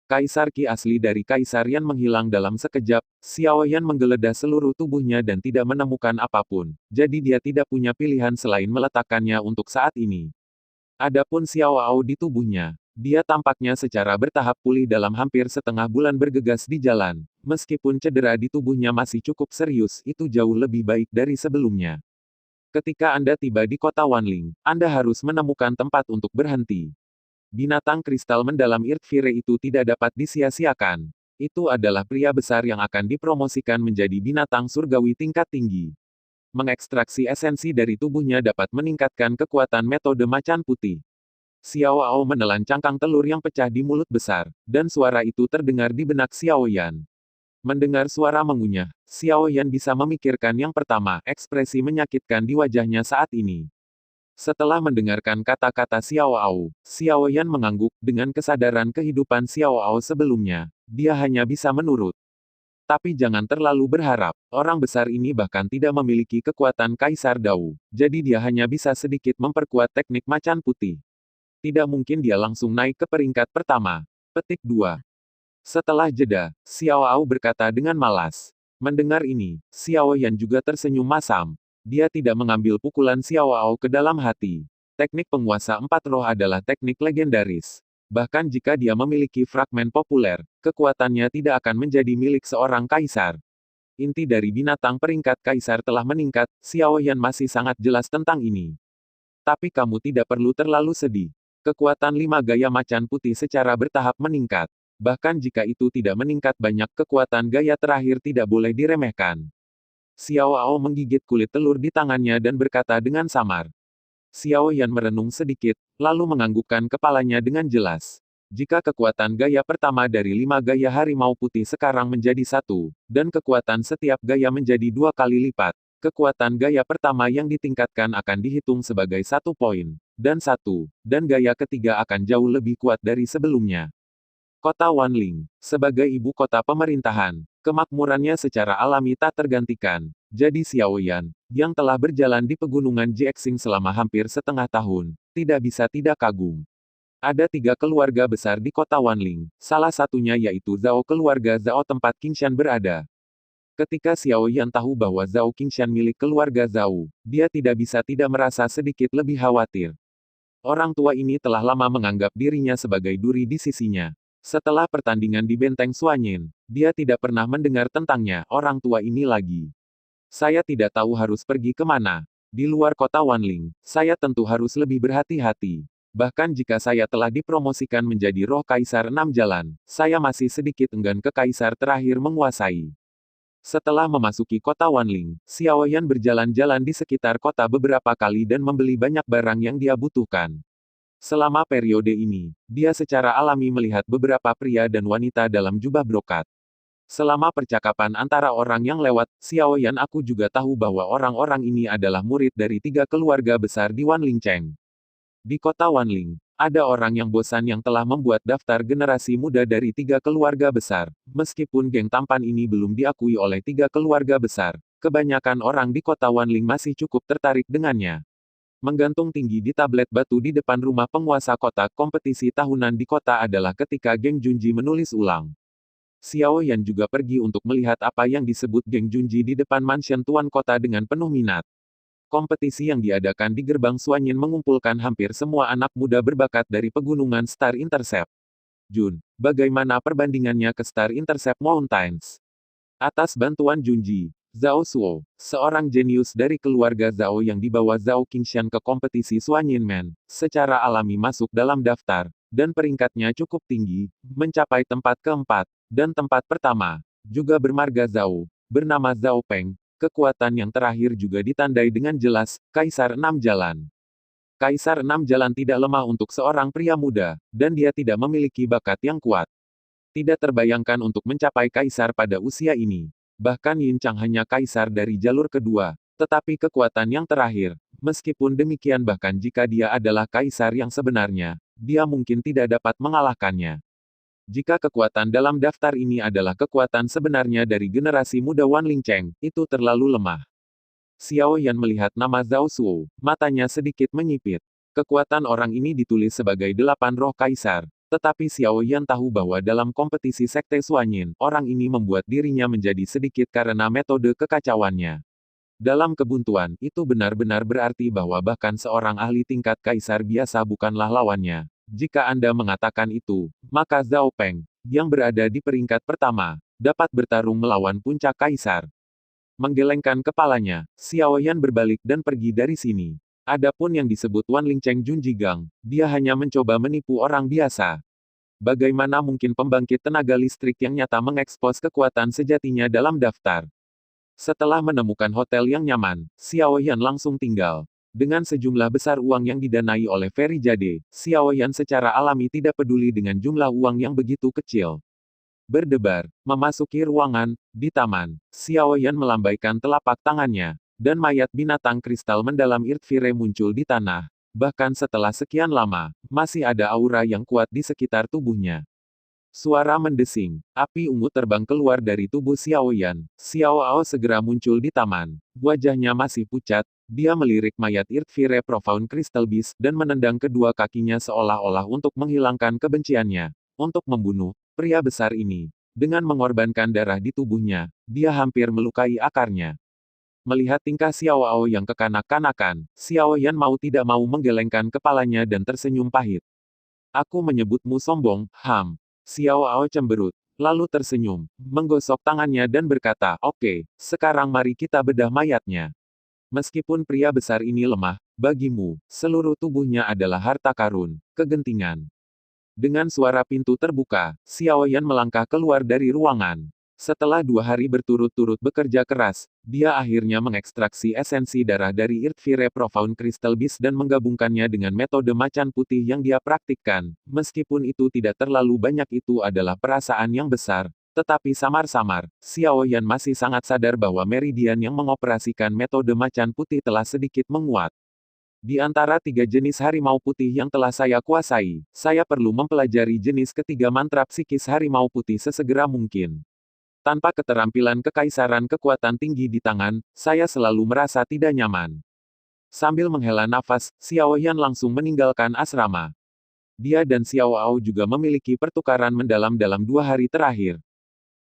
Kaisar Qi asli dari Kaisar Yan menghilang dalam sekejap, Xiao Yan menggeledah seluruh tubuhnya dan tidak menemukan apapun, jadi dia tidak punya pilihan selain meletakkannya untuk saat ini. Adapun Xiao Ao di tubuhnya, dia tampaknya secara bertahap pulih dalam hampir setengah bulan bergegas di jalan. Meskipun cedera di tubuhnya masih cukup serius, itu jauh lebih baik dari sebelumnya. Ketika Anda tiba di kota Wanling, Anda harus menemukan tempat untuk berhenti. Binatang kristal mendalam Irtvire itu tidak dapat disia-siakan. Itu adalah pria besar yang akan dipromosikan menjadi binatang surgawi tingkat tinggi. Mengekstraksi esensi dari tubuhnya dapat meningkatkan kekuatan metode macan putih. Xiao Ao menelan cangkang telur yang pecah di mulut besar, dan suara itu terdengar di benak Xiao Yan. Mendengar suara mengunyah, Xiao Yan bisa memikirkan yang pertama, ekspresi menyakitkan di wajahnya saat ini. Setelah mendengarkan kata-kata Xiao Ao, Xiao Yan mengangguk, dengan kesadaran kehidupan Xiao Ao sebelumnya, dia hanya bisa menurut. Tapi jangan terlalu berharap, orang besar ini bahkan tidak memiliki kekuatan Kaisar Dao, jadi dia hanya bisa sedikit memperkuat teknik macan putih. Tidak mungkin dia langsung naik ke peringkat pertama. Petik 2. Setelah jeda, Xiao Ao berkata dengan malas. Mendengar ini, Xiao Yan juga tersenyum masam. Dia tidak mengambil pukulan Xiao Ao ke dalam hati. Teknik penguasa 4 roh adalah teknik legendaris. Bahkan jika dia memiliki fragmen populer, kekuatannya tidak akan menjadi milik seorang kaisar. Inti dari binatang peringkat kaisar telah meningkat, Xiao Yan masih sangat jelas tentang ini. Tapi kamu tidak perlu terlalu sedih. Kekuatan 5 gaya macan putih secara bertahap meningkat. Bahkan jika itu tidak meningkat banyak, kekuatan gaya terakhir tidak boleh diremehkan. Xiao Ao menggigit kulit telur di tangannya dan berkata dengan samar. Xiao Yan merenung sedikit, lalu menganggukkan kepalanya dengan jelas. Jika kekuatan gaya pertama dari 5 gaya harimau putih sekarang menjadi 1, dan kekuatan setiap gaya menjadi 2 kali lipat, kekuatan gaya pertama yang ditingkatkan akan dihitung sebagai 1 poin, dan gaya ketiga akan jauh lebih kuat dari sebelumnya. Kota Wanling, sebagai ibu kota pemerintahan, kemakmurannya secara alami tak tergantikan. Jadi Xiao Yan, yang telah berjalan di pegunungan Jiexing selama hampir setengah tahun, tidak bisa tidak kagum. Ada 3 keluarga besar di kota Wanling, salah satunya yaitu Zhao keluarga Zhao tempat Qingshan berada. Ketika Xiao Yan tahu bahwa Zhao Qingshan milik keluarga Zhao, dia tidak bisa tidak merasa sedikit lebih khawatir. Orang tua ini telah lama menganggap dirinya sebagai duri di sisinya. Setelah pertandingan di Benteng Suanyin, dia tidak pernah mendengar tentangnya, orang tua ini lagi. Saya tidak tahu harus pergi kemana. Di luar kota Wanling, saya tentu harus lebih berhati-hati. Bahkan jika saya telah dipromosikan menjadi roh kaisar 6 jalan, saya masih sedikit enggan ke kaisar terakhir menguasai. Setelah memasuki kota Wanling, Xiao Yan berjalan-jalan di sekitar kota beberapa kali dan membeli banyak barang yang dia butuhkan. Selama periode ini, dia secara alami melihat beberapa pria dan wanita dalam jubah brokat. Selama percakapan antara orang yang lewat, Xiao Yan aku juga tahu bahwa orang-orang ini adalah murid dari 3 keluarga besar di Wanling Cheng. Di kota Wanling, ada orang yang bosan yang telah membuat daftar generasi muda dari 3 keluarga besar. Meskipun geng tampan ini belum diakui oleh 3 keluarga besar, kebanyakan orang di kota Wanling masih cukup tertarik dengannya. Menggantung tinggi di tablet batu di depan rumah penguasa kota, kompetisi tahunan di kota adalah ketika geng Junji menulis ulang. Xiao Yan juga pergi untuk melihat apa yang disebut geng Junji di depan mansion tuan kota dengan penuh minat. Kompetisi yang diadakan di gerbang Suanyin mengumpulkan hampir semua anak muda berbakat dari pegunungan Star Intercept. Jun, bagaimana perbandingannya ke Star Intercept Mountains? Atas bantuan Junji, Zhao Suo, seorang jenius dari keluarga Zhao yang dibawa Zhao Qingshan ke kompetisi Suanyin Man, secara alami masuk dalam daftar, dan peringkatnya cukup tinggi, mencapai tempat keempat, dan tempat pertama. Juga bermarga Zhao, bernama Zhao Peng, kekuatan yang terakhir juga ditandai dengan jelas, Kaisar 6 Jalan. Kaisar 6 Jalan tidak lemah untuk seorang pria muda, dan dia tidak memiliki bakat yang kuat. Tidak terbayangkan untuk mencapai kaisar pada usia ini. Bahkan Yin Chang hanya kaisar dari jalur kedua, tetapi kekuatan yang terakhir. Meskipun demikian bahkan jika dia adalah kaisar yang sebenarnya, dia mungkin tidak dapat mengalahkannya. Jika kekuatan dalam daftar ini adalah kekuatan sebenarnya dari generasi muda Wanling Cheng, itu terlalu lemah. Xiao Yan melihat nama Zhao Suo, matanya sedikit menyipit. Kekuatan orang ini ditulis sebagai 8 roh kaisar. Tetapi Xiao Yan tahu bahwa dalam kompetisi Sekte Suanyin, orang ini membuat dirinya menjadi sedikit karena metode kekacauannya. Dalam kebuntuan, itu benar-benar berarti bahwa bahkan seorang ahli tingkat kaisar biasa bukanlah lawannya. Jika Anda mengatakan itu, maka Zhao Peng, yang berada di peringkat pertama, dapat bertarung melawan puncak kaisar. Menggelengkan kepalanya, Xiao Yan berbalik dan pergi dari sini. Adapun yang disebut Wanling Cheng Junjigang, dia hanya mencoba menipu orang biasa. Bagaimana mungkin pembangkit tenaga listrik yang nyata mengekspos kekuatan sejatinya dalam daftar? Setelah menemukan hotel yang nyaman, Xiao Yan langsung tinggal. Dengan sejumlah besar uang yang didanai oleh Ferry Jade, Xiao Yan secara alami tidak peduli dengan jumlah uang yang begitu kecil. Berdebar, memasuki ruangan, di taman, Xiao Yan melambaikan telapak tangannya, dan mayat binatang kristal mendalam Irtvire muncul di tanah. Bahkan setelah sekian lama, masih ada aura yang kuat di sekitar tubuhnya. Suara mendesing, api ungu terbang keluar dari tubuh Xiao Yan. Xiao Ao segera muncul di taman. Wajahnya masih pucat, dia melirik mayat Irtvire Profound Crystal Beast dan menendang kedua kakinya seolah-olah untuk menghilangkan kebenciannya. Untuk membunuh pria besar ini, dengan mengorbankan darah di tubuhnya, dia hampir melukai akarnya. Melihat tingkah Xiao Ao yang kekanak-kanakan, Xiao Yan mau tidak mau menggelengkan kepalanya dan tersenyum pahit. Aku menyebutmu sombong, Ham. Xiao Ao cemberut, lalu tersenyum, menggosok tangannya dan berkata, oke, sekarang mari kita bedah mayatnya. Meskipun pria besar ini lemah, bagimu, seluruh tubuhnya adalah harta karun, kegentingan. Dengan suara pintu terbuka, Xiao Yan melangkah keluar dari ruangan. Setelah 2 hari berturut-turut bekerja keras, dia akhirnya mengekstraksi esensi darah dari Irtvire Profound Crystal Beast dan menggabungkannya dengan metode macan putih yang dia praktikkan. Meskipun itu tidak terlalu banyak, itu adalah perasaan yang besar, tetapi samar-samar, Xiao Yan masih sangat sadar bahwa meridian yang mengoperasikan metode macan putih telah sedikit menguat. Di antara 3 jenis harimau putih yang telah saya kuasai, saya perlu mempelajari jenis ketiga mantra psikis harimau putih sesegera mungkin. Tanpa keterampilan kekaisaran kekuatan tinggi di tangan, saya selalu merasa tidak nyaman. Sambil menghela nafas, Xiao Yan langsung meninggalkan asrama. Dia dan Xiao Ao juga memiliki pertukaran mendalam dalam 2 hari terakhir.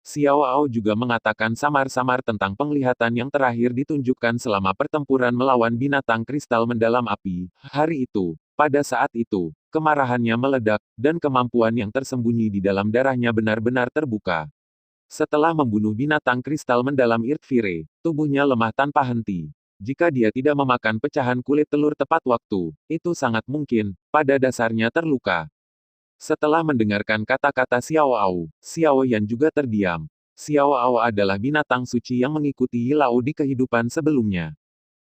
Xiao Ao juga mengatakan samar-samar tentang penglihatan yang terakhir ditunjukkan selama pertempuran melawan binatang kristal mendalam api. Hari itu, pada saat itu, kemarahannya meledak, dan kemampuan yang tersembunyi di dalam darahnya benar-benar terbuka. Setelah membunuh binatang kristal mendalam Irtvire, tubuhnya lemah tanpa henti. Jika dia tidak memakan pecahan kulit telur tepat waktu, itu sangat mungkin, pada dasarnya terluka. Setelah mendengarkan kata-kata Xiao Ao, Xiao Yan juga terdiam. Xiao Ao adalah binatang suci yang mengikuti Yilao di kehidupan sebelumnya.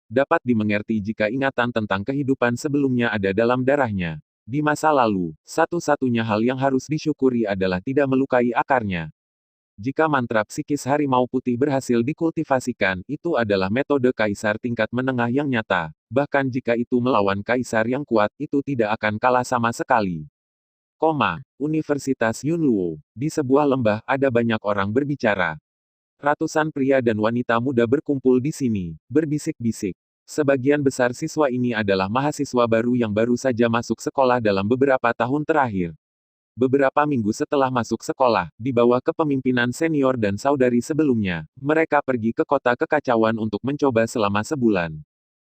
Dapat dimengerti jika ingatan tentang kehidupan sebelumnya ada dalam darahnya. Di masa lalu, satu-satunya hal yang harus disyukuri adalah tidak melukai akarnya. Jika mantra psikis harimau putih berhasil dikultivasikan, itu adalah metode kaisar tingkat menengah yang nyata. Bahkan jika itu melawan kaisar yang kuat, itu tidak akan kalah sama sekali. Universitas Yunluo. Di sebuah lembah, ada banyak orang berbicara. Ratusan pria dan wanita muda berkumpul di sini, berbisik-bisik. Sebagian besar siswa ini adalah mahasiswa baru yang baru saja masuk sekolah dalam beberapa tahun terakhir. Beberapa minggu setelah masuk sekolah, di bawah kepemimpinan senior dan saudari sebelumnya, mereka pergi ke kota kekacauan untuk mencoba selama sebulan.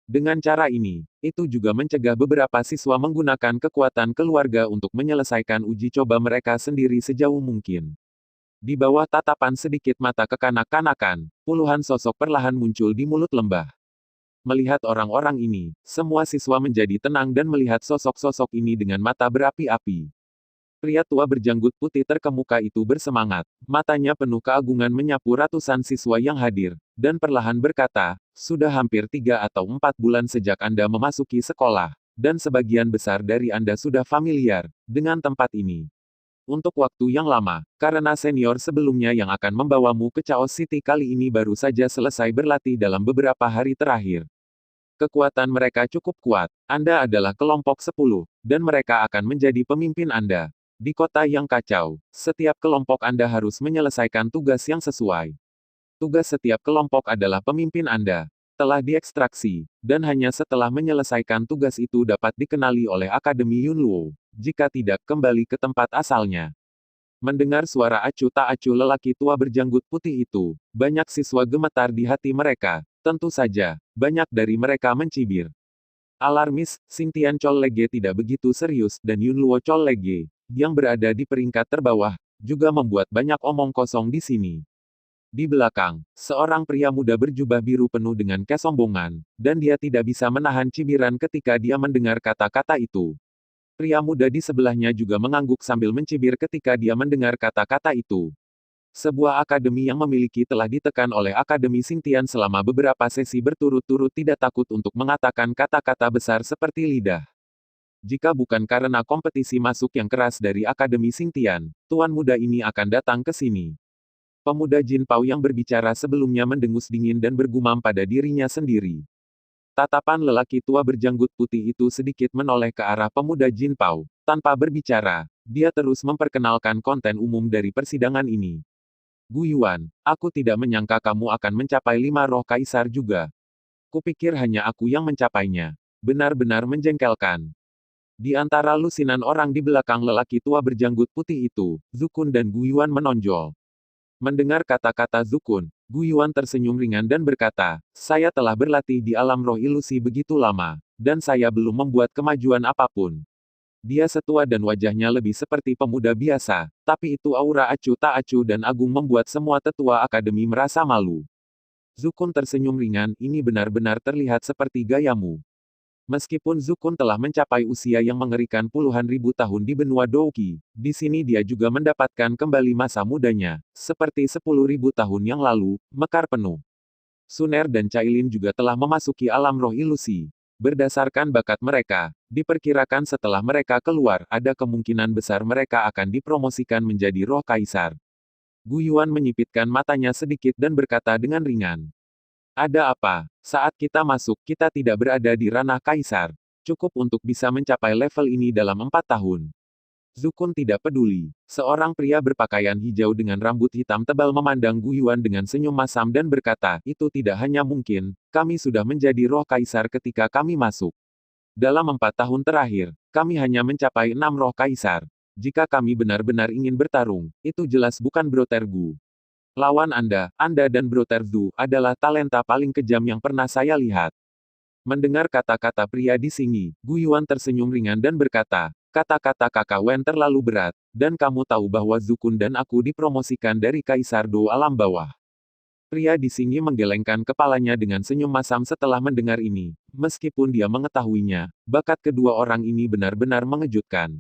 Dengan cara ini, itu juga mencegah beberapa siswa menggunakan kekuatan keluarga untuk menyelesaikan uji coba mereka sendiri sejauh mungkin. Di bawah tatapan sedikit mata kekanak-kanakan, puluhan sosok perlahan muncul di mulut lembah. Melihat orang-orang ini, semua siswa menjadi tenang dan melihat sosok-sosok ini dengan mata berapi-api. Pria tua berjanggut putih terkemuka itu bersemangat, matanya penuh keagungan menyapu ratusan siswa yang hadir, dan perlahan berkata, sudah hampir 3 atau 4 bulan sejak Anda memasuki sekolah, dan sebagian besar dari Anda sudah familiar dengan tempat ini. Untuk waktu yang lama, karena senior sebelumnya yang akan membawamu ke Chaos City kali ini baru saja selesai berlatih dalam beberapa hari terakhir. Kekuatan mereka cukup kuat, Anda adalah kelompok 10, dan mereka akan menjadi pemimpin Anda. Di kota yang kacau, setiap kelompok Anda harus menyelesaikan tugas yang sesuai. Tugas setiap kelompok adalah pemimpin Anda. Telah diekstraksi, dan hanya setelah menyelesaikan tugas itu dapat dikenali oleh Akademi Yunluo. Jika tidak, kembali ke tempat asalnya. Mendengar suara acuh tak acuh lelaki tua berjanggut putih itu, banyak siswa gemetar di hati mereka. Tentu saja, banyak dari mereka mencibir. Alarmis, Xingtian Chollege tidak begitu serius, dan Yunluo Chollege, yang berada di peringkat terbawah, juga membuat banyak omong kosong di sini. Di belakang, seorang pria muda berjubah biru penuh dengan kesombongan, dan dia tidak bisa menahan cibiran ketika dia mendengar kata-kata itu. Pria muda di sebelahnya juga mengangguk sambil mencibir ketika dia mendengar kata-kata itu. Sebuah akademi yang memiliki telah ditekan oleh Akademi Xingtian selama beberapa sesi berturut-turut tidak takut untuk mengatakan kata-kata besar seperti lidah. Jika bukan karena kompetisi masuk yang keras dari Akademi Xingtian, tuan muda ini akan datang ke sini. Pemuda Jin Pao yang berbicara sebelumnya mendengus dingin dan bergumam pada dirinya sendiri. Tatapan lelaki tua berjanggut putih itu sedikit menoleh ke arah pemuda Jin Pao. Tanpa berbicara, dia terus memperkenalkan konten umum dari persidangan ini. Gu Yuan, aku tidak menyangka kamu akan mencapai 5 roh kaisar juga. Kupikir hanya aku yang mencapainya. Benar-benar menjengkelkan. Di antara lusinan orang di belakang lelaki tua berjanggut putih itu, Zukun dan Gu Yuan menonjol. Mendengar kata-kata Zukun, Gu Yuan tersenyum ringan dan berkata, saya telah berlatih di alam roh ilusi begitu lama, dan saya belum membuat kemajuan apapun. Dia setua dan wajahnya lebih seperti pemuda biasa, tapi itu aura acuh tak acuh dan agung membuat semua tetua akademi merasa malu. Zukun tersenyum ringan, ini benar-benar terlihat seperti gayamu. Meskipun Zukun telah mencapai usia yang mengerikan puluhan ribu tahun di benua Douqi, di sini dia juga mendapatkan kembali masa mudanya, seperti 10.000 tahun yang lalu, mekar penuh. Suner dan Cailin juga telah memasuki alam roh ilusi. Berdasarkan bakat mereka, diperkirakan setelah mereka keluar, ada kemungkinan besar mereka akan dipromosikan menjadi roh kaisar. Gu Yuan menyipitkan matanya sedikit dan berkata dengan ringan. Ada apa? Saat kita masuk, kita tidak berada di ranah kaisar. Cukup untuk bisa mencapai level ini dalam 4 tahun. Zukun tidak peduli. Seorang pria berpakaian hijau dengan rambut hitam tebal memandang Gu Yuan dengan senyum masam dan berkata, itu tidak hanya mungkin, kami sudah menjadi roh kaisar ketika kami masuk. Dalam 4 tahun terakhir, kami hanya mencapai 6 roh kaisar. Jika kami benar-benar ingin bertarung, itu jelas bukan Brother Gu. Lawan Anda dan Brother Zhu adalah talenta paling kejam yang pernah saya lihat. Mendengar kata-kata pria di sini, Gu Yuan tersenyum ringan dan berkata, kata-kata Kakak Wen terlalu berat, dan kamu tahu bahwa Zukun dan aku dipromosikan dari Kaisar Do alam bawah. Pria di sini menggelengkan kepalanya dengan senyum masam setelah mendengar ini. Meskipun dia mengetahuinya, bakat kedua orang ini benar-benar mengejutkan.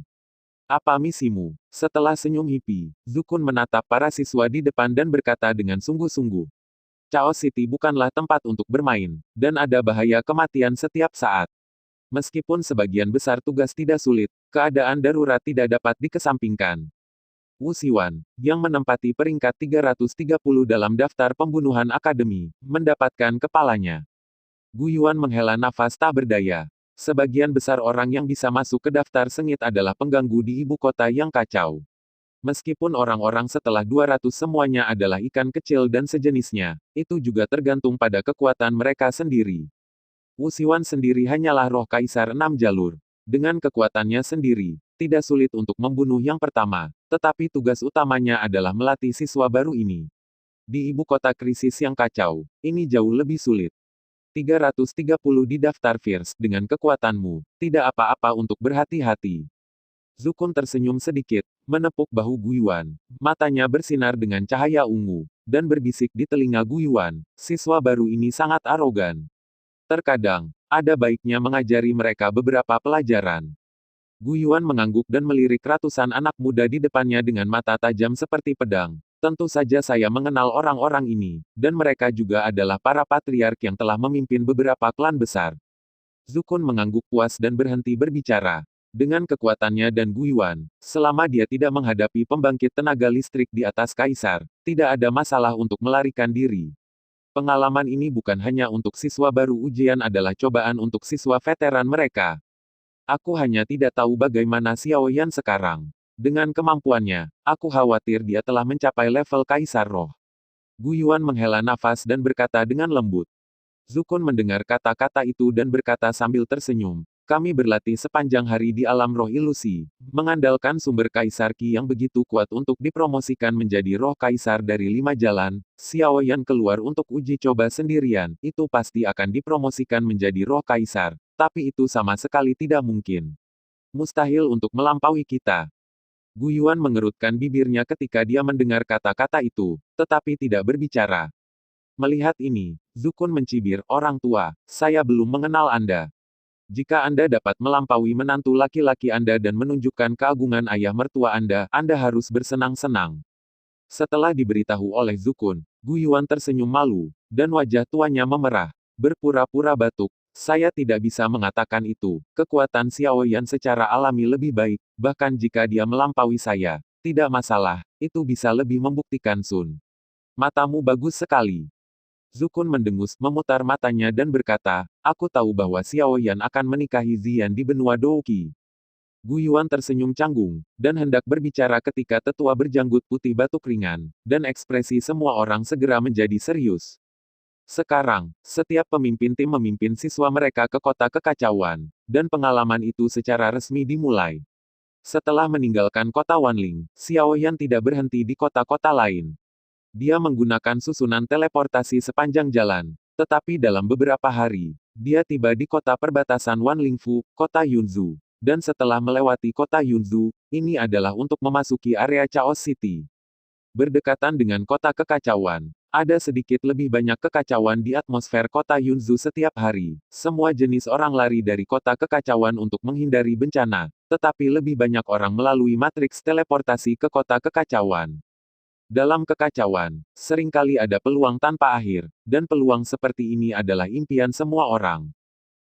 Apa misimu? Setelah senyum hippie, Zukun menatap para siswa di depan dan berkata dengan sungguh-sungguh. Chaos City bukanlah tempat untuk bermain, dan ada bahaya kematian setiap saat. Meskipun sebagian besar tugas tidak sulit, keadaan darurat tidak dapat dikesampingkan. Wu Xiwan, yang menempati peringkat 330 dalam daftar pembunuhan akademi, mendapatkan kepalanya. Gu Yuan menghela nafas tak berdaya. Sebagian besar orang yang bisa masuk ke daftar sengit adalah pengganggu di ibu kota yang kacau. Meskipun orang-orang setelah 200 semuanya adalah ikan kecil dan sejenisnya, itu juga tergantung pada kekuatan mereka sendiri. Wu Xiwan sendiri hanyalah roh kaisar 6 jalur. Dengan kekuatannya sendiri, tidak sulit untuk membunuh yang pertama, tetapi tugas utamanya adalah melatih siswa baru ini. Di ibu kota krisis yang kacau, ini jauh lebih sulit. 330 di daftar First dengan kekuatanmu, tidak apa-apa untuk berhati-hati. Zukun tersenyum sedikit, menepuk bahu Gu Yuan. Matanya bersinar dengan cahaya ungu, dan berbisik di telinga Gu Yuan, siswa baru ini sangat arogan. Terkadang, ada baiknya mengajari mereka beberapa pelajaran. Gu Yuan mengangguk dan melirik ratusan anak muda di depannya dengan mata tajam seperti pedang. Tentu saja saya mengenal orang-orang ini, dan mereka juga adalah para patriark yang telah memimpin beberapa klan besar. Zukun mengangguk puas dan berhenti berbicara. Dengan kekuatannya dan Gu Yuan, selama dia tidak menghadapi pembangkit tenaga listrik di atas kaisar, tidak ada masalah untuk melarikan diri. Pengalaman ini bukan hanya untuk siswa baru, ujian adalah cobaan untuk siswa veteran mereka. Aku hanya tidak tahu bagaimana Xiao Yan sekarang. Dengan kemampuannya, aku khawatir dia telah mencapai level Kaisar Roh. Gu Yuan menghela nafas dan berkata dengan lembut. Zukun mendengar kata-kata itu dan berkata sambil tersenyum. Kami berlatih sepanjang hari di alam roh ilusi, mengandalkan sumber Kaisar Qi yang begitu kuat untuk dipromosikan menjadi roh Kaisar dari 5 jalan. Xiao Yan keluar untuk uji coba sendirian, itu pasti akan dipromosikan menjadi roh Kaisar, tapi itu sama sekali tidak mungkin. Mustahil untuk melampaui kita. Gu Yuan mengerutkan bibirnya ketika dia mendengar kata-kata itu, tetapi tidak berbicara. Melihat ini, Zukun mencibir, orang tua, saya belum mengenal Anda. Jika Anda dapat melampaui menantu laki-laki Anda dan menunjukkan keagungan ayah mertua Anda harus bersenang-senang. Setelah diberitahu oleh Zukun, Gu Yuan tersenyum malu, dan wajah tuanya memerah. Berpura-pura batuk, saya tidak bisa mengatakan itu. Kekuatan Xiao Yan secara alami lebih baik, bahkan jika dia melampaui saya, tidak masalah, itu bisa lebih membuktikan Sun. Matamu bagus sekali. Zukun mendengus, memutar matanya dan berkata, aku tahu bahwa Xiao Yan akan menikahi Ziyan di benua Douqi. Gu Yuan tersenyum canggung, dan hendak berbicara ketika tetua berjanggut putih batuk ringan, dan ekspresi semua orang segera menjadi serius. Sekarang, setiap pemimpin tim memimpin siswa mereka ke kota kekacauan, dan pengalaman itu secara resmi dimulai. Setelah meninggalkan kota Wanling, Xiao Yan tidak berhenti di kota-kota lain. Dia menggunakan susunan teleportasi sepanjang jalan, tetapi dalam beberapa hari, dia tiba di kota perbatasan Wanlingfu, kota Yunzhu. Dan setelah melewati kota Yunzhu, ini adalah untuk memasuki area Chaos City. Berdekatan dengan kota kekacauan, ada sedikit lebih banyak kekacauan di atmosfer kota Yunzhu setiap hari. Semua jenis orang lari dari kota kekacauan untuk menghindari bencana, tetapi lebih banyak orang melalui matriks teleportasi ke kota kekacauan. Dalam kekacauan, seringkali ada peluang tanpa akhir, dan peluang seperti ini adalah impian semua orang.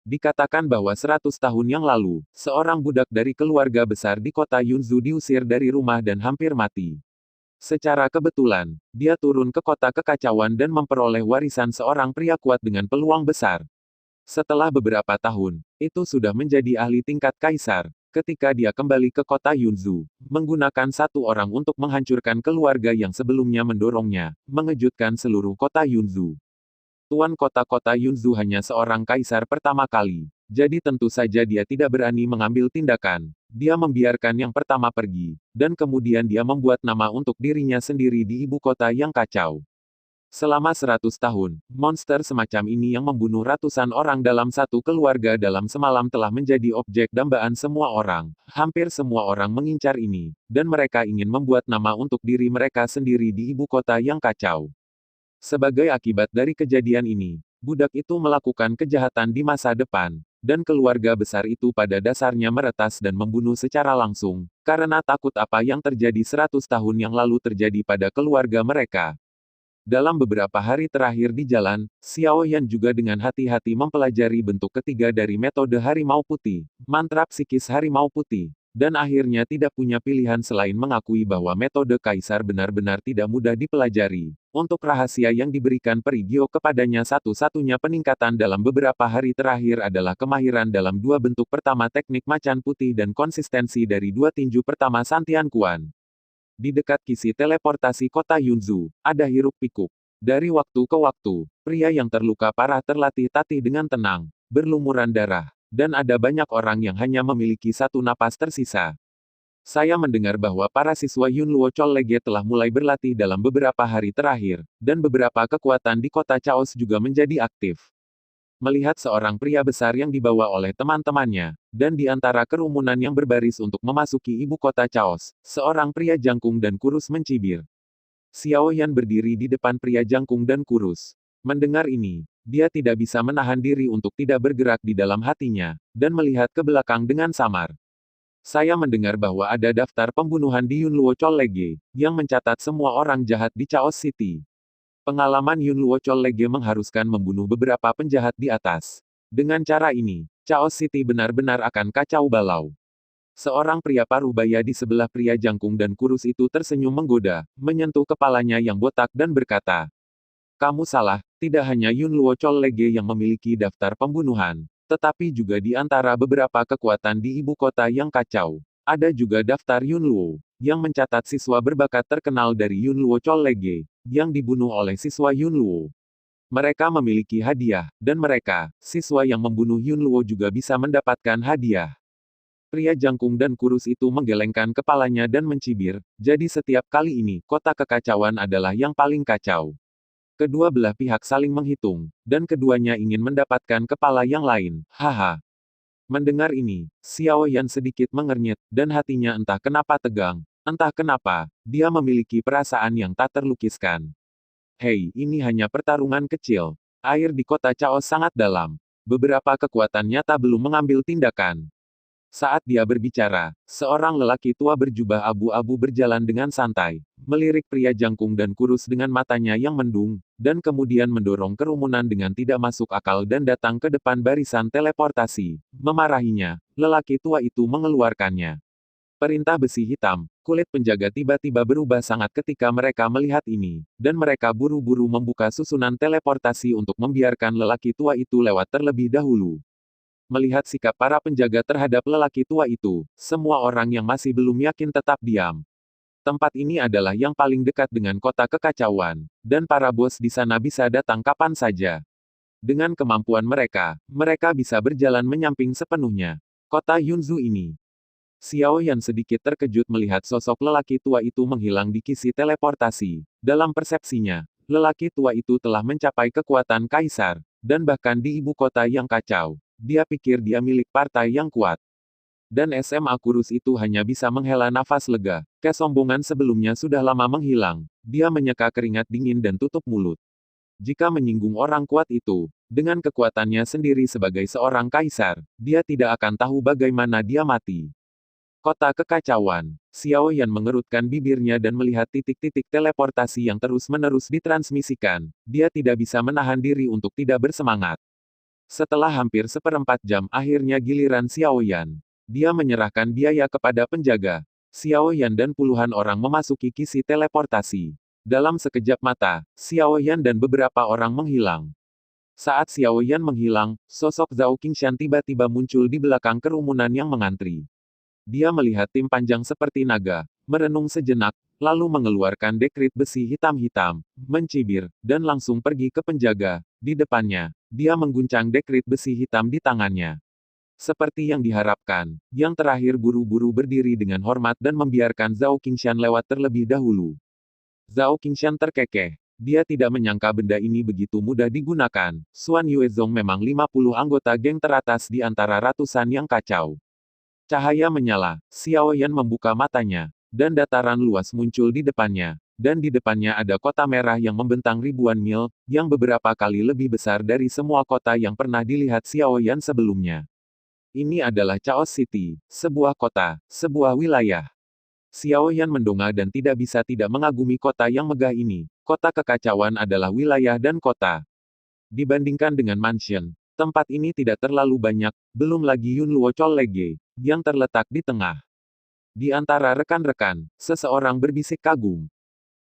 Dikatakan bahwa 100 tahun yang lalu, seorang budak dari keluarga besar di kota Yunzhu diusir dari rumah dan hampir mati. Secara kebetulan, dia turun ke kota kekacauan dan memperoleh warisan seorang pria kuat dengan peluang besar. Setelah beberapa tahun, itu sudah menjadi ahli tingkat kaisar. Ketika dia kembali ke kota Yunzhu, menggunakan satu orang untuk menghancurkan keluarga yang sebelumnya mendorongnya, mengejutkan seluruh kota Yunzhu. Tuan kota-kota Yunzhu hanya seorang kaisar pertama kali, jadi tentu saja dia tidak berani mengambil tindakan. Dia membiarkan yang pertama pergi, dan kemudian dia membuat nama untuk dirinya sendiri di ibu kota yang kacau. Selama 100 tahun, monster semacam ini yang membunuh ratusan orang dalam satu keluarga dalam semalam telah menjadi objek dambaan semua orang. Hampir semua orang mengincar ini, dan mereka ingin membuat nama untuk diri mereka sendiri di ibu kota yang kacau. Sebagai akibat dari kejadian ini, budak itu melakukan kejahatan di masa depan, dan keluarga besar itu pada dasarnya meretas dan membunuh secara langsung, karena takut apa yang terjadi 100 tahun yang lalu terjadi pada keluarga mereka. Dalam beberapa hari terakhir di jalan, Xiao Yan juga dengan hati-hati mempelajari bentuk ketiga dari metode harimau putih, mantra psikis harimau putih, dan akhirnya tidak punya pilihan selain mengakui bahwa metode kaisar benar-benar tidak mudah dipelajari. Untuk rahasia yang diberikan Perigio kepadanya satu-satunya peningkatan dalam beberapa hari terakhir adalah kemahiran dalam dua bentuk pertama teknik macan putih dan konsistensi dari dua tinju pertama Santian Quan. Di dekat kisi teleportasi kota Yunzu, ada hiruk-pikuk. Dari waktu ke waktu, pria yang terluka parah terlatih tatih dengan tenang, berlumuran darah, dan ada banyak orang yang hanya memiliki satu napas tersisa. Saya mendengar bahwa para siswa Yunluo Chollege telah mulai berlatih dalam beberapa hari terakhir, dan beberapa kekuatan di kota Chaos juga menjadi aktif. Melihat seorang pria besar yang dibawa oleh teman-temannya, dan di antara kerumunan yang berbaris untuk memasuki ibu kota Chaos, seorang pria jangkung dan kurus mencibir. Xiao Yan berdiri di depan pria jangkung dan kurus. Mendengar ini, dia tidak bisa menahan diri untuk tidak bergerak di dalam hatinya, dan melihat ke belakang dengan samar. Saya mendengar bahwa ada daftar pembunuhan di Yunluo Chollege, yang mencatat semua orang jahat di Chaos City. Pengalaman Yunluo Chollege mengharuskan membunuh beberapa penjahat di atas. Dengan cara ini, Chaos City benar-benar akan kacau balau. Seorang pria paruh baya di sebelah pria jangkung dan kurus itu tersenyum menggoda, menyentuh kepalanya yang botak dan berkata, "Kamu salah, tidak hanya Yunluo Chollege yang memiliki daftar pembunuhan, tetapi juga di antara beberapa kekuatan di ibu kota yang kacau. Ada juga daftar Yunluo, yang mencatat siswa berbakat terkenal dari Yunluo Chollege, yang dibunuh oleh siswa Yunluo. Mereka memiliki hadiah, dan mereka, siswa yang membunuh Yunluo juga bisa mendapatkan hadiah." Pria jangkung dan kurus itu menggelengkan kepalanya dan mencibir, jadi setiap kali ini, kota kekacauan adalah yang paling kacau. Kedua belah pihak saling menghitung, dan keduanya ingin mendapatkan kepala yang lain, haha. Mendengar ini, Xiao Yan sedikit mengernyit, dan hatinya entah kenapa tegang, entah kenapa, dia memiliki perasaan yang tak terlukiskan. Hei, ini hanya pertarungan kecil. Air di kota Chaos sangat dalam. Beberapa kekuatan nyata belum mengambil tindakan. Saat dia berbicara, seorang lelaki tua berjubah abu-abu berjalan dengan santai, melirik pria jangkung dan kurus dengan matanya yang mendung, dan kemudian mendorong kerumunan dengan tidak masuk akal dan datang ke depan barisan teleportasi. Memarahinya, lelaki tua itu mengeluarkannya. Perintah besi hitam, kulit penjaga tiba-tiba berubah sangat ketika mereka melihat ini, dan mereka buru-buru membuka susunan teleportasi untuk membiarkan lelaki tua itu lewat terlebih dahulu. Melihat sikap para penjaga terhadap lelaki tua itu, semua orang yang masih belum yakin tetap diam. Tempat ini adalah yang paling dekat dengan kota kekacauan, dan para bos di sana bisa datang kapan saja. Dengan kemampuan mereka, mereka bisa berjalan menyamping sepenuhnya. Kota Yunzu ini. Xiao Yan sedikit terkejut melihat sosok lelaki tua itu menghilang di kisi teleportasi. Dalam persepsinya, lelaki tua itu telah mencapai kekuatan kaisar, dan bahkan di ibu kota yang kacau. Dia pikir dia milik partai yang kuat. Dan SMA kurus itu hanya bisa menghela nafas lega. Kesombongan sebelumnya sudah lama menghilang. Dia menyeka keringat dingin dan tutup mulut. Jika menyinggung orang kuat itu, dengan kekuatannya sendiri sebagai seorang kaisar, dia tidak akan tahu bagaimana dia mati. Kota kekacauan. Xiao Yan mengerutkan bibirnya dan melihat titik-titik teleportasi yang terus-menerus ditransmisikan. Dia tidak bisa menahan diri untuk tidak bersemangat. Setelah hampir seperempat jam akhirnya giliran Xiao Yan. Dia menyerahkan biaya kepada penjaga. Xiao Yan dan puluhan orang memasuki kisi teleportasi. Dalam sekejap mata, Xiao Yan dan beberapa orang menghilang. Saat Xiao Yan menghilang, sosok Zhao Qingshan tiba-tiba muncul di belakang kerumunan yang mengantri. Dia melihat tim panjang seperti naga, merenung sejenak, lalu mengeluarkan dekrit besi hitam-hitam, mencibir, dan langsung pergi ke penjaga. Di depannya, dia mengguncang dekrit besi hitam di tangannya. Seperti yang diharapkan, yang terakhir buru-buru berdiri dengan hormat dan membiarkan Zhao Qingshan lewat terlebih dahulu. Zhao Qingshan terkekeh. Dia tidak menyangka benda ini begitu mudah digunakan. Xuan Yuezong memang 50 anggota geng teratas di antara ratusan yang kacau. Cahaya menyala, Xiao Yan membuka matanya, dan dataran luas muncul di depannya. Dan di depannya ada kota merah yang membentang ribuan mil, yang beberapa kali lebih besar dari semua kota yang pernah dilihat Xiao Yan sebelumnya. Ini adalah Chaos City, sebuah kota, sebuah wilayah. Xiao Yan mendongak dan tidak bisa tidak mengagumi kota yang megah ini. Kota kekacauan adalah wilayah dan kota. Dibandingkan dengan mansion, tempat ini tidak terlalu banyak, belum lagi Yunluo Chollege, yang terletak di tengah. Di antara rekan-rekan, seseorang berbisik kagum.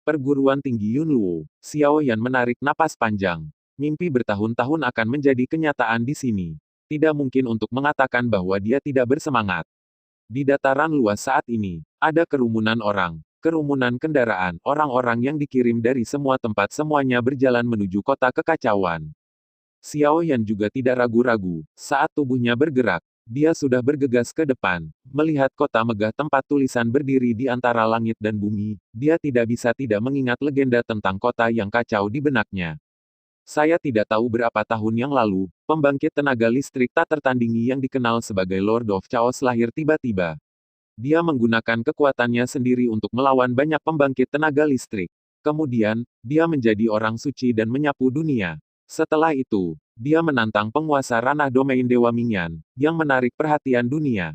Perguruan tinggi Yunluo, Xiao Yan menarik napas panjang. Mimpi bertahun-tahun akan menjadi kenyataan di sini. Tidak mungkin untuk mengatakan bahwa dia tidak bersemangat. Di dataran luas saat ini, ada kerumunan orang, kerumunan kendaraan, orang-orang yang dikirim dari semua tempat semuanya berjalan menuju kota kekacauan. Xiao Yan juga tidak ragu-ragu, saat tubuhnya bergerak, dia sudah bergegas ke depan, melihat kota megah tempat tulisan berdiri di antara langit dan bumi, dia tidak bisa tidak mengingat legenda tentang kota yang kacau di benaknya. Saya tidak tahu berapa tahun yang lalu, pembangkit tenaga listrik tak tertandingi yang dikenal sebagai Lord of Chaos lahir tiba-tiba. Dia menggunakan kekuatannya sendiri untuk melawan banyak pembangkit tenaga listrik. Kemudian, dia menjadi orang suci dan menyapu dunia. Setelah itu, dia menantang penguasa ranah domain Dewa Mingyan, yang menarik perhatian dunia.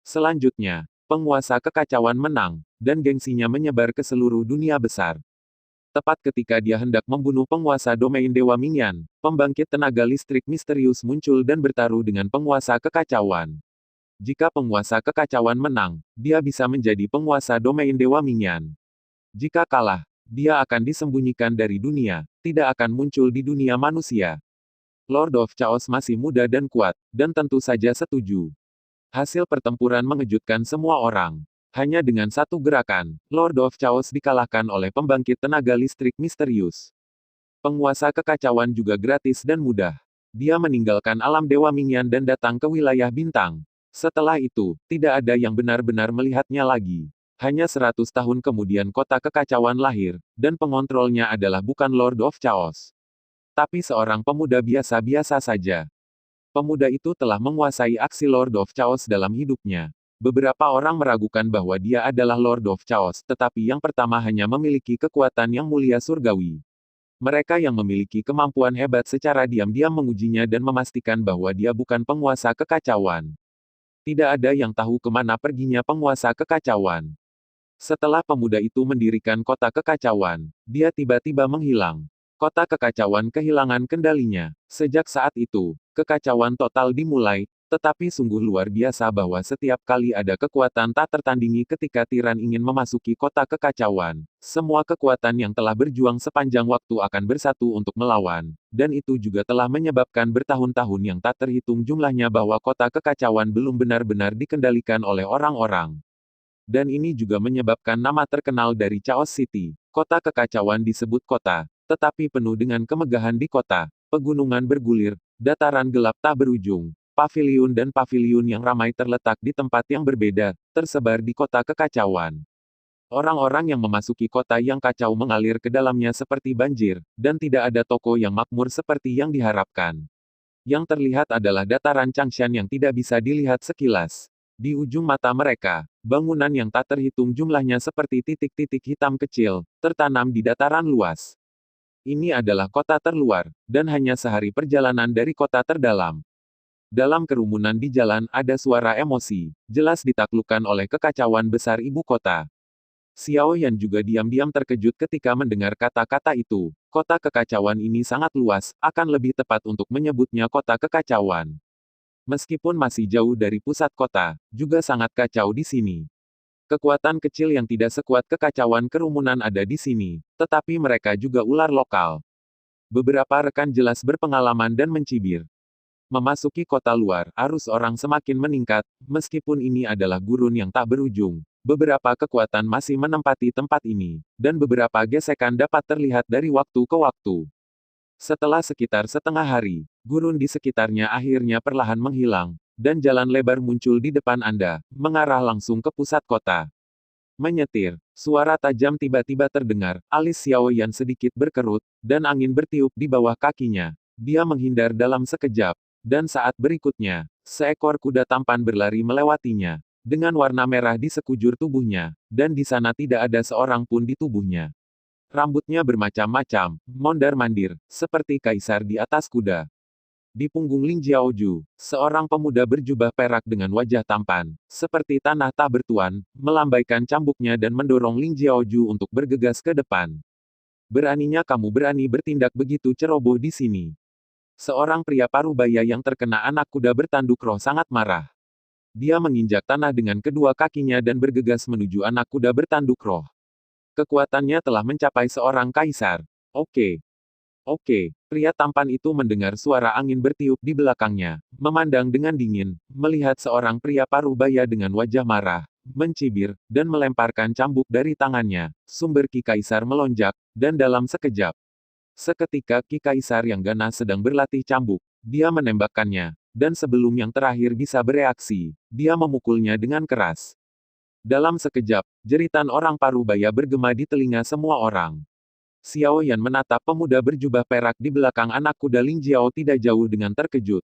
Selanjutnya, penguasa kekacauan menang, dan gengsinya menyebar ke seluruh dunia besar. Tepat ketika dia hendak membunuh penguasa domain Dewa Mingyan, pembangkit tenaga listrik misterius muncul dan bertaruh dengan penguasa kekacauan. Jika penguasa kekacauan menang, dia bisa menjadi penguasa domain Dewa Mingyan. Jika kalah, dia akan disembunyikan dari dunia, tidak akan muncul di dunia manusia. Lord of Chaos masih muda dan kuat, dan tentu saja setuju. Hasil pertempuran mengejutkan semua orang. Hanya dengan satu gerakan, Lord of Chaos dikalahkan oleh pembangkit tenaga listrik misterius. Penguasa kekacauan juga gratis dan mudah. Dia meninggalkan alam Dewa Mingyan dan datang ke wilayah bintang. Setelah itu, tidak ada yang benar-benar melihatnya lagi. Hanya 100 tahun kemudian kota kekacauan lahir, dan pengontrolnya adalah bukan Lord of Chaos, tapi seorang pemuda biasa-biasa saja. Pemuda itu telah menguasai aksi Lord of Chaos dalam hidupnya. Beberapa orang meragukan bahwa dia adalah Lord of Chaos, tetapi yang pertama hanya memiliki kekuatan yang mulia surgawi. Mereka yang memiliki kemampuan hebat secara diam-diam mengujinya dan memastikan bahwa dia bukan penguasa kekacauan. Tidak ada yang tahu kemana perginya penguasa kekacauan. Setelah pemuda itu mendirikan kota kekacauan, dia tiba-tiba menghilang. Kota kekacauan kehilangan kendalinya. Sejak saat itu, kekacauan total dimulai. Tetapi sungguh luar biasa bahwa setiap kali ada kekuatan tak tertandingi ketika tiran ingin memasuki kota kekacauan, semua kekuatan yang telah berjuang sepanjang waktu akan bersatu untuk melawan, dan itu juga telah menyebabkan bertahun-tahun yang tak terhitung jumlahnya bahwa kota kekacauan belum benar-benar dikendalikan oleh orang-orang. Dan ini juga menyebabkan nama terkenal dari Chaos City. Kota kekacauan disebut kota, tetapi penuh dengan kemegahan di kota, pegunungan bergulir, dataran gelap tak berujung. Paviliun dan paviliun yang ramai terletak di tempat yang berbeda, tersebar di kota kekacauan. Orang-orang yang memasuki kota yang kacau mengalir ke dalamnya seperti banjir, dan tidak ada toko yang makmur seperti yang diharapkan. Yang terlihat adalah dataran Changshan yang tidak bisa dilihat sekilas. Di ujung mata mereka, bangunan yang tak terhitung jumlahnya seperti titik-titik hitam kecil, tertanam di dataran luas. Ini adalah kota terluar, dan hanya sehari perjalanan dari kota terdalam. Dalam kerumunan di jalan ada suara emosi, jelas ditaklukkan oleh kekacauan besar ibu kota. Xiao Yan juga diam-diam terkejut ketika mendengar kata-kata itu. Kota kekacauan ini sangat luas, akan lebih tepat untuk menyebutnya kota kekacauan. Meskipun masih jauh dari pusat kota, juga sangat kacau di sini. Kekuatan kecil yang tidak sekuat kekacauan kerumunan ada di sini, tetapi mereka juga ular lokal. Beberapa rekan jelas berpengalaman dan mencibir. Memasuki kota luar, arus orang semakin meningkat, meskipun ini adalah gurun yang tak berujung. Beberapa kekuatan masih menempati tempat ini, dan beberapa gesekan dapat terlihat dari waktu ke waktu. Setelah sekitar setengah hari, gurun di sekitarnya akhirnya perlahan menghilang, dan jalan lebar muncul di depan Anda, mengarah langsung ke pusat kota. Menyetir, suara tajam tiba-tiba terdengar, alis Xiao Yan sedikit berkerut, dan angin bertiup di bawah kakinya. Dia menghindar dalam sekejap, dan saat berikutnya, seekor kuda tampan berlari melewatinya, dengan warna merah di sekujur tubuhnya, dan di sana tidak ada seorang pun di tubuhnya. Rambutnya bermacam-macam, mondar-mandir, seperti kaisar di atas kuda. Di punggung Ling Jiaoju, seorang pemuda berjubah perak dengan wajah tampan, seperti tanah tak bertuan, melambaikan cambuknya dan mendorong Ling Jiaoju untuk bergegas ke depan. Beraninya kamu berani bertindak begitu ceroboh di sini. Seorang pria parubaya yang terkena anak kuda bertanduk roh sangat marah. Dia menginjak tanah dengan kedua kakinya dan bergegas menuju anak kuda bertanduk roh. Kekuatannya telah mencapai seorang kaisar. Oke. Oke, pria tampan itu mendengar suara angin bertiup di belakangnya, memandang dengan dingin, melihat seorang pria parubaya dengan wajah marah, mencibir, dan melemparkan cambuk dari tangannya. Sumber Ki Kaisar melonjak, dan dalam sekejap. Seketika Ki Kaisar yang ganas sedang berlatih cambuk, dia menembakkannya, dan sebelum yang terakhir bisa bereaksi, dia memukulnya dengan keras. Dalam sekejap, jeritan orang parubaya bergema di telinga semua orang. Xiao Yan menatap pemuda berjubah perak di belakang anak kuda Ling Jiao tidak jauh dengan terkejut.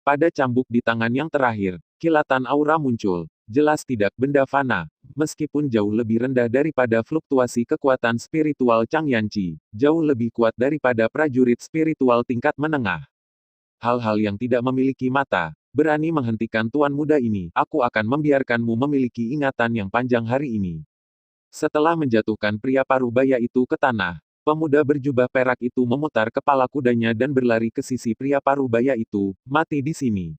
Pada cambuk di tangan yang terakhir, kilatan aura muncul, jelas tidak benda fana, meskipun jauh lebih rendah daripada fluktuasi kekuatan spiritual Chang Yanqi, jauh lebih kuat daripada prajurit spiritual tingkat menengah. Hal-hal yang tidak memiliki mata, berani menghentikan tuan muda ini, aku akan membiarkanmu memiliki ingatan yang panjang hari ini. Setelah menjatuhkan pria parubaya itu ke tanah, pemuda berjubah perak itu memutar kepala kudanya dan berlari ke sisi pria parubaya itu, mati di sini.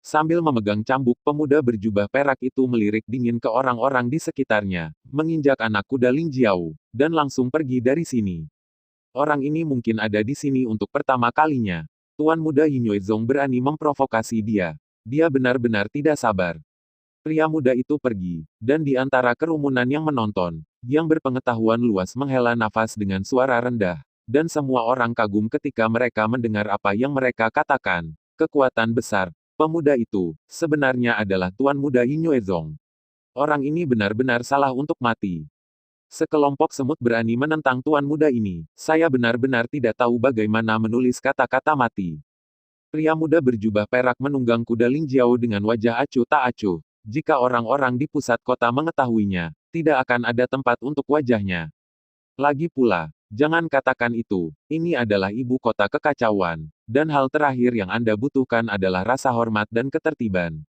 Sambil memegang cambuk, pemuda berjubah perak itu melirik dingin ke orang-orang di sekitarnya, menginjak anak kuda Ling Jiao, dan langsung pergi dari sini. Orang ini mungkin ada di sini untuk pertama kalinya. Tuan muda Yin Yuezong berani memprovokasi dia. Dia benar-benar tidak sabar. Pria muda itu pergi, dan di antara kerumunan yang menonton, yang berpengetahuan luas menghela nafas dengan suara rendah, dan semua orang kagum ketika mereka mendengar apa yang mereka katakan. Kekuatan besar, pemuda itu, sebenarnya adalah Tuan Muda Yin Yuezong. Orang ini benar-benar salah untuk mati. Sekelompok semut berani menentang Tuan Muda ini, saya benar-benar tidak tahu bagaimana menulis kata-kata mati. Pria muda berjubah perak menunggang kuda Ling Jiao dengan wajah acuh tak acuh. Jika orang-orang di pusat kota mengetahuinya, tidak akan ada tempat untuk wajahnya. Lagi pula, jangan katakan itu, ini adalah ibu kota kekacauan, dan hal terakhir yang Anda butuhkan adalah rasa hormat dan ketertiban.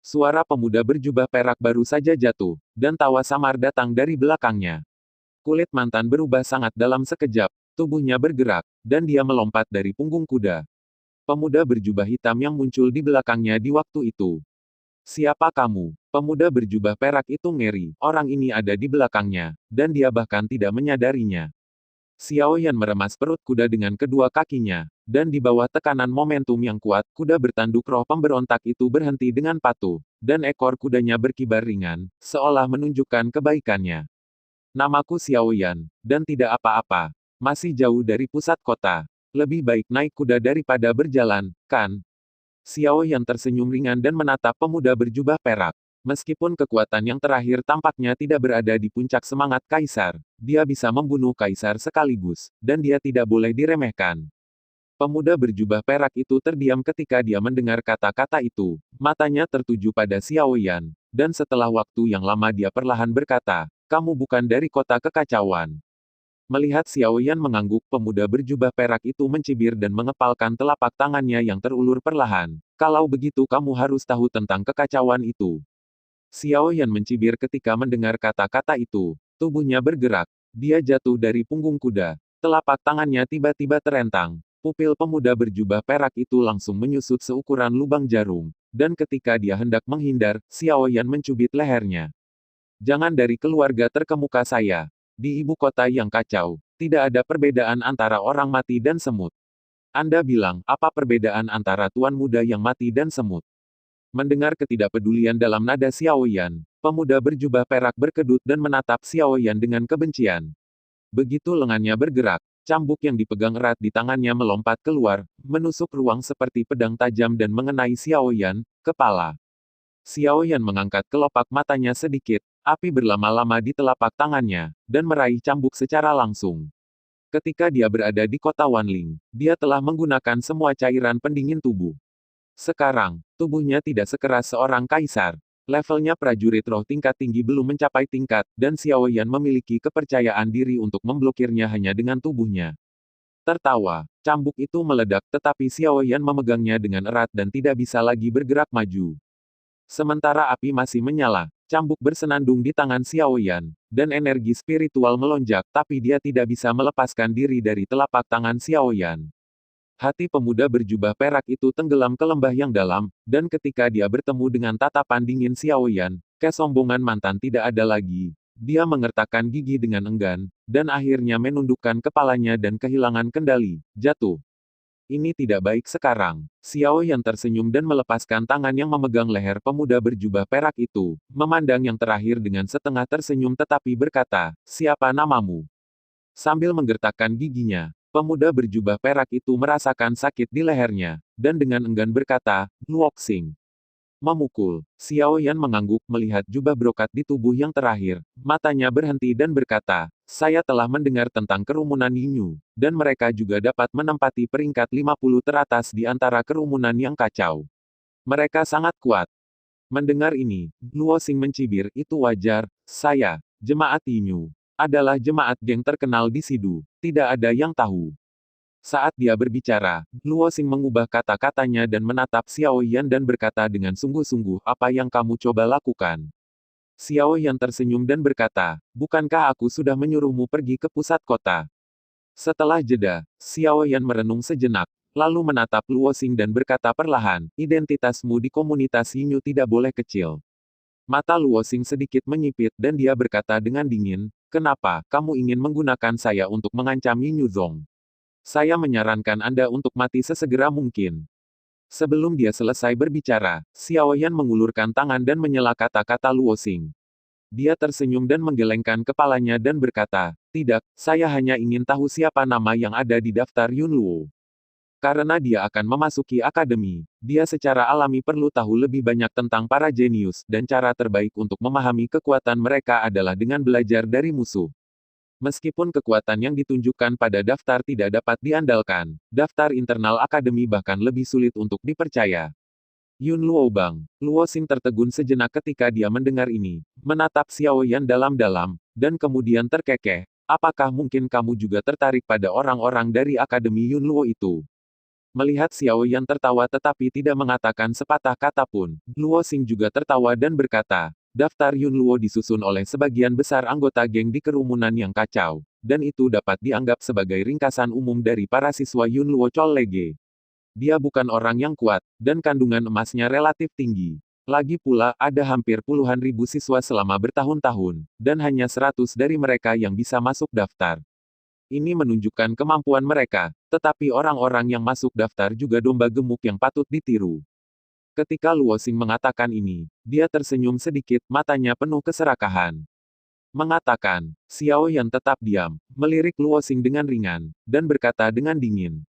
Suara pemuda berjubah perak baru saja jatuh, dan tawa samar datang dari belakangnya. Kulit mantan berubah sangat dalam sekejap, tubuhnya bergerak, dan dia melompat dari punggung kuda. Pemuda berjubah hitam yang muncul di belakangnya di waktu itu. Siapa kamu? Pemuda berjubah perak itu ngeri, orang ini ada di belakangnya, dan dia bahkan tidak menyadarinya. Xiao Yan meremas perut kuda dengan kedua kakinya, dan di bawah tekanan momentum yang kuat, kuda bertanduk roh pemberontak itu berhenti dengan patuh, dan ekor kudanya berkibar ringan, seolah menunjukkan kebaikannya. Namaku Xiao Yan, dan tidak apa-apa. Masih jauh dari pusat kota. Lebih baik naik kuda daripada berjalan, kan? Xiao Yan tersenyum ringan dan menatap pemuda berjubah perak. Meskipun kekuatan yang terakhir tampaknya tidak berada di puncak semangat kaisar, dia bisa membunuh kaisar sekaligus, dan dia tidak boleh diremehkan. Pemuda berjubah perak itu terdiam ketika dia mendengar kata-kata itu. Matanya tertuju pada Xiao Yan, dan setelah waktu yang lama dia perlahan berkata, kamu bukan dari kota kekacauan. Melihat Xiao Yan mengangguk, pemuda berjubah perak itu mencibir dan mengepalkan telapak tangannya yang terulur perlahan. Kalau begitu kamu harus tahu tentang kekacauan itu. Xiao Yan mencibir ketika mendengar kata-kata itu. Tubuhnya bergerak. Dia jatuh dari punggung kuda. Telapak tangannya tiba-tiba terentang. Pupil pemuda berjubah perak itu langsung menyusut seukuran lubang jarum. Dan ketika dia hendak menghindar, Xiao Yan mencubit lehernya. Jangan dari keluarga terkemuka saya. Di ibu kota yang kacau, tidak ada perbedaan antara orang mati dan semut. Anda bilang, apa perbedaan antara tuan muda yang mati dan semut? Mendengar ketidakpedulian dalam nada Xiao Yan, pemuda berjubah perak berkedut dan menatap Xiao Yan dengan kebencian. Begitu lengannya bergerak, cambuk yang dipegang erat di tangannya melompat keluar, menusuk ruang seperti pedang tajam dan mengenai Xiao Yan. kepala. Xiao Yan mengangkat kelopak matanya sedikit, api berlama-lama di telapak tangannya, dan meraih cambuk secara langsung. Ketika dia berada di kota Wanling, dia telah menggunakan semua cairan pendingin tubuh. Sekarang, tubuhnya tidak sekeras seorang kaisar. Levelnya prajurit roh tingkat tinggi belum mencapai tingkat, dan Xiao Yan memiliki kepercayaan diri untuk memblokirnya hanya dengan tubuhnya. Tertawa, cambuk itu meledak tetapi Xiao Yan memegangnya dengan erat dan tidak bisa lagi bergerak maju. Sementara api masih menyala, cambuk bersenandung di tangan Xiao Yan, dan energi spiritual melonjak tapi dia tidak bisa melepaskan diri dari telapak tangan Xiao Yan. Hati pemuda berjubah perak itu tenggelam ke lembah yang dalam, dan ketika dia bertemu dengan tatapan dingin Xiao Yan, kesombongan mantan tidak ada lagi. Dia mengertakkan gigi dengan enggan, dan akhirnya menundukkan kepalanya dan kehilangan kendali, jatuh. Ini tidak baik sekarang. Xiao Yan tersenyum dan melepaskan tangan yang memegang leher pemuda berjubah perak itu, memandang yang terakhir dengan setengah tersenyum tetapi berkata, "Siapa namamu?" Sambil menggertakkan giginya, pemuda berjubah perak itu merasakan sakit di lehernya, dan dengan enggan berkata, "Luoxing." Memukul. Xiao Yan mengangguk melihat jubah brokat di tubuh yang terakhir. Matanya berhenti dan berkata, "Saya telah mendengar tentang kerumunan Yinyu, dan mereka juga dapat menempati peringkat 50 teratas di antara kerumunan yang kacau. Mereka sangat kuat." Mendengar ini, Luo Xing mencibir, "Itu wajar, saya, jemaat Yinyu, adalah jemaat geng terkenal di Sidu, tidak ada yang tahu." Saat dia berbicara, Luo Xing mengubah kata-katanya dan menatap Xiao Yan dan berkata dengan sungguh-sungguh, "Apa yang kamu coba lakukan?" Xiao Yan tersenyum dan berkata, "Bukankah aku sudah menyuruhmu pergi ke pusat kota?" Setelah jeda, Xiao Yan merenung sejenak, lalu menatap Luo Xing dan berkata perlahan, "Identitasmu di komunitas Yinyu tidak boleh kecil." Mata Luo Xing sedikit menyipit dan dia berkata dengan dingin, "Kenapa, kamu ingin menggunakan saya untuk mengancam Yinyu Zong? Saya menyarankan Anda untuk mati sesegera mungkin." Sebelum dia selesai berbicara, Xiao Yan mengulurkan tangan dan menyela kata-kata Luo Xing. Dia tersenyum dan menggelengkan kepalanya dan berkata, "Tidak, saya hanya ingin tahu siapa nama yang ada di daftar Yun Luo. Karena dia akan memasuki akademi, dia secara alami perlu tahu lebih banyak tentang para jenius, dan cara terbaik untuk memahami kekuatan mereka adalah dengan belajar dari musuh." Meskipun kekuatan yang ditunjukkan pada daftar tidak dapat diandalkan, daftar internal akademi bahkan lebih sulit untuk dipercaya. Yun Luobang, Luo Xing tertegun sejenak ketika dia mendengar ini, menatap Xiao Yan dalam-dalam, dan kemudian terkekeh, "Apakah mungkin kamu juga tertarik pada orang-orang dari Akademi Yun Luo itu?" Melihat Xiao Yan tertawa tetapi tidak mengatakan sepatah kata pun, Luo Xing juga tertawa dan berkata, "Daftar Yun Luo disusun oleh sebagian besar anggota geng di kerumunan yang kacau, dan itu dapat dianggap sebagai ringkasan umum dari para siswa Yun Luo Chol Lege. Dia bukan orang yang kuat, dan kandungan emasnya relatif tinggi. Lagi pula, ada hampir puluhan ribu siswa selama bertahun-tahun, dan hanya 100 dari mereka yang bisa masuk daftar. Ini menunjukkan kemampuan mereka, tetapi orang-orang yang masuk daftar juga domba gemuk yang patut ditiru." Ketika Luo Xing mengatakan ini, dia tersenyum sedikit, matanya penuh keserakahan. Mengatakan, Xiao Yan tetap diam, melirik Luo Xing dengan ringan, dan berkata dengan dingin.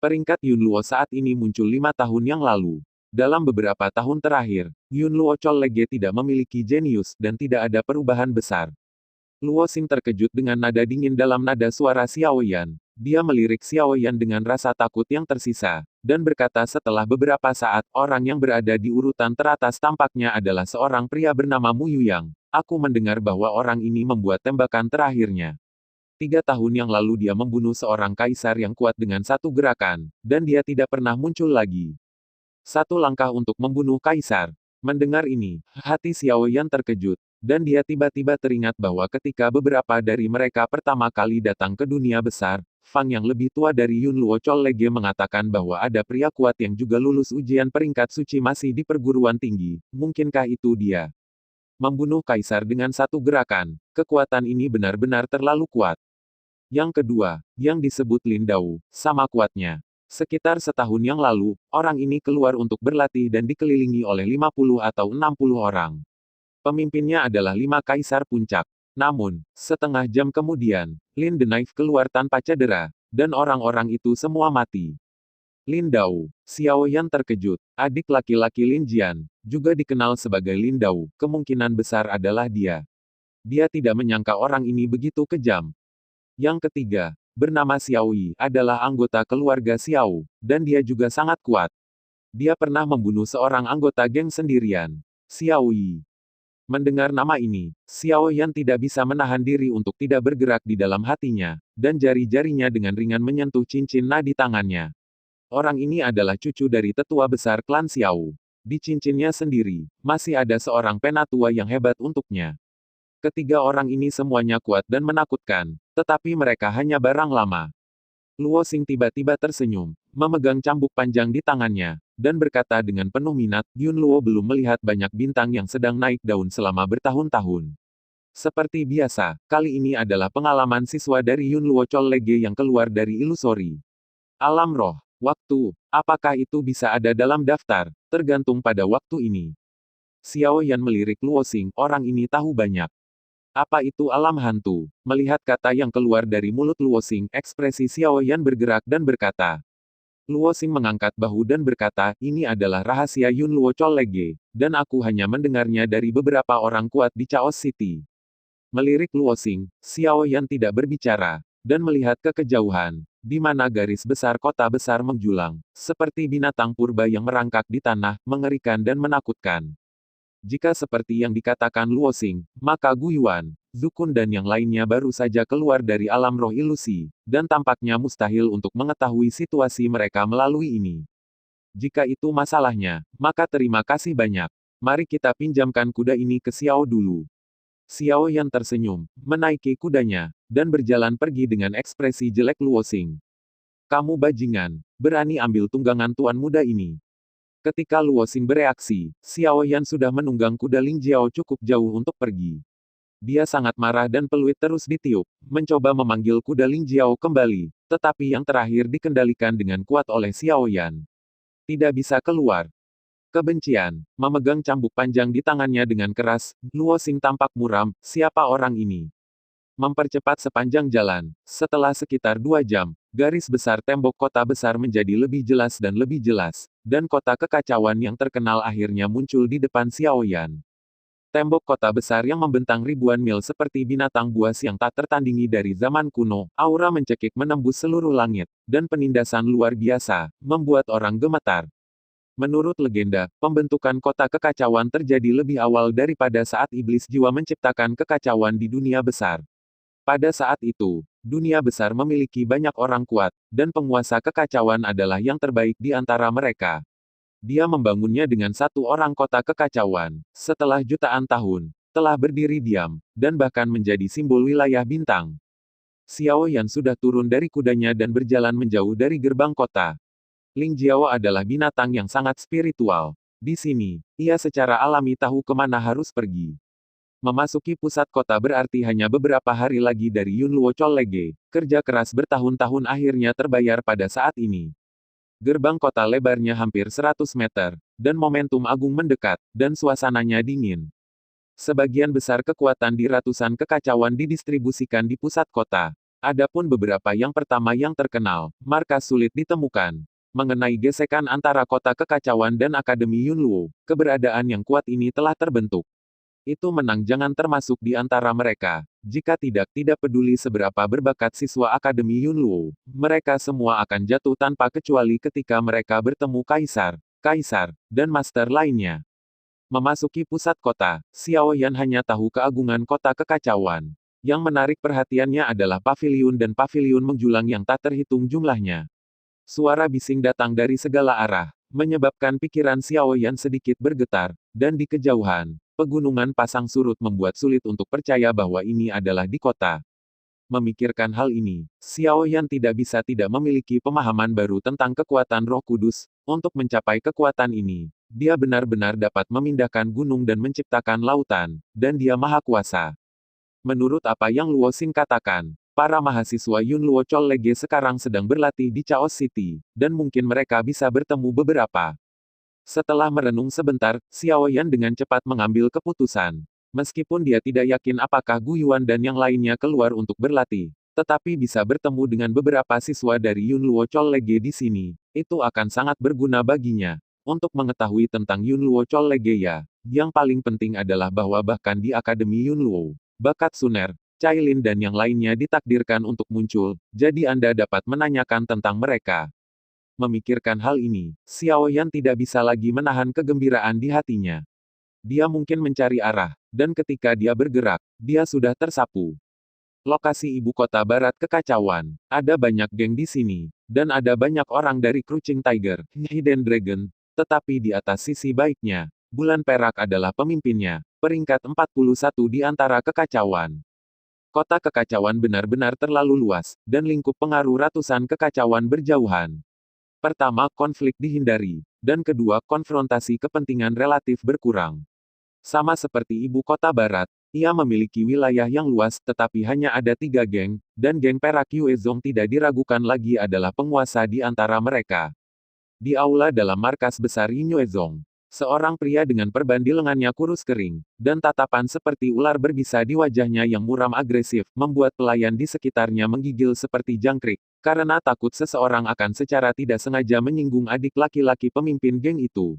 Peringkat Yun Luo saat ini muncul 5 tahun yang lalu. Dalam beberapa tahun terakhir, Yun Luo Chol Lege tidak memiliki jenius dan tidak ada perubahan besar. Luo Xing terkejut dengan nada dingin dalam nada suara Xiao Yan. Dia melirik Xiao Yan dengan rasa takut yang tersisa, dan berkata setelah beberapa saat, "Orang yang berada di urutan teratas tampaknya adalah seorang pria bernama Mu Yuyang. Aku mendengar bahwa orang ini membuat tembakan terakhirnya. 3 tahun yang lalu dia membunuh seorang kaisar yang kuat dengan satu gerakan, dan dia tidak pernah muncul lagi. Satu langkah untuk membunuh kaisar." Mendengar ini, hati Xiao Yan terkejut, dan dia tiba-tiba teringat bahwa ketika beberapa dari mereka pertama kali datang ke dunia besar, Fang yang lebih tua dari Yun Luo Chol Lege mengatakan bahwa ada pria kuat yang juga lulus ujian peringkat suci masih di perguruan tinggi. Mungkinkah itu dia? Membunuh kaisar dengan satu gerakan, kekuatan ini benar-benar terlalu kuat. Yang kedua, yang disebut Lin Dao, sama kuatnya. Sekitar setahun yang lalu, orang ini keluar untuk berlatih dan dikelilingi oleh 50 atau 60 orang. Pemimpinnya adalah 5 kaisar puncak. Namun, setengah jam kemudian, Lin the Knife keluar tanpa cedera, dan orang-orang itu semua mati. Lin Dao. Xiao Yan terkejut. Adik laki-laki Lin Jian, juga dikenal sebagai Lin Dao, kemungkinan besar adalah dia. Dia tidak menyangka orang ini begitu kejam. Yang ketiga, bernama Xiao Yi, adalah anggota keluarga Xiao, dan dia juga sangat kuat. Dia pernah membunuh seorang anggota geng sendirian. Xiao Yi. Mendengar nama ini, Xiao Yan tidak bisa menahan diri untuk tidak bergerak di dalam hatinya, dan jari-jarinya dengan ringan menyentuh cincin nadi tangannya. Orang ini adalah cucu dari tetua besar klan Xiao. Di cincinnya sendiri, masih ada seorang penatua yang hebat untuknya. Ketiga orang ini semuanya kuat dan menakutkan, tetapi mereka hanya barang lama. Luo Xing tiba-tiba tersenyum, memegang cambuk panjang di tangannya, dan berkata dengan penuh minat, Yun Luo belum melihat banyak bintang yang sedang naik daun selama bertahun-tahun. Seperti biasa, kali ini adalah pengalaman siswa dari Yun Luo Chol Lege yang keluar dari ilusori. Alam roh, waktu, apakah itu bisa ada dalam daftar, tergantung pada waktu ini. Xiao Yan melirik Luo Xing, orang ini tahu banyak. Apa itu alam hantu? Melihat kata yang keluar dari mulut Luo Xing, ekspresi Xiao Yan bergerak dan berkata. Luo Xing mengangkat bahu dan berkata, ini adalah rahasia Yun Luo Chol Lege, dan aku hanya mendengarnya dari beberapa orang kuat di Chaos City. Melirik Luo Xing, Xiao Yan tidak berbicara, dan melihat ke kejauhan, di mana garis besar kota besar menjulang, seperti binatang purba yang merangkak di tanah, mengerikan dan menakutkan. Jika seperti yang dikatakan Luo Xing, maka Gu Yuan, Zhu Kun dan yang lainnya baru saja keluar dari alam roh ilusi, dan tampaknya mustahil untuk mengetahui situasi mereka melalui ini. Jika itu masalahnya, maka terima kasih banyak. Mari kita pinjamkan kuda ini ke Xiao dulu. Xiao Yan tersenyum, menaiki kudanya, dan berjalan pergi dengan ekspresi jelek Luo Xing. Kamu bajingan, berani ambil tunggangan tuan muda ini. Ketika Luo Xing bereaksi, Xiao Yan sudah menunggang kuda Ling Jiao cukup jauh untuk pergi. Dia sangat marah dan peluit terus ditiup, mencoba memanggil kuda Ling Jiao kembali, tetapi yang terakhir dikendalikan dengan kuat oleh Xiao Yan. Tidak bisa keluar. Kebencian, memegang cambuk panjang di tangannya dengan keras, Luo Xing tampak muram, siapa orang ini? Mempercepat sepanjang jalan, setelah sekitar 2 jam, garis besar tembok kota besar menjadi lebih jelas dan lebih jelas, dan kota kekacauan yang terkenal akhirnya muncul di depan Xiao Yan. Tembok kota besar yang membentang ribuan mil seperti binatang buas yang tak tertandingi dari zaman kuno, aura mencekik menembus seluruh langit, dan penindasan luar biasa, membuat orang gemetar. Menurut legenda, pembentukan kota kekacauan terjadi lebih awal daripada saat iblis jiwa menciptakan kekacauan di dunia besar. Pada saat itu, dunia besar memiliki banyak orang kuat, dan penguasa kekacauan adalah yang terbaik di antara mereka. Dia membangunnya dengan satu orang kota kekacauan, setelah jutaan tahun, telah berdiri diam, dan bahkan menjadi simbol wilayah bintang. Xiao Yan sudah turun dari kudanya dan berjalan menjauh dari gerbang kota. Ling Jiao adalah binatang yang sangat spiritual. Di sini, ia secara alami tahu kemana harus pergi. Memasuki pusat kota berarti hanya beberapa hari lagi dari Yun Luo Chol Lege, kerja keras bertahun-tahun akhirnya terbayar pada saat ini. Gerbang kota lebarnya hampir 100 meter, dan momentum agung mendekat, dan suasananya dingin. Sebagian besar kekuatan di ratusan kekacauan didistribusikan di pusat kota. Adapun beberapa yang pertama yang terkenal, markas sulit ditemukan. Mengenai gesekan antara kota kekacauan dan Akademi Yun Luo, keberadaan yang kuat ini telah terbentuk. Itu menang jangan termasuk di antara mereka. Jika tidak peduli seberapa berbakat siswa Akademi Yun Luo, mereka semua akan jatuh tanpa kecuali ketika mereka bertemu kaisar, dan master lainnya. Memasuki pusat kota, Xiao Yan hanya tahu keagungan kota kekacauan. Yang menarik perhatiannya adalah paviliun dan paviliun menjulang yang tak terhitung jumlahnya. Suara bising datang dari segala arah, menyebabkan pikiran Xiao Yan sedikit bergetar, dan di kejauhan, pegunungan pasang surut membuat sulit untuk percaya bahwa ini adalah di kota. Memikirkan hal ini, Xiao Yan tidak bisa tidak memiliki pemahaman baru tentang kekuatan Roh Kudus. Untuk mencapai kekuatan ini, dia benar-benar dapat memindahkan gunung dan menciptakan lautan, dan dia maha kuasa. Menurut apa yang Luo Xing katakan, para mahasiswa Yun Luo Chol Lege sekarang sedang berlatih di Chaos City, dan mungkin mereka bisa bertemu beberapa. Setelah merenung sebentar, Xiao Yan dengan cepat mengambil keputusan. Meskipun dia tidak yakin apakah Gu Yuan dan yang lainnya keluar untuk berlatih, tetapi bisa bertemu dengan beberapa siswa dari Yun Luo Chol Lege di sini, Itu akan sangat berguna baginya. Untuk mengetahui tentang Yunluo Collegeya, yang paling penting adalah bahwa bahkan di Akademi Yunluo, bakat Suner, Cailin dan yang lainnya ditakdirkan untuk muncul, jadi Anda dapat menanyakan tentang mereka. Memikirkan hal ini, Xiao Yan tidak bisa lagi menahan kegembiraan di hatinya. Dia mungkin mencari arah, dan ketika dia bergerak, dia sudah tersapu. Lokasi ibu kota barat kekacauan. Ada banyak geng di sini, dan ada banyak orang dari Crouching Tiger, Hidden Dragon, tetapi di atas sisi baiknya, Bulan Perak adalah pemimpinnya, peringkat 41 di antara kekacauan. Kota kekacauan benar-benar terlalu luas, dan lingkup pengaruh ratusan kekacauan berjauhan. Pertama, konflik dihindari, dan kedua, konfrontasi kepentingan relatif berkurang. Sama seperti ibu kota barat, ia memiliki wilayah yang luas, tetapi hanya ada 3 geng, dan geng perak Yuezong tidak diragukan lagi adalah penguasa di antara mereka. Di aula dalam markas besar Yuezong, seorang pria dengan perban di lengannya kurus kering, dan tatapan seperti ular berbisa di wajahnya yang muram agresif, membuat pelayan di sekitarnya menggigil seperti jangkrik, karena takut seseorang akan secara tidak sengaja menyinggung adik laki-laki pemimpin geng itu.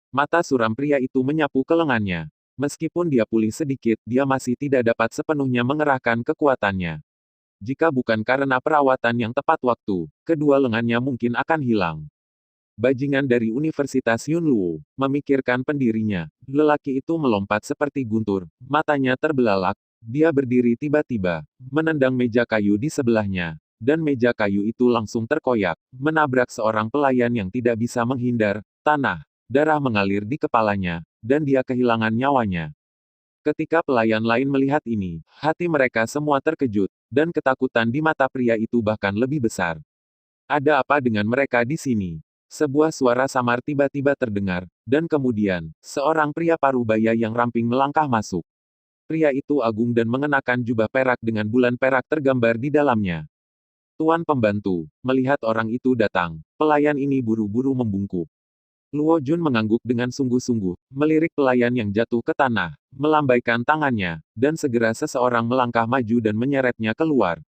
Mata suram pria itu menyapu ke lengannya. Meskipun dia pulih sedikit, dia masih tidak dapat sepenuhnya mengerahkan kekuatannya. Jika bukan karena perawatan yang tepat waktu, kedua lengannya mungkin akan hilang. Bajingan dari Universitas Yunluo, memikirkan pendirinya. Lelaki itu melompat seperti guntur, matanya terbelalak. Dia berdiri tiba-tiba, menendang meja kayu di sebelahnya, dan meja kayu itu langsung terkoyak, menabrak seorang pelayan yang tidak bisa menghindar. Darah mengalir di kepalanya, dan dia kehilangan nyawanya. Ketika pelayan lain melihat ini, hati mereka semua terkejut, dan ketakutan di mata pria itu bahkan lebih besar. Ada apa dengan mereka di sini? Sebuah suara samar tiba-tiba terdengar, dan kemudian, seorang pria parubaya yang ramping melangkah masuk. Pria itu agung dan mengenakan jubah perak dengan bulan perak tergambar di dalamnya. Tuan pembantu, melihat orang itu datang, pelayan ini buru-buru membungkuk. Luo Jun mengangguk dengan sungguh-sungguh, melirik pelayan yang jatuh ke tanah, melambaikan tangannya, dan segera seseorang melangkah maju dan menyeretnya keluar.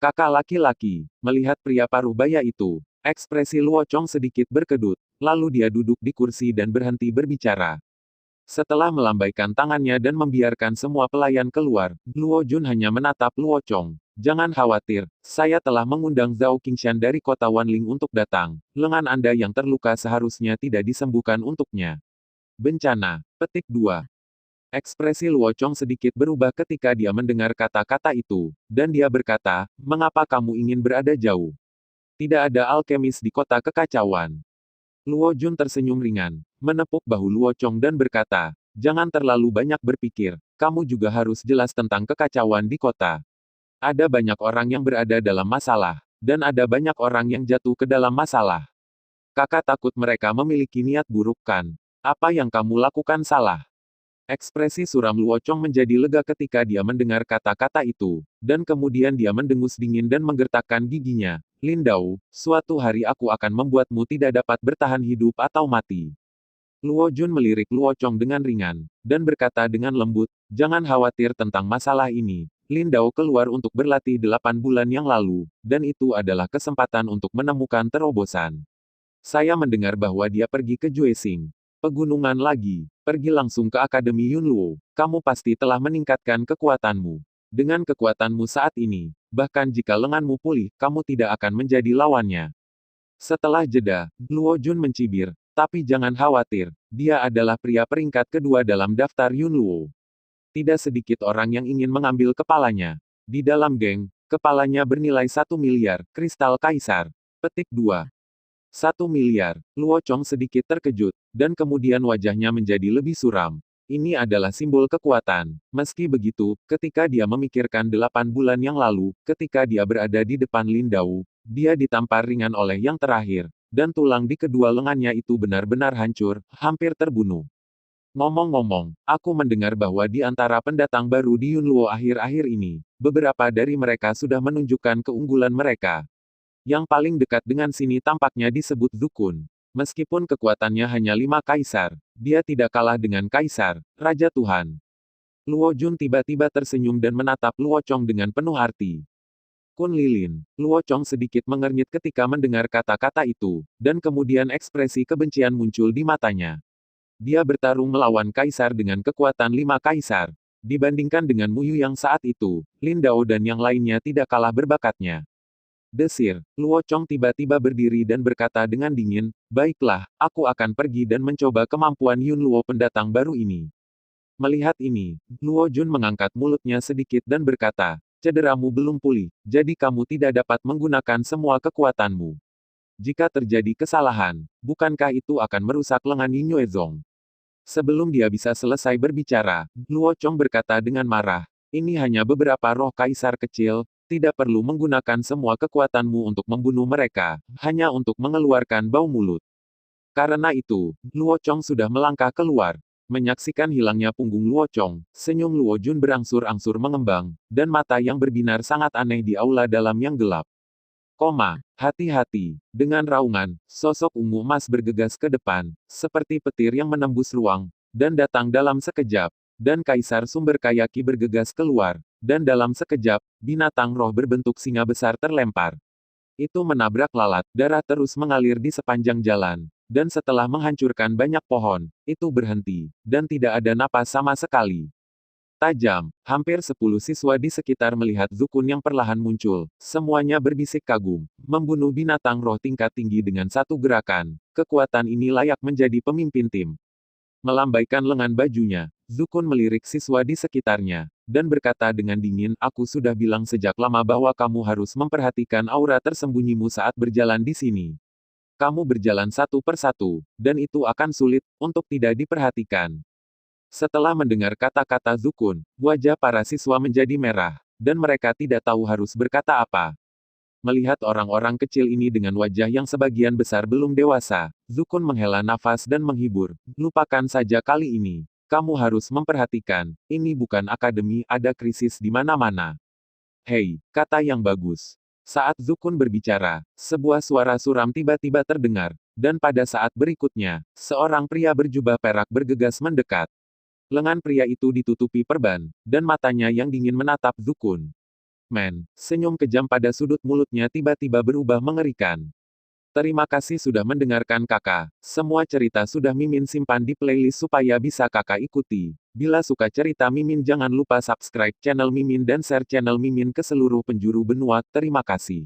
Kakak laki-laki, melihat pria parubaya itu, ekspresi Luo Chong sedikit berkedut, lalu dia duduk di kursi dan berhenti berbicara. Setelah melambaikan tangannya dan membiarkan semua pelayan keluar, Luo Jun hanya menatap Luo Chong. Jangan khawatir, saya telah mengundang Zhao Qingshan dari kota Wanling untuk datang. Lengan Anda yang terluka seharusnya tidak disembuhkan untuknya. Bencana. Petik 2. Ekspresi Luo Chong sedikit berubah ketika dia mendengar kata-kata itu, dan dia berkata, mengapa kamu ingin berada jauh? Tidak ada alkemis di kota kekacauan. Luo Jun tersenyum ringan, menepuk bahu Luo Chong dan berkata, jangan terlalu banyak berpikir, kamu juga harus jelas tentang kekacauan di kota. Ada banyak orang yang berada dalam masalah, dan ada banyak orang yang jatuh ke dalam masalah. Kakak takut mereka memiliki niat buruk kan? Apa yang kamu lakukan salah? Ekspresi suram Luo Chong menjadi lega ketika dia mendengar kata-kata itu, dan kemudian dia mendengus dingin dan menggertakkan giginya. Lindau, suatu hari aku akan membuatmu tidak dapat bertahan hidup atau mati. Luo Jun melirik Luo Chong dengan ringan, dan berkata dengan lembut, jangan khawatir tentang masalah ini. Lindau keluar untuk berlatih 8 bulan yang lalu, dan itu adalah kesempatan untuk menemukan terobosan. Saya mendengar bahwa dia pergi ke Juesing. Pegunungan lagi. Pergi langsung ke Akademi Yunluo. Kamu pasti telah meningkatkan kekuatanmu. Dengan kekuatanmu saat ini, bahkan jika lenganmu pulih, kamu tidak akan menjadi lawannya. Setelah jeda, Luo Jun mencibir, tapi jangan khawatir, dia adalah pria peringkat kedua dalam daftar Yunluo. Tidak sedikit orang yang ingin mengambil kepalanya. Di dalam geng, kepalanya bernilai 1 miliar, kristal kaisar. Petik 2. 1 miliar. Luo Chong sedikit terkejut, dan kemudian wajahnya menjadi lebih suram. Ini adalah simbol kekuatan. Meski begitu, ketika dia memikirkan 8 bulan yang lalu, ketika dia berada di depan Lindau, dia ditampar ringan oleh yang terakhir, dan tulang di kedua lengannya itu benar-benar hancur, hampir terbunuh. Ngomong-ngomong, aku mendengar bahwa di antara pendatang baru di Yunluo akhir-akhir ini, beberapa dari mereka sudah menunjukkan keunggulan mereka. Yang paling dekat dengan sini tampaknya disebut Dukun. Meskipun kekuatannya hanya 5 kaisar, dia tidak kalah dengan kaisar, Raja Tuhan. Luo Jun tiba-tiba tersenyum dan menatap Luo Chong dengan penuh arti. Kun Lilin, Luo Chong sedikit mengernyit ketika mendengar kata-kata itu, dan kemudian ekspresi kebencian muncul di matanya. Dia bertarung melawan kaisar dengan kekuatan 5 kaisar. Dibandingkan dengan Muyu yang saat itu, Lin Dao dan yang lainnya tidak kalah berbakatnya. Desir, Luo Chong tiba-tiba berdiri dan berkata dengan dingin, "Baiklah, aku akan pergi dan mencoba kemampuan Yun Luo pendatang baru ini." Melihat ini, Luo Jun mengangkat mulutnya sedikit dan berkata, "Cederamu belum pulih, jadi kamu tidak dapat menggunakan semua kekuatanmu. Jika terjadi kesalahan, bukankah itu akan merusak lengan Yin Yuezong?" Sebelum dia bisa selesai berbicara, Luo Chong berkata dengan marah, "Ini hanya beberapa roh kaisar kecil, tidak perlu menggunakan semua kekuatanmu untuk membunuh mereka, hanya untuk mengeluarkan bau mulut." Karena itu, Luo Chong sudah melangkah keluar. Menyaksikan hilangnya punggung Luo Chong, senyum Luo Jun berangsur-angsur mengembang, dan mata yang berbinar sangat aneh di aula dalam yang gelap. Hati-hati. Dengan raungan, sosok ungu emas bergegas ke depan, seperti petir yang menembus ruang, dan datang dalam sekejap. Dan Kaisar Sumber Kayaki bergegas keluar, dan dalam sekejap, binatang roh berbentuk singa besar terlempar. Itu menabrak lalat, darah terus mengalir di sepanjang jalan. Dan setelah menghancurkan banyak pohon, itu berhenti, dan tidak ada napas sama sekali. Tajam, hampir 10 siswa di sekitar melihat Zukun yang perlahan muncul. Semuanya berbisik kagum. Membunuh binatang roh tingkat tinggi dengan satu gerakan. Kekuatan ini layak menjadi pemimpin tim. Melambaikan lengan bajunya, Zukun melirik siswa di sekitarnya, dan berkata dengan dingin, "Aku sudah bilang sejak lama bahwa kamu harus memperhatikan aura tersembunyimu saat berjalan di sini. Kamu berjalan satu persatu, dan itu akan sulit untuk tidak diperhatikan." Setelah mendengar kata-kata Zukun, wajah para siswa menjadi merah, dan mereka tidak tahu harus berkata apa. Melihat orang-orang kecil ini dengan wajah yang sebagian besar belum dewasa, Zukun menghela nafas dan menghibur. "Lupakan saja kali ini. Kamu harus memperhatikan, ini bukan akademi, ada krisis di mana-mana." "Hei, kata yang bagus." Saat Zukun berbicara, sebuah suara suram tiba-tiba terdengar, dan pada saat berikutnya, seorang pria berjubah perak bergegas mendekat. Lengan pria itu ditutupi perban, dan matanya yang dingin menatap Zukun. Senyum kejam pada sudut mulutnya tiba-tiba berubah mengerikan. "Terima kasih sudah mendengarkan kakak. Semua cerita sudah Mimin simpan di playlist supaya bisa kakak ikuti. Bila suka cerita Mimin jangan lupa subscribe channel Mimin dan share channel Mimin ke seluruh penjuru benua. Terima kasih."